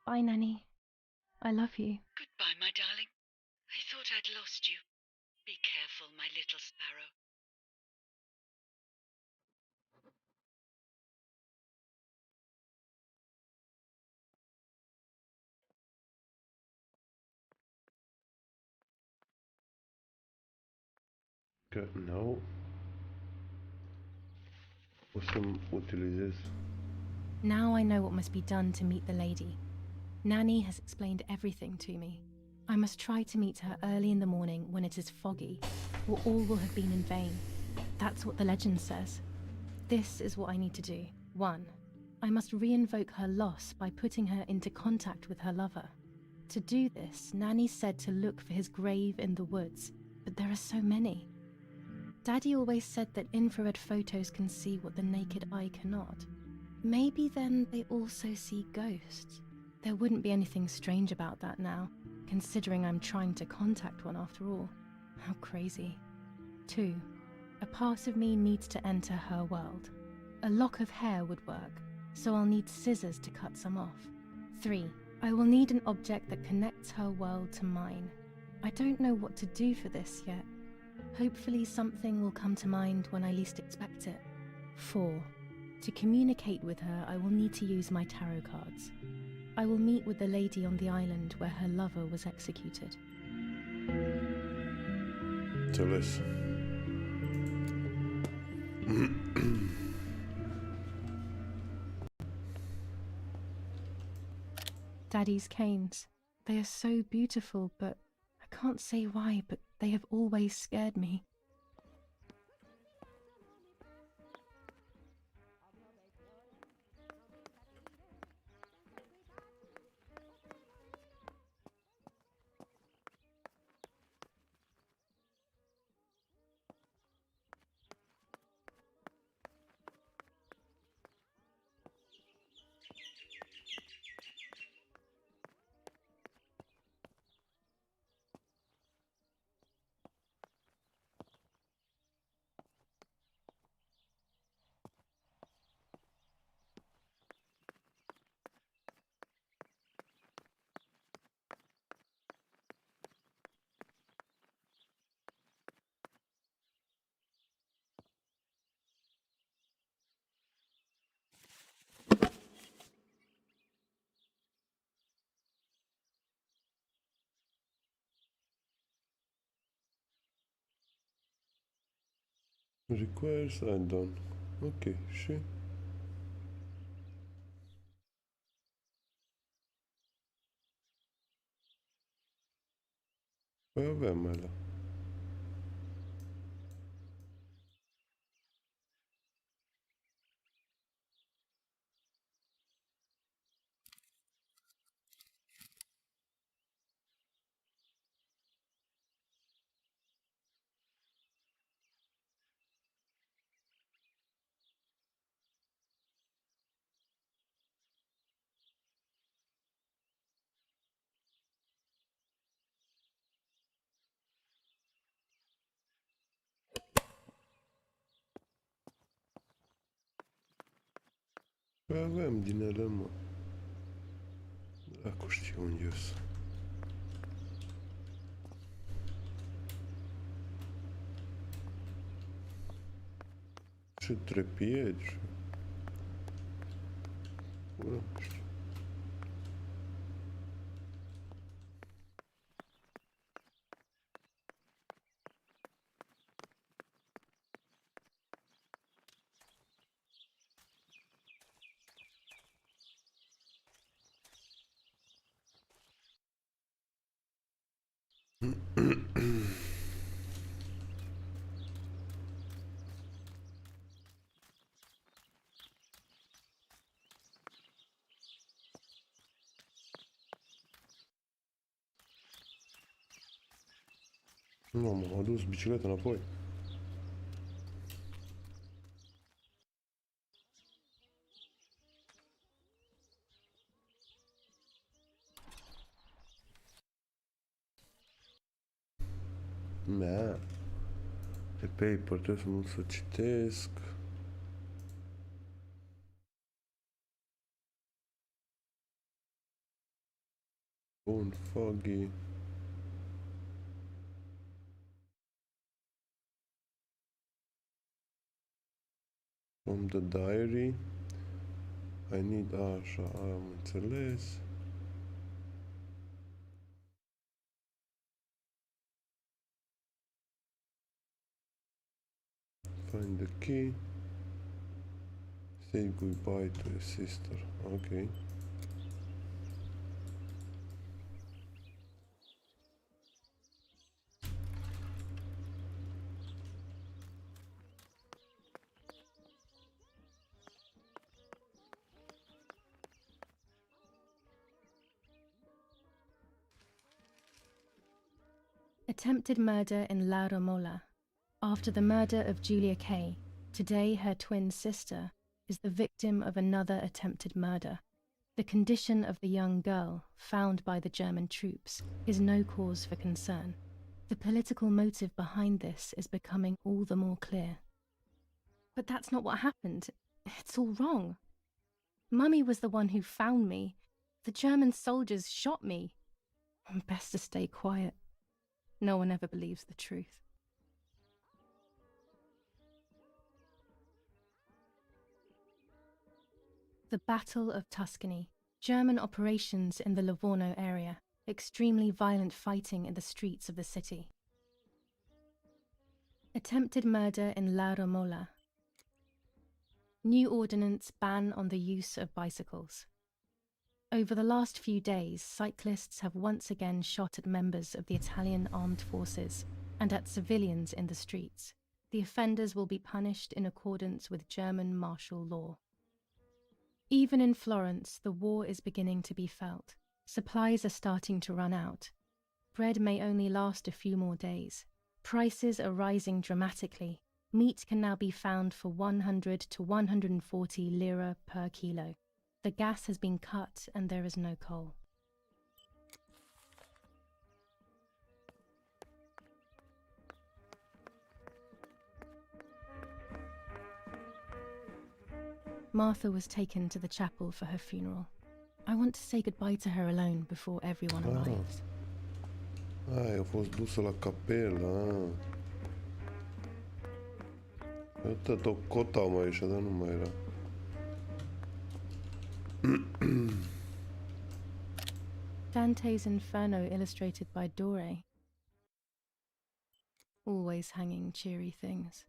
Bye, Nanny. I love you. Goodbye, my darling. I thought I'd lost you. Be careful, my little sparrow. Că nu o să-mi utilizez. Now I know what must be done to meet the lady. Nanny has explained everything to me. I must try to meet her early in the morning when it is foggy, or all will have been in vain. That's what the legend says. This is what I need to do. 1. I must re-invoke her loss by putting her into contact with her lover. To do this, Nanny said to look for his grave in the woods, but there are so many. Daddy always said that infrared photos can see what the naked eye cannot. Maybe then they also see ghosts. There wouldn't be anything strange about that now, considering I'm trying to contact one after all. How crazy. 2. A part of me needs to enter her world. A lock of hair would work, so I'll need scissors to cut some off. 3. I will need an object that connects her world to mine. I don't know what to do for this yet. Hopefully something will come to mind when I least expect it. 4. To communicate with her, I will need to use my tarot cards. I will meet with the lady on the island where her lover was executed. Înțeles. Daddy's canes. They are so beautiful, but I can't say why, but they have always scared me. Requires add-on. Ok, și... Păi avem alea. Păi avem din ele, mă. Dracu știu unde sunt. Și trepied și... Ura, nu știu. Nu, m-am adus bicicleta înapoi. Da. Pe paper trebuie să mă să citesc. Bun, foggy. From the diary. I need... Așa, am înțeles. Find the key. Say goodbye to your sister. Ok. Attempted murder in La Romola. After the murder of Julia Kay, today her twin sister is the victim of another attempted murder. The condition of the young girl, found by the German troops, is no cause for concern. The political motive behind this is becoming all the more clear. But that's not what happened. It's all wrong. Mummy was the one who found me. The German soldiers shot me. Best to stay quiet. No one ever believes the truth. The Battle of Tuscany. German operations in the Livorno area. Extremely violent fighting in the streets of the city. Attempted murder in La Romola. New ordinance ban on the use of bicycles. Over the last few days, cyclists have once again shot at members of the Italian armed forces and at civilians in the streets. The offenders will be punished in accordance with German martial law. Even in Florence, the war is beginning to be felt. Supplies are starting to run out. Bread may only last a few more days. Prices are rising dramatically. Meat can now be found for 100 to 140 lira per kilo. The gas has been cut and there is no coal. Martha was taken to the chapel for her funeral. I want to say goodbye to her alone before everyone arrives. A fost dusă la capelă. Atât o cota mai ieșea, dar nu mai era. Dante's Inferno illustrated by Dore. Always hanging cheery things.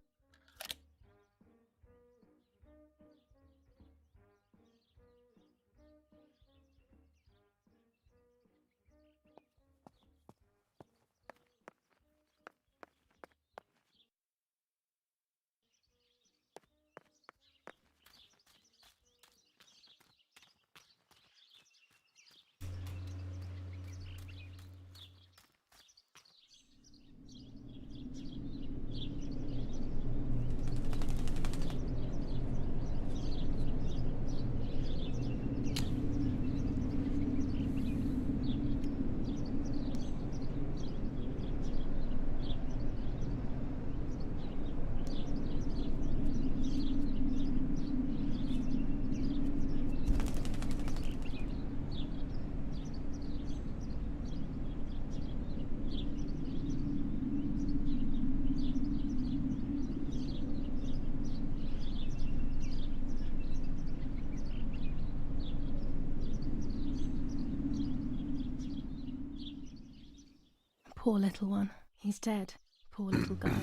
Poor little one. He's dead. Poor little guy.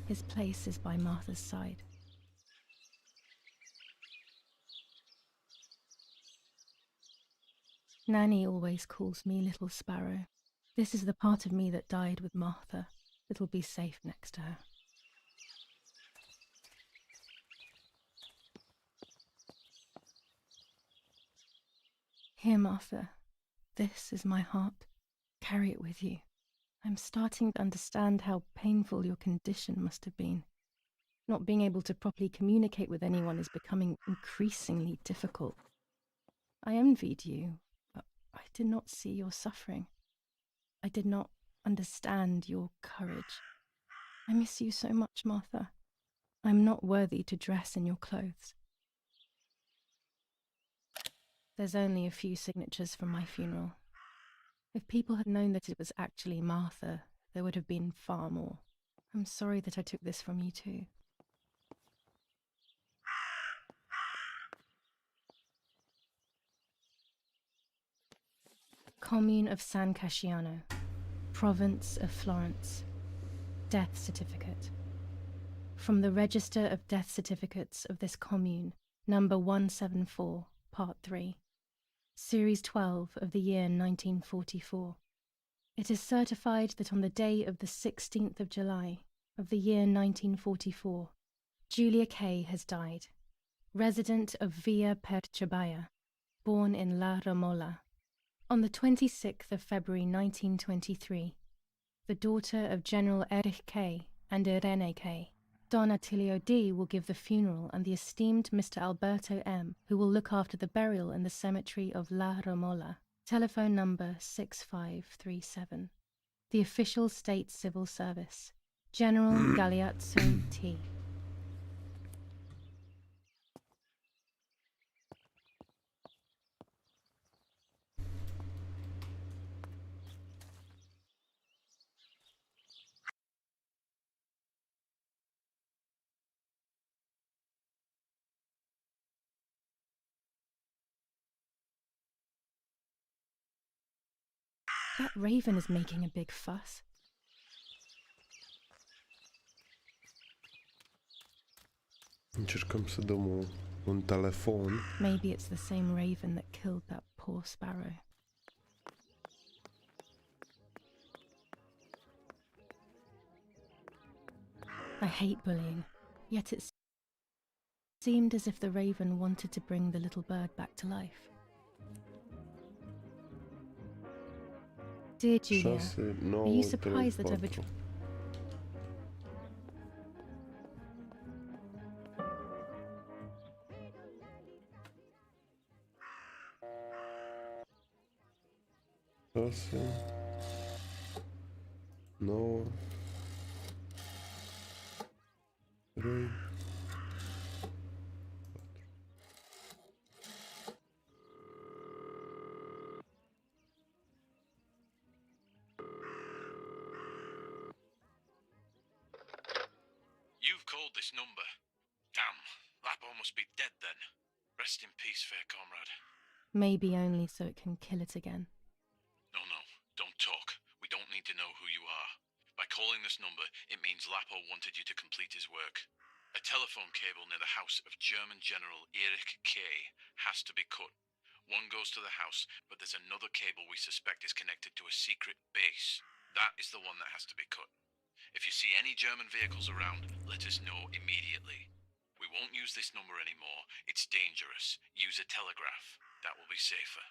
His place is by Martha's side. Nanny always calls me Little Sparrow. This is the part of me that died with Martha. It'll be safe next to her. Here, Martha. This is my heart. Carry it with you. I'm starting to understand how painful your condition must have been. Not being able to properly communicate with anyone is becoming increasingly difficult. I envied you, but I did not see your suffering. I did not understand your courage. I miss you so much, Martha. I'm not worthy to dress in your clothes. There's only a few signatures from my funeral. If people had known that it was actually Martha, there would have been far more. I'm sorry that I took this from you too. Commune of San Casciano, Province of Florence. Death certificate. From the Register of Death Certificates of this commune, number 174, Part 3. Series 12 of the year 1944. It is certified that on the day of the 16th of July of the year 1944, Julia Kay has died, resident of Via Perchabaya, born in La Romola. On the 26th of February 1923, the daughter of General Erich Kay and Irene Kay, Don Attilio D. will give the funeral, and the esteemed Mr. Alberto M., who will look after the burial in the cemetery of La Romola. Telephone number 6537. The official state civil service. General Galeazzo T. That raven is making a big fuss. Încercăm să dăm un telefon. Maybe it's the same raven that killed that poor sparrow. I hate bullying, yet it seemed as if the raven wanted to bring the little bird back to life. Dear Julia, 6, are 9, you 3, surprised that I've 4. Șase, 9, 3. You've called this number. Damn, Lapo must be dead then. Rest in peace, fair comrade. Maybe only so it can kill it again. No, don't talk. We don't need to know who you are. By calling this number, it means Lapo wanted you to complete his work. A telephone cable near the house of German General Erich Kay has to be cut. One goes to the house, but there's another cable we suspect is connected to a secret base. That is the one that has to be cut. If you see any German vehicles around, let us know immediately. We won't use this number anymore. It's dangerous. Use a telegraph. That will be safer.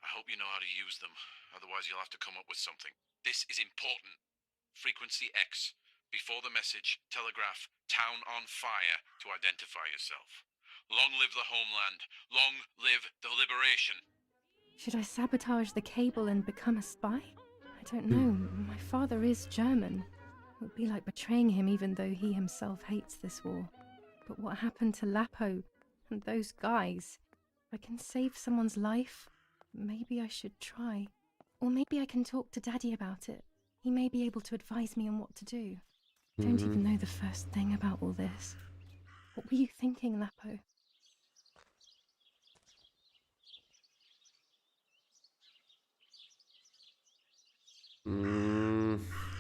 I hope you know how to use them. Otherwise, you'll have to come up with something. This is important. Frequency X. Before the message, telegraph "Town on fire" to identify yourself. Long live the homeland. Long live the liberation. Should I sabotage the cable and become a spy? I don't know. My father is German. It would be like betraying him even though he himself hates this war. But what happened to Lapo and those guys? If I can save someone's life, maybe I should try. Or maybe I can talk to Daddy about it. He may be able to advise me on what to do. I don't even know the first thing about all this. What were you thinking, Lapo?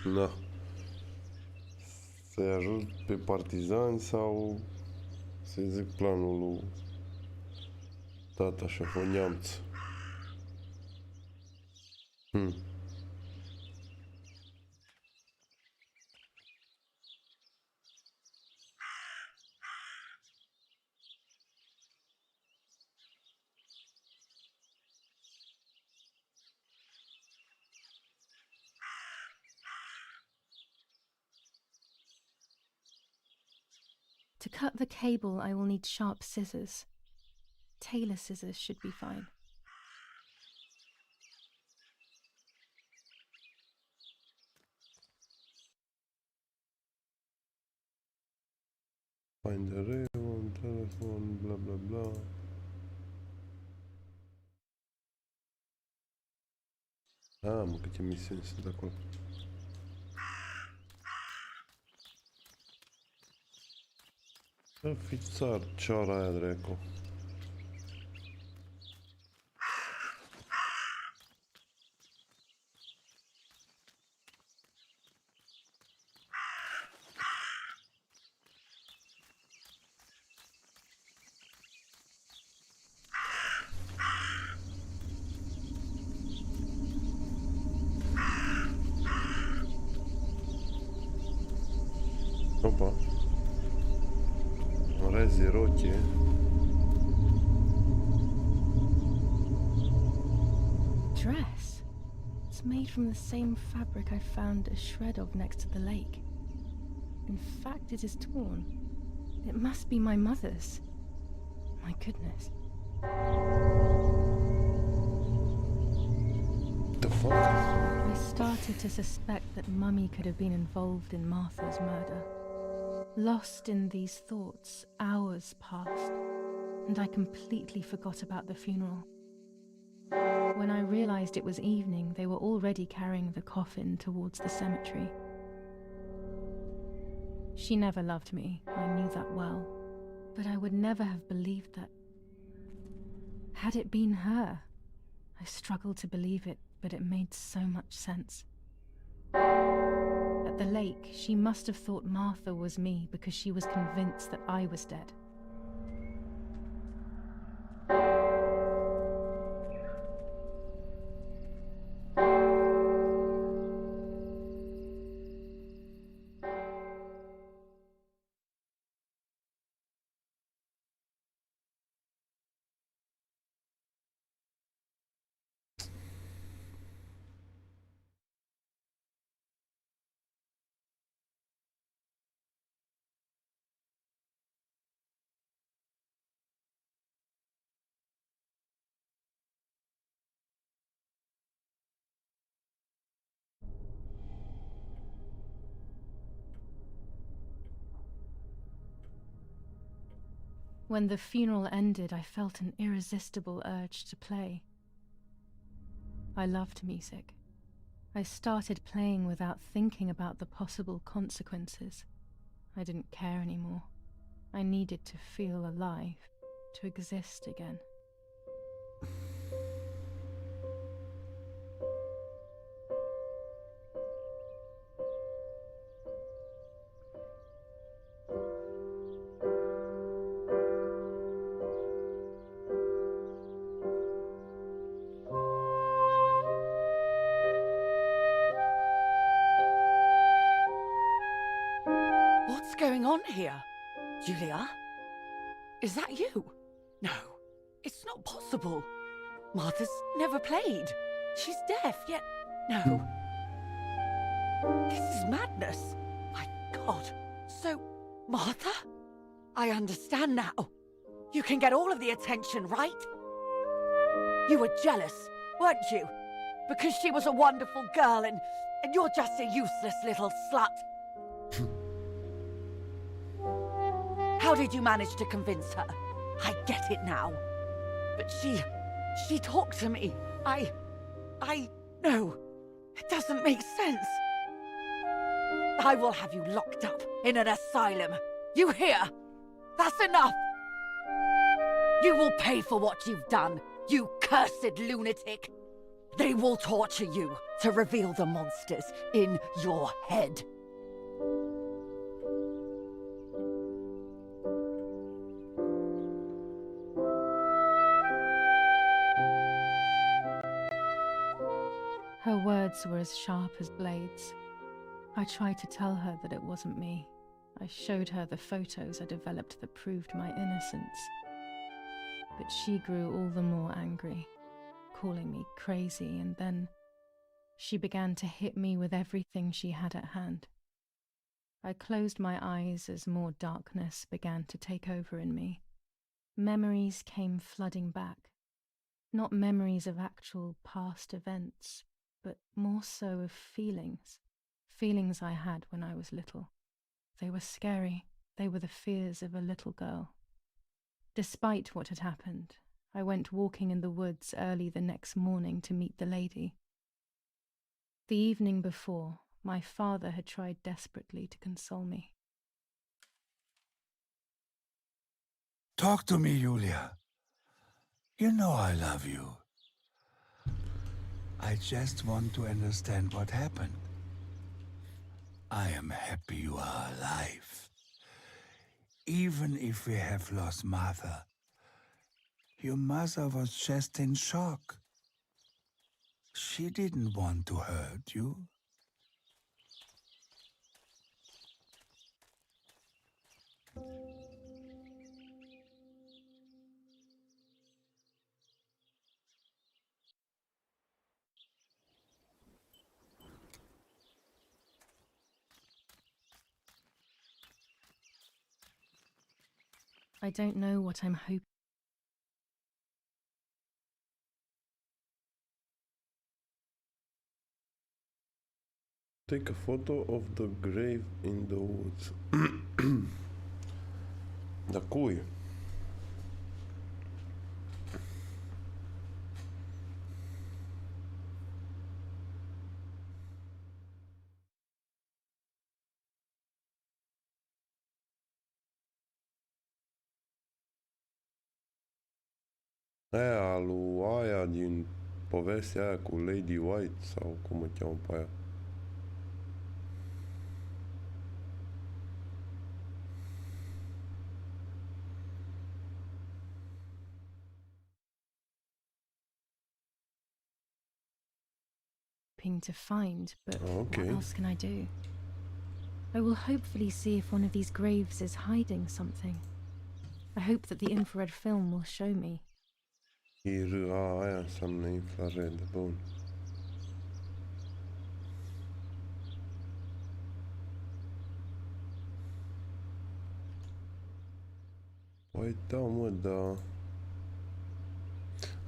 Na. Să-i ajut pe partizani sau să-i zic planul lui tata șef, o neamț. To cut the cable, I will need sharp scissors. Tailor scissors should be fine. Find the rail, telephone, bla bla bla. Mă, câte misiuni sunt acolo. Să fiți țar, ceara aia, dracu. Opa. Rezi rochie. Dress? It's made from the same fabric I found a shred of next to the lake. In fact, it is torn. It must be my mother's. My goodness. The fuck? I started to suspect that Mummy could have been involved in Martha's murder. Lost in these thoughts, hours passed, and I completely forgot about the funeral. When I realized it was evening, they were already carrying the coffin towards the cemetery. She never loved me, I knew that well, but I would never have believed that. Had it been her? I struggled to believe it, but it made so much sense. At the lake, she must have thought Martha was me because she was convinced that I was dead. When the funeral ended, I felt an irresistible urge to play. I loved music. I started playing without thinking about the possible consequences. I didn't care anymore. I needed to feel alive, to exist again. What's going on here? Julia? Is that you? No, it's not possible. Martha's never played. She's deaf, yet... No. This is madness. My God. So, Martha? I understand now. You can get all of the attention, right? You were jealous, weren't you? Because she was a wonderful girl and you're just a useless little slut. How did you manage to convince her? I get it now. But she talked to me. No, it doesn't make sense. I will have you locked up in an asylum. You hear? That's enough. You will pay for what you've done, you cursed lunatic. They will torture you to reveal the monsters in your head. Her words were as sharp as blades. I tried to tell her that it wasn't me. I showed her the photos I developed that proved my innocence. But she grew all the more angry, calling me crazy, and then she began to hit me with everything she had at hand. I closed my eyes as more darkness began to take over in me. Memories came flooding back. Not memories of actual past events, but more so of feelings. Feelings I had when I was little. They were scary. They were the fears of a little girl. Despite what had happened, I went walking in the woods early the next morning to meet the lady. The evening before, my father had tried desperately to console me. Talk to me, Julia. You know I love you. I just want to understand what happened. I am happy you are alive. Even if we have lost Mother, your mother was just in shock. She didn't want to hurt you. I don't know what I'm hoping. Take a photo of the grave in the woods. Da cui? Aia lui aia din povestea aia cu Lady White sau cum o cheamă pe aia. To find, but Okay. what else can I do? I will hopefully see if one of these graves is hiding something. I hope that the infrared film will show me. Aia înseamnă infrared, bun. Păi da, mă, da.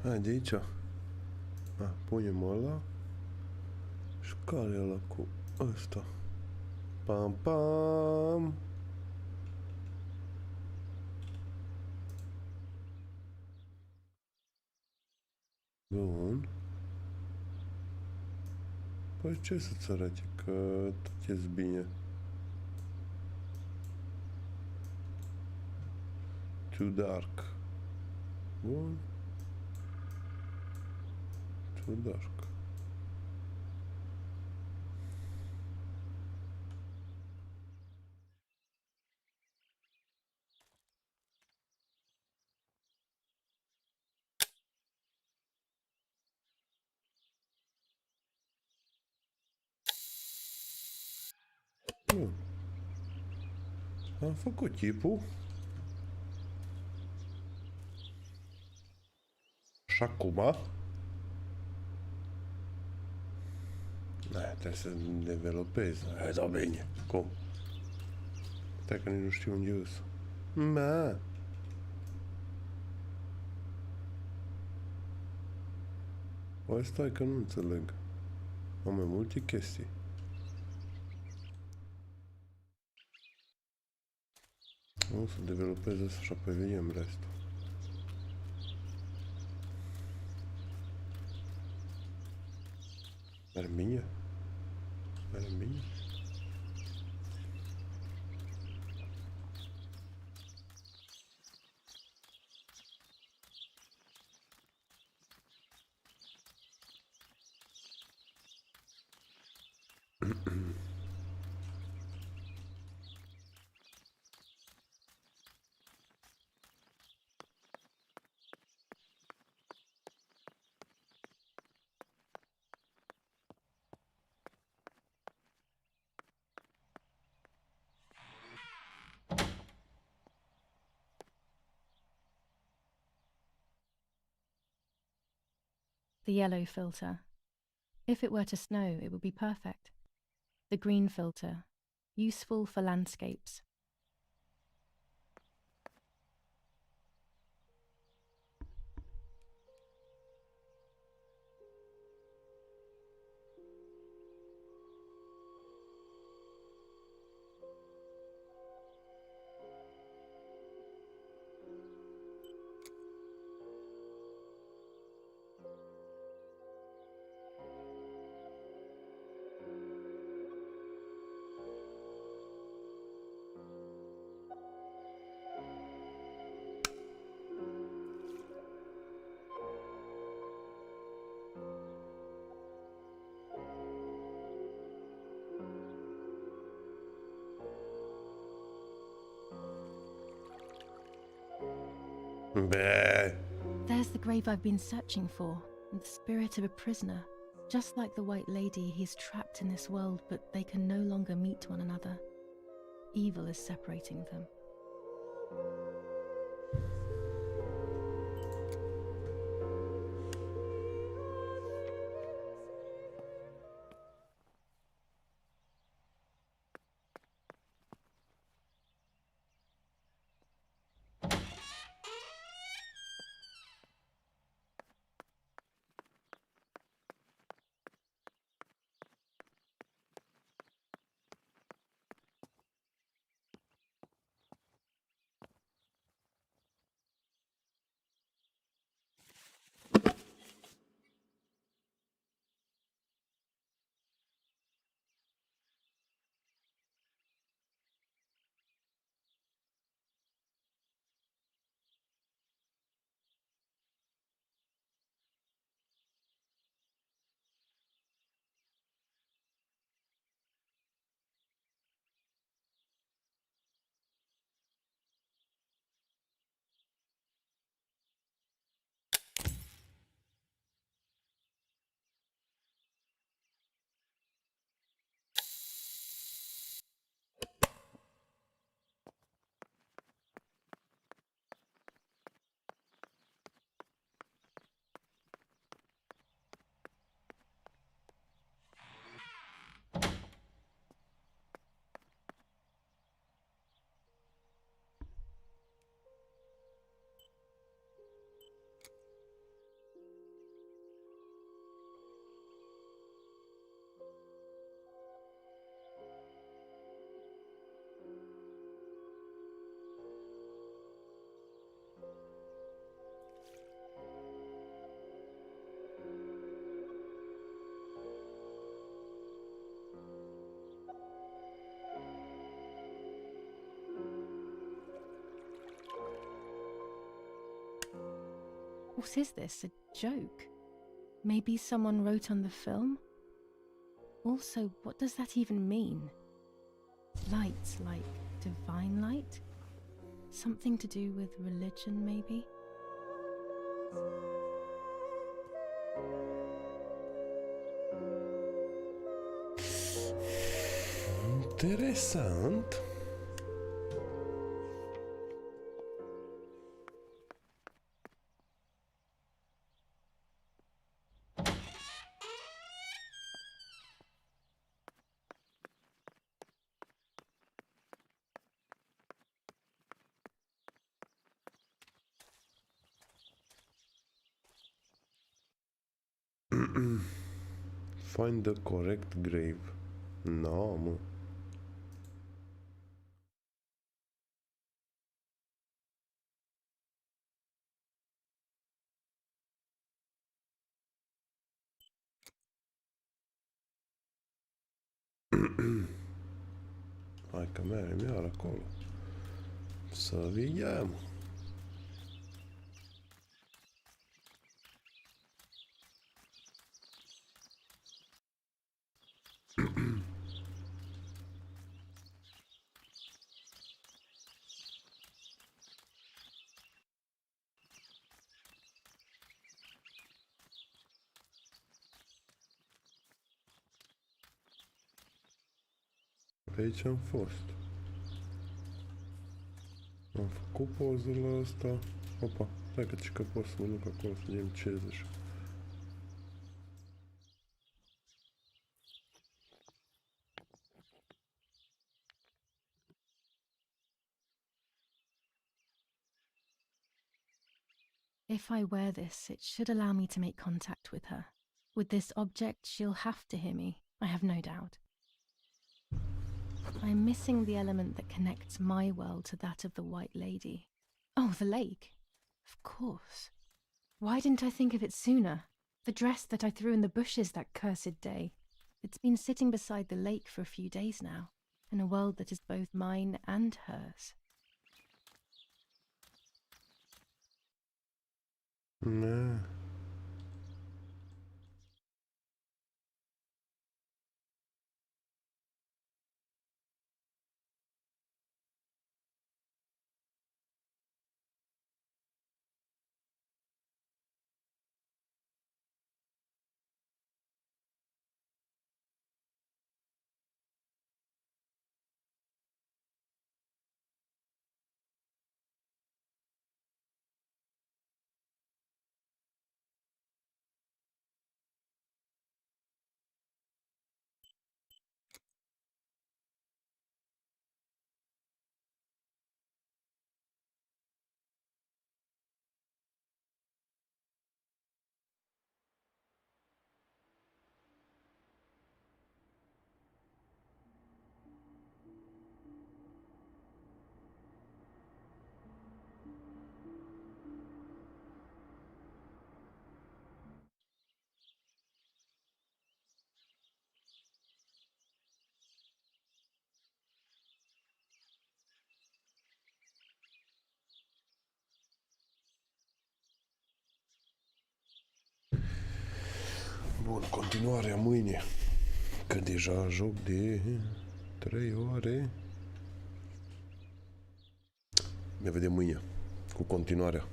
Hai, de aici. Punem ăla. Și care e ăla cu ăsta? Pam, pam! Bun. Păi ce să-ți arate? Că tot e bine. Too dark. Bun. Too dark. Bun. Am făcut chipul. Și acum... Trebuie să developez. Hai, da bine. Cum? Stai că nici nu știu unde e ăsta. Ma. Păi stai că nu înțeleg. Am mai multe chestii. O să developez asta și apoi vedem restul. Merem bine? Merem bine? The yellow filter. If it were to snow, it would be perfect. The green filter. Useful for landscapes. Bleh. There's the grave I've been searching for, and the spirit of a prisoner. Just like the White Lady, he's trapped in this world, but they can no longer meet one another. Evil is separating them. What is this? A joke? Maybe someone wrote on the film? Also, what does that even mean? Light, like divine light? Something to do with religion, maybe? Interessant. Find the correct grave. No, mă. Hai că mergem iar acolo. Să vedem. Pe aici am fost. Am făcut pozele ăsta. Opa, stai că pot să mă duc acolo să vedem ce zici. If I wear this, it should allow me to make contact with her. With this object, she'll have to hear me, I have no doubt. I'm missing the element that connects my world to that of the White Lady. Oh, the lake. Of course. Why didn't I think of it sooner? The dress that I threw in the bushes that cursed day. It's been sitting beside the lake for a few days now, in a world that is both mine and hers. Nah. Bun, continuarea mâine. Că deja joc de 3 ore. Ne vedem mâine cu continuarea.